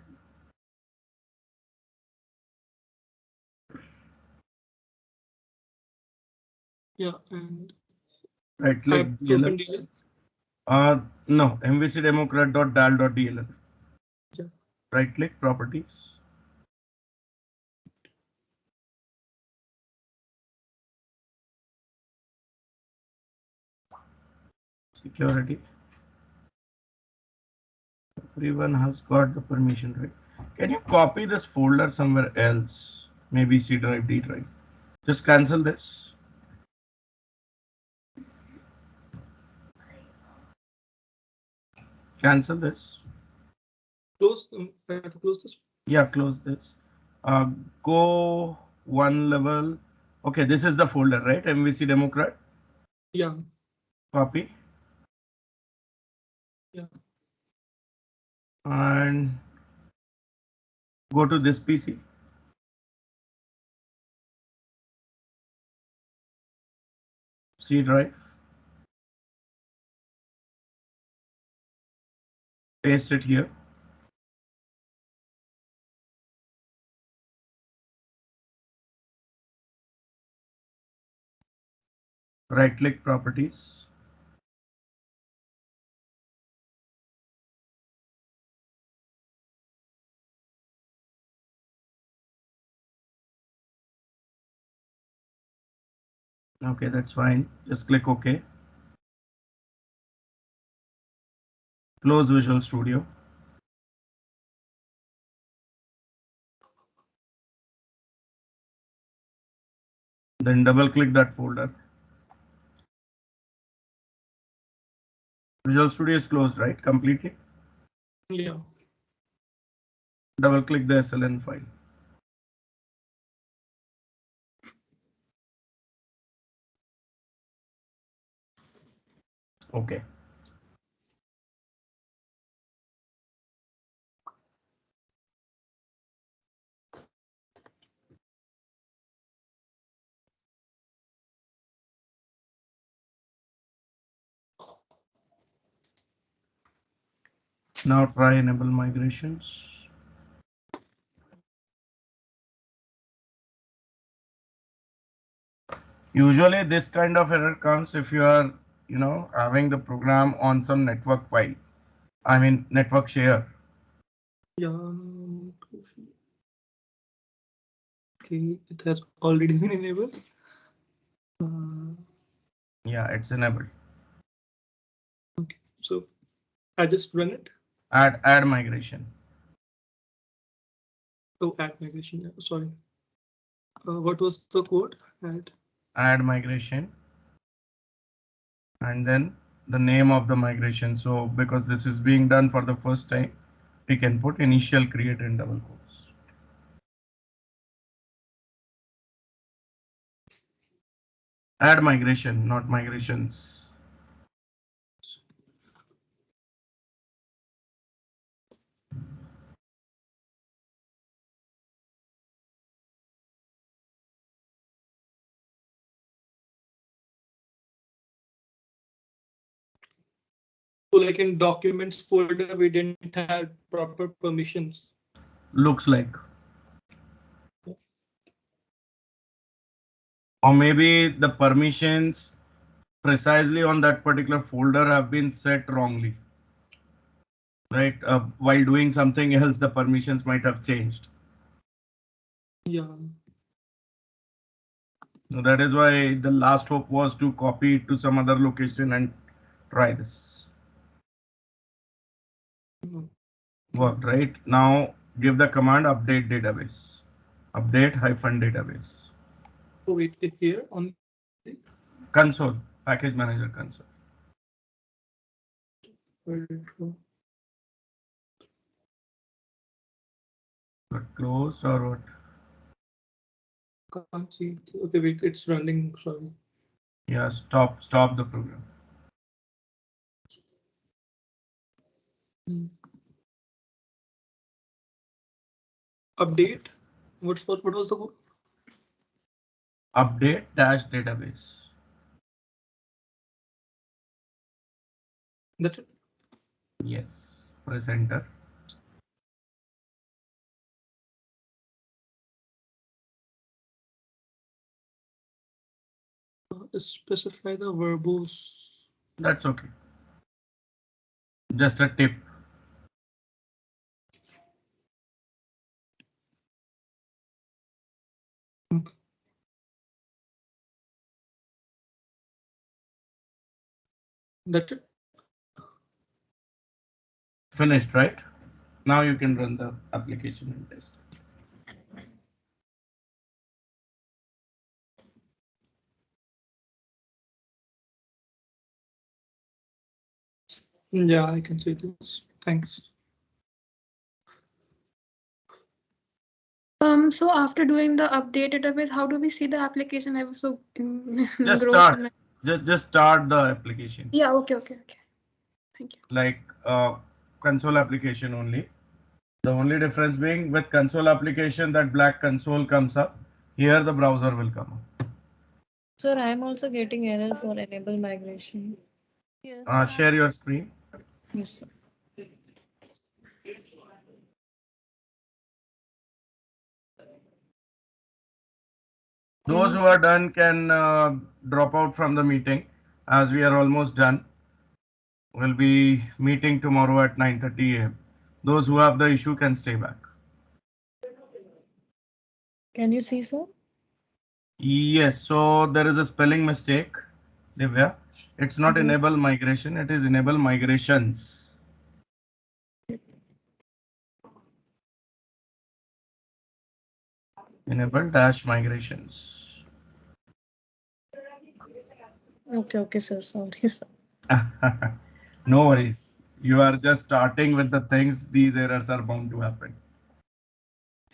Yeah, and Right click I've DLL. opened DLL. No, mvcdemocrat.dal.dll. Yeah. Right click properties. Security. Everyone has got the permission, right? Can you copy this folder somewhere else? Maybe C drive, D drive. Just cancel this. Cancel this. Close. I have to close this. Yeah, close this. Go one level. Okay, this is the folder, right? MVC Democrat. Yeah. Copy. Yeah. And go to this PC. C drive. Paste it here. Right click properties. Okay, that's fine. Just click OK. Close Visual Studio. Then double click that folder. Visual Studio is closed, right? Completely. Yeah. Double click the SLN file. Okay. Now try enable migrations. Usually this kind of error comes if you are, having the program on some network file. I mean, network share. Yeah. Okay, it has already been enabled. Yeah, it's enabled. Okay, so I just run it. Add migration. Oh, add migration. Yeah, sorry. What was the code? Add migration. And then the name of the migration. So because this is being done for the first time, we can put initial create in double quotes. Add migration, not migrations. So like in documents folder, we didn't have proper permissions. Looks like. Or maybe the permissions precisely on that particular folder have been set wrongly. Right? While doing something else, the permissions might have changed. Yeah. So that is why the last hope was to copy it to some other location and try this. Worked, right? Now give the command update database. Update hyphen database. Oh, wait, here on the Console, package manager console. Got closed or what? Can't see. Okay, wait, it's running. Sorry. Yeah, stop the program. Update. What was the code? Update dash database. That's it. Yes. Press enter. Specify the verbose. That's okay. Just a tip. Okay. That's it. Finished, right? Now you can run the application and test. Yeah, I can see this. Thanks. So after doing the update database, how do we see the application? I was so Just engrossed in start. my... Just start the application. Yeah, okay. Thank you. Like console application only. The only difference being with console application, that black console comes up. Here the browser will come up. Sir, I am also getting error for enable migration. Yes. Share your screen. Yes, sir. Those who are done can drop out from the meeting, as we are almost done. We'll be meeting tomorrow at 9:30 a.m. Those who have the issue can stay back. Can you see, sir? Yes, so there is a spelling mistake, Divya. It's not enable migration, it is enable migrations. Enable dash migrations. Okay, sir. Sorry, sir. No worries. You are just starting with the things, these errors are bound to happen.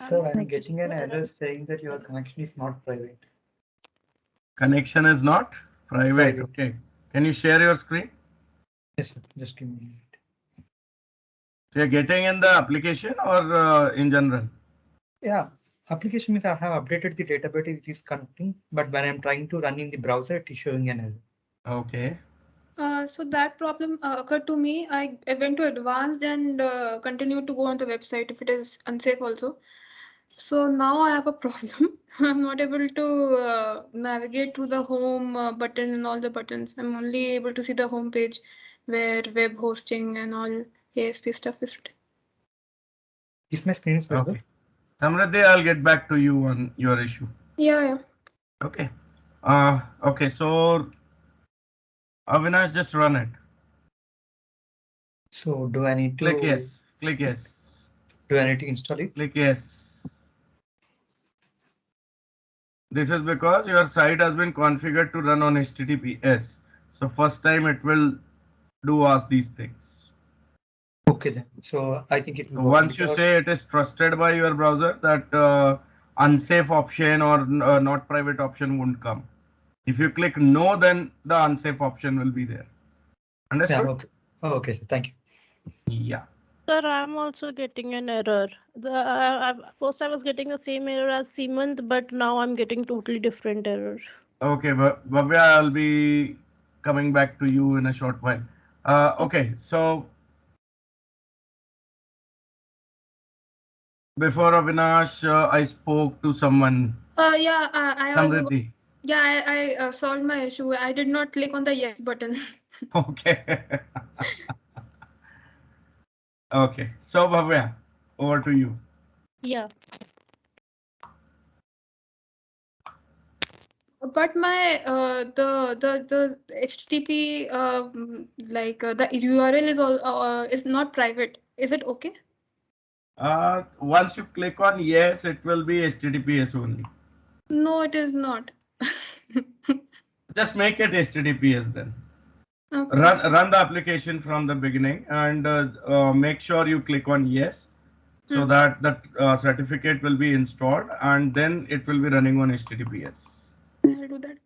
Sir, I'm getting an error saying that your connection is not private. Connection is not private. Okay. Can you share your screen? Yes, sir. Just give me a minute. So you're getting in the application or in general? Yeah, application means I have updated the database, it is connecting, but when I'm trying to run in the browser, it is showing an error. Okay. So that problem occurred to me. I went to advanced and continued to go on the website if it is unsafe also. So now I have a problem. I'm not able to navigate through the home button and all the buttons. I'm only able to see the home page where web hosting and all ASP stuff is written. Is my screen visible? Okay. Samriddhi, I'll get back to you on your issue. Yeah. Okay. Okay, so Avinash, just run it. So do I need to click yes? Click yes. Do I need to install it? Click yes. This is because your site has been configured to run on HTTPS. So first time it will do ask these things. Okay then. So I think it will. Once you say it is trusted by your browser, that unsafe option or not private option won't come. If you click no, then the unsafe option will be there. Understood? Yeah, okay. Oh, okay, sir. Thank you. Yeah. Sir, I'm also getting an error. First I was getting the same error as Seemant, but now I'm getting totally different error. Okay, Bhavya, I'll be coming back to you in a short while. Okay, so before Avinash, I spoke to someone. Yeah, I also. Samriddhi. Yeah, I solved my issue. I did not click on the yes button. Okay. Okay, so Bhavya, over to you. Yeah. But my the HTTP the URL is not private. Is it okay? Once you click on yes, it will be HTTPS only. No, it is not. Just make it HTTPS then. Okay. Run the application from the beginning and make sure you click on yes, so that certificate will be installed and then it will be running on HTTPS. I'll do that.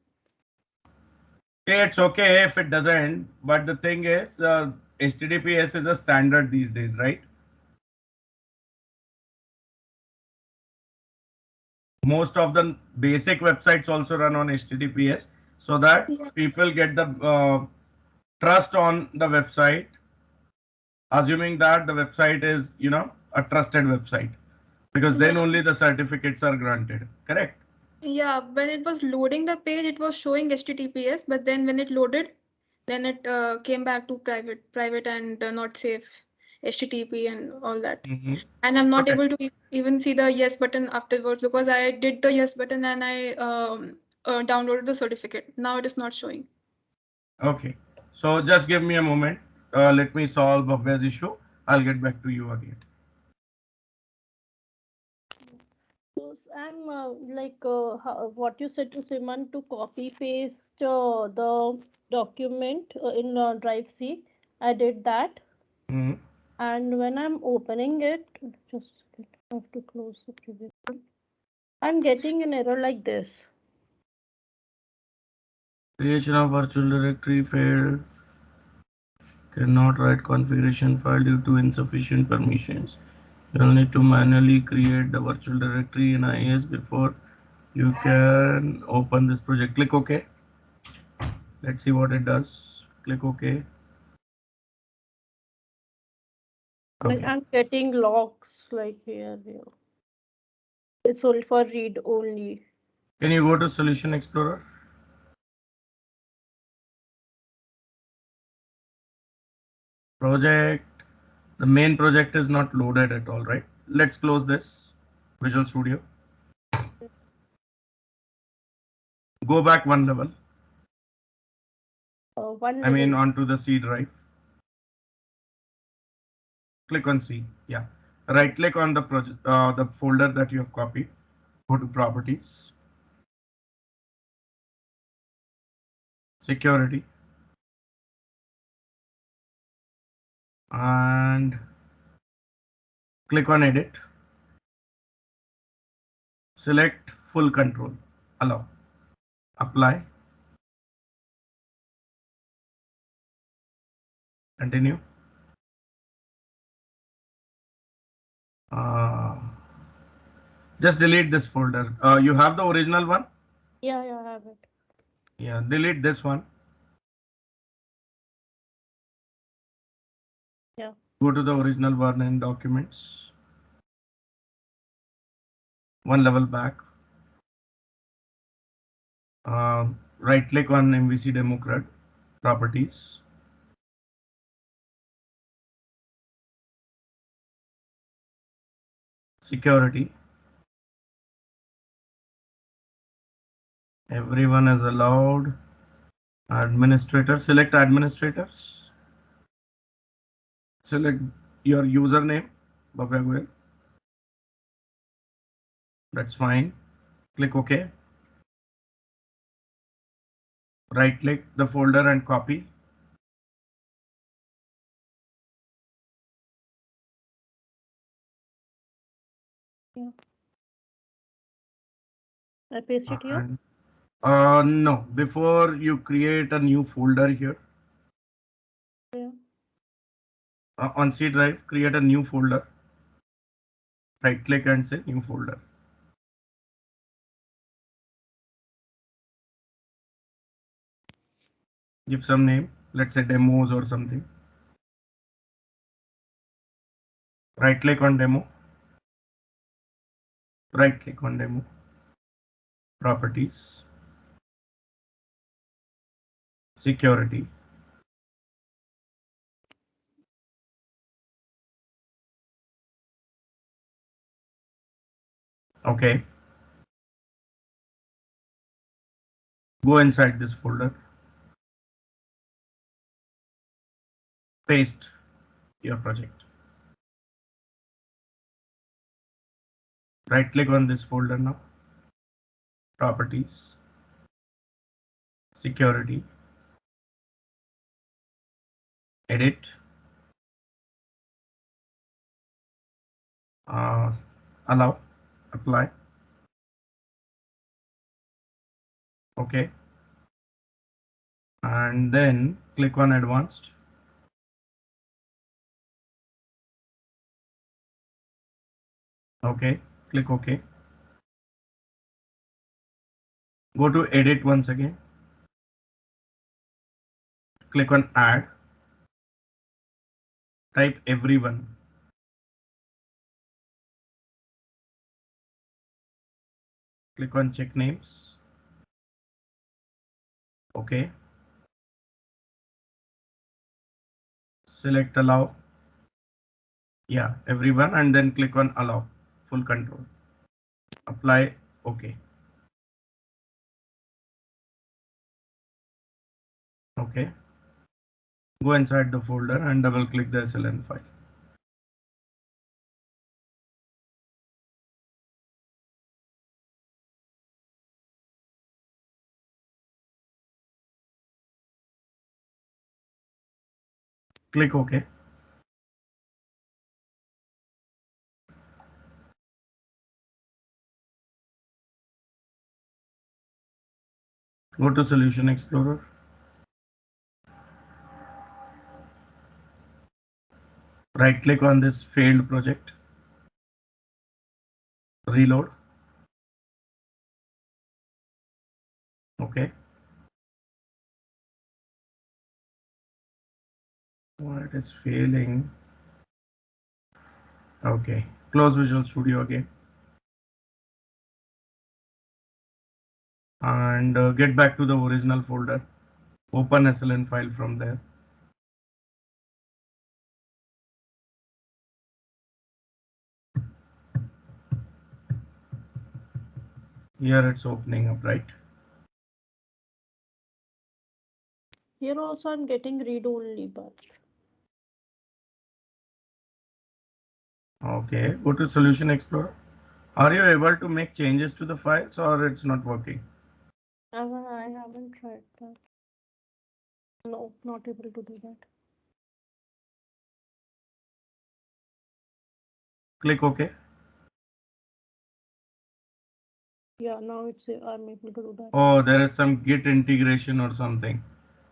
Okay, it's okay if it doesn't, but the thing is, HTTPS is a standard these days, right? Most of the basic websites also run on HTTPS, so that people get the trust on the website, assuming that the website is, a trusted website, because then only the certificates are granted. Correct? Yeah, when it was loading the page, it was showing HTTPS, but then when it loaded, then it came back to private and not safe HTTP and all that. And I'm not able to even see the yes button afterwards, because I did the yes button and I downloaded the certificate. Now it is not showing. Okay, so just give me a moment. Let me solve Bhavya's issue. I'll get back to you again. So I'm what you said to Simon to copy paste the document in Drive C. I did that. And when I'm opening it, just a second, I have to close the previous one. I'm getting an error like this. Creation of virtual directory failed. Cannot write configuration file due to insufficient permissions. You'll need to manually create the virtual directory in IIS before you can open this project. Click OK. Let's see what it does. Click OK. Like I'm getting logs like here. It's only for read only. Can you go to Solution Explorer? Project. The main project is not loaded at all, right? Let's close this Visual Studio. Go back one level. I mean, onto the C drive. Click on C. Yeah. Right click on the project, the folder that you have copied. Go to Properties. Security. And click on Edit. Select Full Control. Allow. Apply. Continue. Just delete this folder. You have the original one? Yeah, I have it. Yeah, delete this one. Yeah. Go to the original one in Documents. One level back. Right click on MVC Demo CRUD. Properties. Security. Everyone is allowed. Administrator. Select administrators. Select your username. Bhavya Goyal. That's fine. Click OK. Right click the folder and copy. Yeah. I paste it here. No, before you create a new folder here. Yeah. On C drive, create a new folder. Right click and say new folder. Give some name, let's say demos or something. Right click on demo. Right click on demo. Properties. Security. Okay. Go inside this folder. Paste your project. Right click on this folder now. Properties, security, edit, allow, apply. Okay. And then click on advanced. Okay. Click OK. Go to edit once again. Click on add. Type everyone. Click on check names. Okay. Select allow. Yeah, everyone, and then click on allow, full control. Apply. Okay. Okay. Go inside the folder and double click the SLN file. Click OK. Go to Solution Explorer. Right click on this failed project. Reload. Okay. Why it is failing? Okay. Close Visual Studio again. And get back to the original folder. Open SLN file from there. Here it's opening up, right? Here also I'm getting read only, but Okay, go to Solution Explorer. Are you able to make changes to the files or it's not working? I haven't tried that. No, not able to do that. Click OK. Yeah, now it's I'm able to do that. Oh, there is some Git integration or something,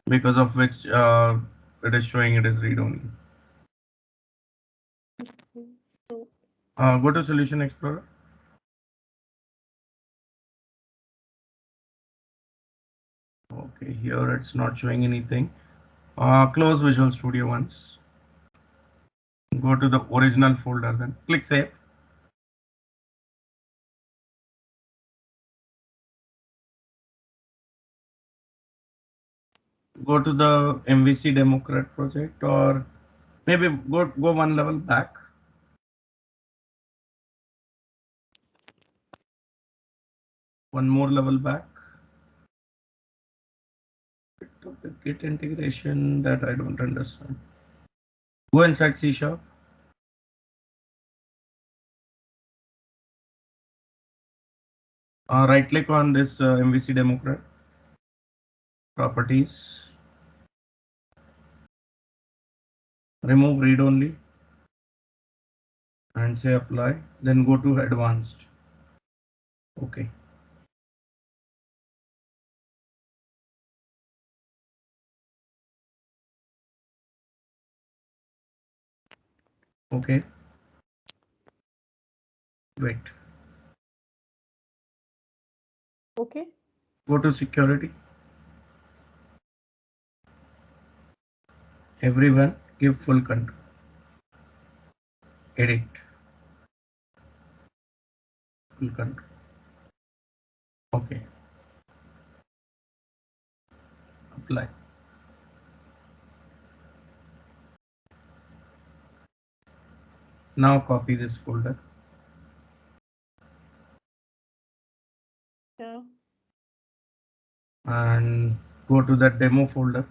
because of which it is showing it is read only. So, Go to Solution Explorer. Okay, here it's not showing anything. Close Visual Studio once. Go to the original folder, then click Save. Go to the MVC Democrat project, or maybe go one level back. One more level back. The Git integration that I don't understand. Go inside C#. Right click on this MVC Democrat. Properties. Remove read only. And say apply. Then go to advanced. Okay. Okay. Wait. okay. Go to security. Everyone give full control. Edit. Full control. Okay. Apply. Now copy this folder. Yeah. And go to the demo folder.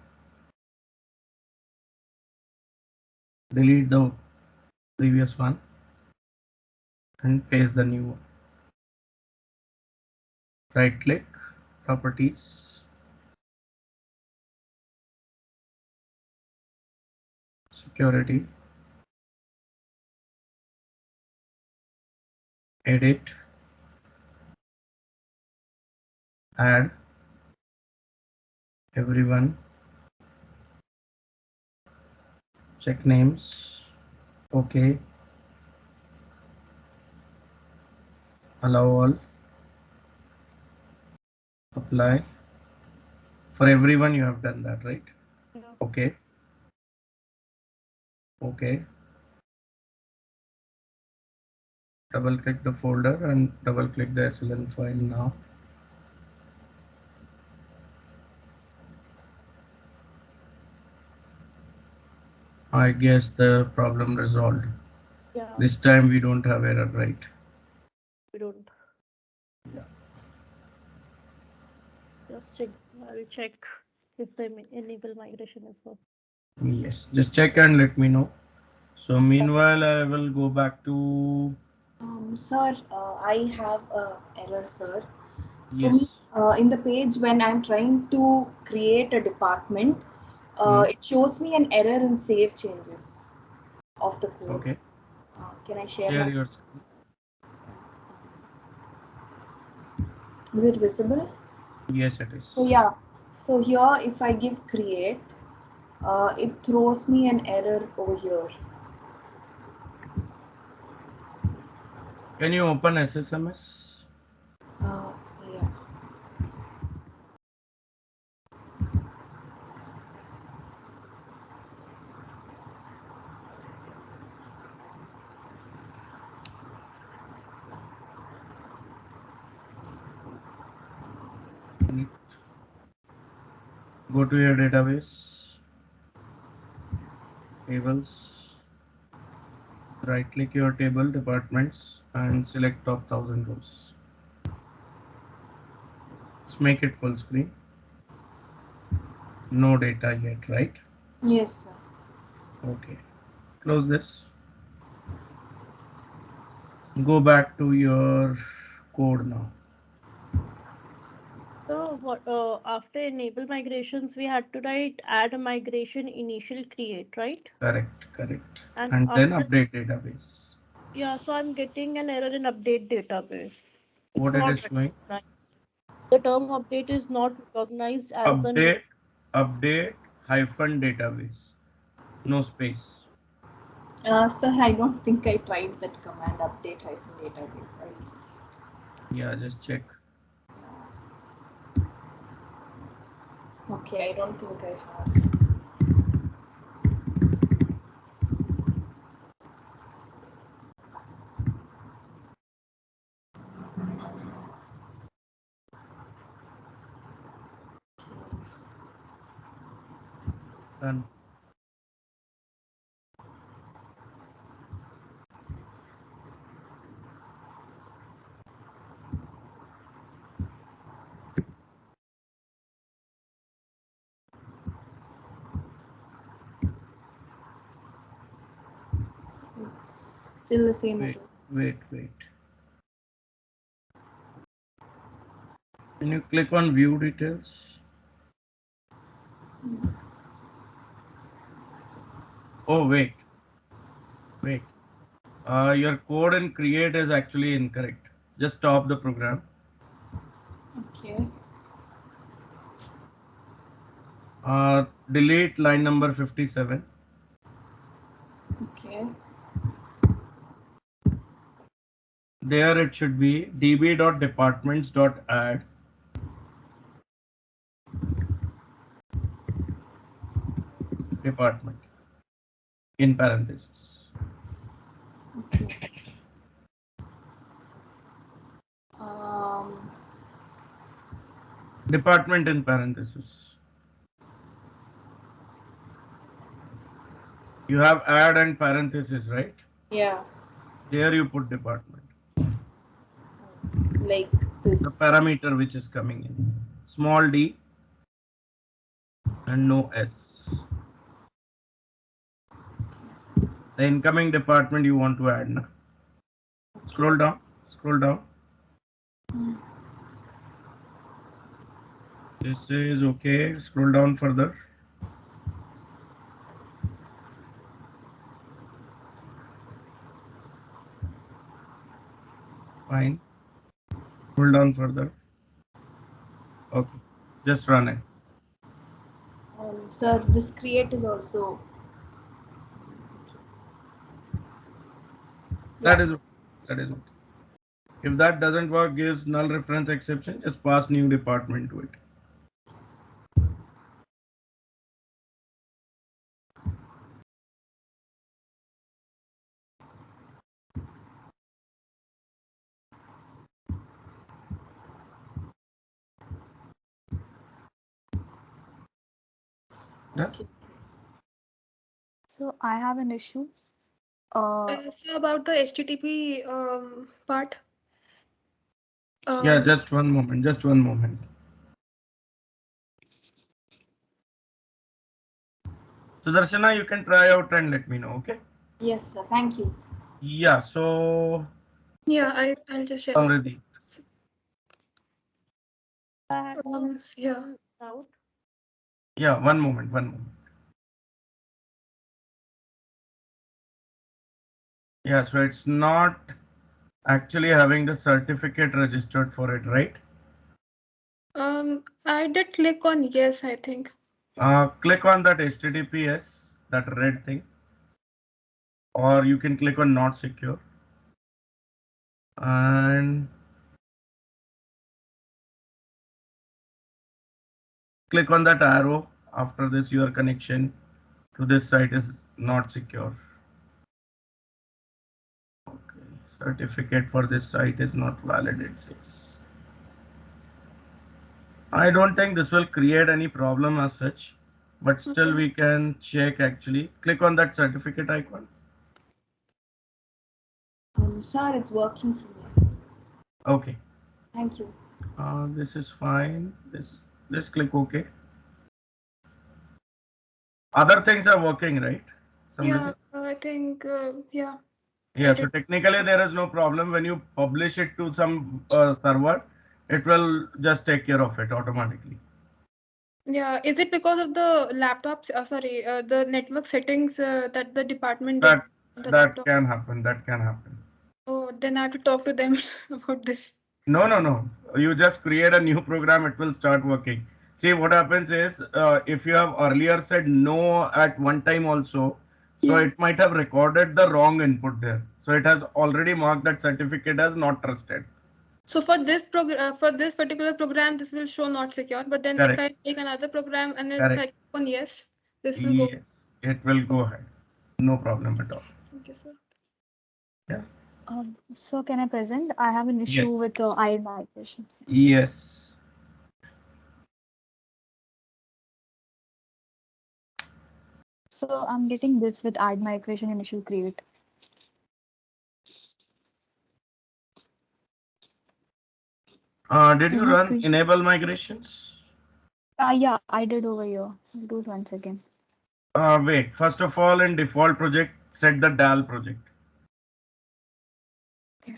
Delete the previous one and paste the new one. Right click, properties, security, edit, add everyone, check names, okay, allow all, apply. For everyone you have done that, right? Yeah. Okay. Okay. Double click the folder and double click the SLN file now. I guess the problem resolved. Yeah. This time we don't have error, right? We don't. Yeah. Just check. I will check if the enable migration is working. Yes, just check and let me know. So meanwhile, I will go back to. Sir, I have a error, sir. For Yes. me, in the page when I'm trying to create a department, it shows me an error in save changes of the code. Okay. Can I share Share my? your screen. Is it visible? Yes, it is. So yeah. So here, if I give create, it throws me an error over here. Can you open SSMS? Yeah. Go to your database, tables, right click your table departments and select top 1000 rows. Let's make it full screen. No data yet, right? Yes, sir. Okay. Close this. Go back to your code now. So what? After enable migrations, we had to write add a migration initial create, right? Correct, correct. And Then after, update database. yeah, so I'm getting an error in update database. It's What it not is showing? recognized. The term update is not recognized as the Update hyphen database. No space. Sir, I don't think I tried that command update hyphen database. I'll just. Yeah, just check. Okay, I don't think I have. Done. It's still the same Wait, error. wait. Can you click on view details? Oh, wait. Your code in create is actually incorrect. Just stop the program. Okay. Delete line number 57. Okay. There it should be db.departments.add department in parentheses. Okay. Department in parentheses. You have add and parentheses, right? Yeah. There you put department. Like this. The parameter which is coming in. Small d and no s. The incoming department you want to add now. Scroll down. This is okay. Scroll down further. Fine. Scroll down further. Okay. Just run it. Sir, this create is also. That is okay. If that doesn't work, gives null reference exception, just pass new department to it. Okay. So I have an issue. So about the HTTP part. Yeah, just one moment. Just one moment. So Darshana, you can try out and let me know. Okay. Yes, sir. Thank you. Yeah. So. Yeah, I'll just share. Samriddhi. Yeah. Out. Yeah. One moment. One moment. Yeah. So it's not actually having the certificate registered for it, right? I did click on yes, I think. Click on that HTTPS, that red thing, or you can click on not secure. And click on that arrow. After this, your connection to this site is not secure. Okay. Certificate for this site is not valid, it says. I don't think this will create any problem as such, but still we can check actually. Click on that certificate icon. Sir, it's working for me. Okay. Thank you. This is fine. This click OK. Other things are working, right? Yeah, I think yeah. Yeah, so technically there is no problem. When you publish it to some server, it will just take care of it automatically. Yeah, is it because of the laptops? Sorry, the network settings that the department did That on the that laptop? can happen. That can happen. Oh, then I have to talk to them about this. No. You just create a new program. It will start working. See what happens is if you have earlier said no at one time also, so it might have recorded the wrong input there. So it has already marked that certificate as not trusted. So for this particular program, this will show not secure. But then if I make another program and if I click on yes, this will go. Yes, it will go ahead. No problem at all. Okay, sir. Yeah. So can I present? I have an issue Yes. with IID migration. Yes. So I'm getting this with add migration and issue create. Did you run enable migrations? Yeah, I did over here. I'll do it once again. Wait, first of all, in default project, set the DAL project. Okay.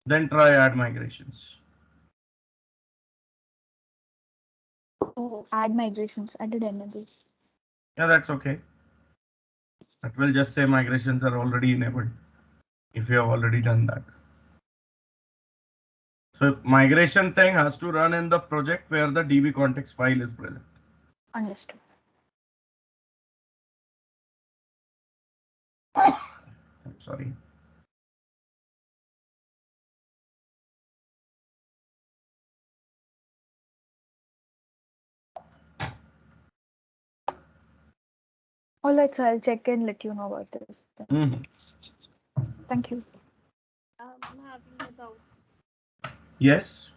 Then try add migrations. Oh, add migrations. I did enable. Yeah, that's okay. That will just say migrations are already enabled if you have already done that. So migration thing has to run in the project where the DB context file is present. Understood. I'm sorry. All right, so I'll check and let you know about this. Thank you. I'm having a doubt. Yes.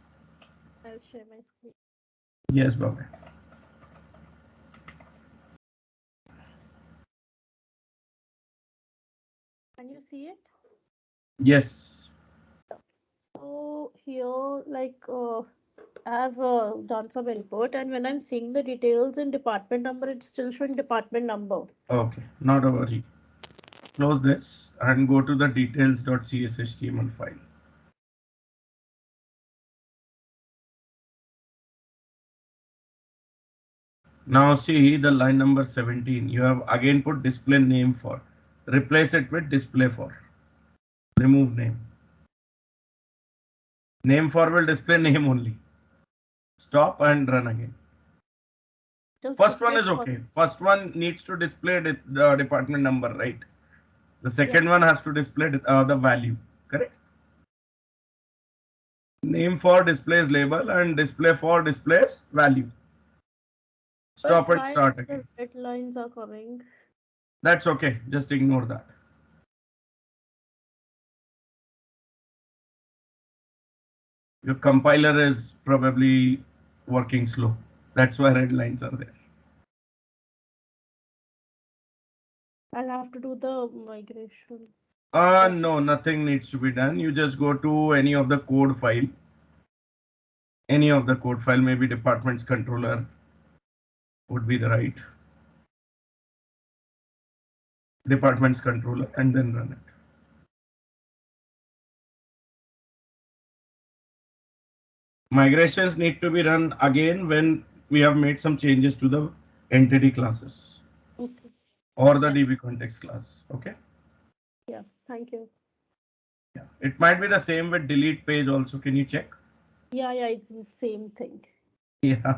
I'll share my screen. Yes, Baba. Can you see it? Yes. So here, like, I have done some input, and when I'm seeing the details in department number, it's still showing department number. Okay, not a worry. Close this and go to the details.cshtml file. Now see the line number 17. You have again put display name for. Replace it with display for. Remove name. Name for will display name only. Stop and run again. Just First one display is for- okay. First one needs to display the department number, right? The second one has to display the value, correct? Name for displays label and display for displays value. Stop But and why start the again. red lines are coming? That's okay. Just ignore that. Your compiler is probably working slow. That's why red lines are there. I'll have to do the migration. No, nothing needs to be done. You just go to any of the code file. Any of the code file, maybe departments controller would be the right. Departments controller and then run it. Migrations need to be run again when we have made some changes to the entity classes. Okay. Or the DB context class. Okay. Yeah, thank you. Yeah. It might be the same with delete page also. Can you check? Yeah, it's the same thing. Yeah.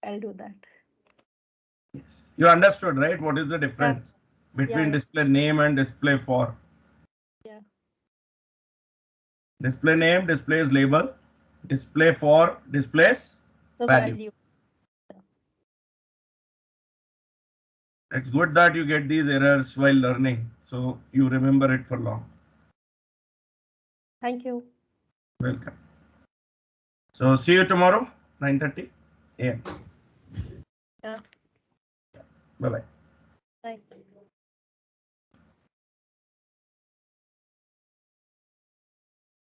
I'll do that. Yes. You understood, right? What is the difference between Yeah. display name and display for? Yeah. Display name displays label. Display for displays The value. value. It's good that you get these errors while learning, so you remember it for long. Thank you. Welcome. So see you tomorrow, 9:30 a.m. Yeah. Bye bye.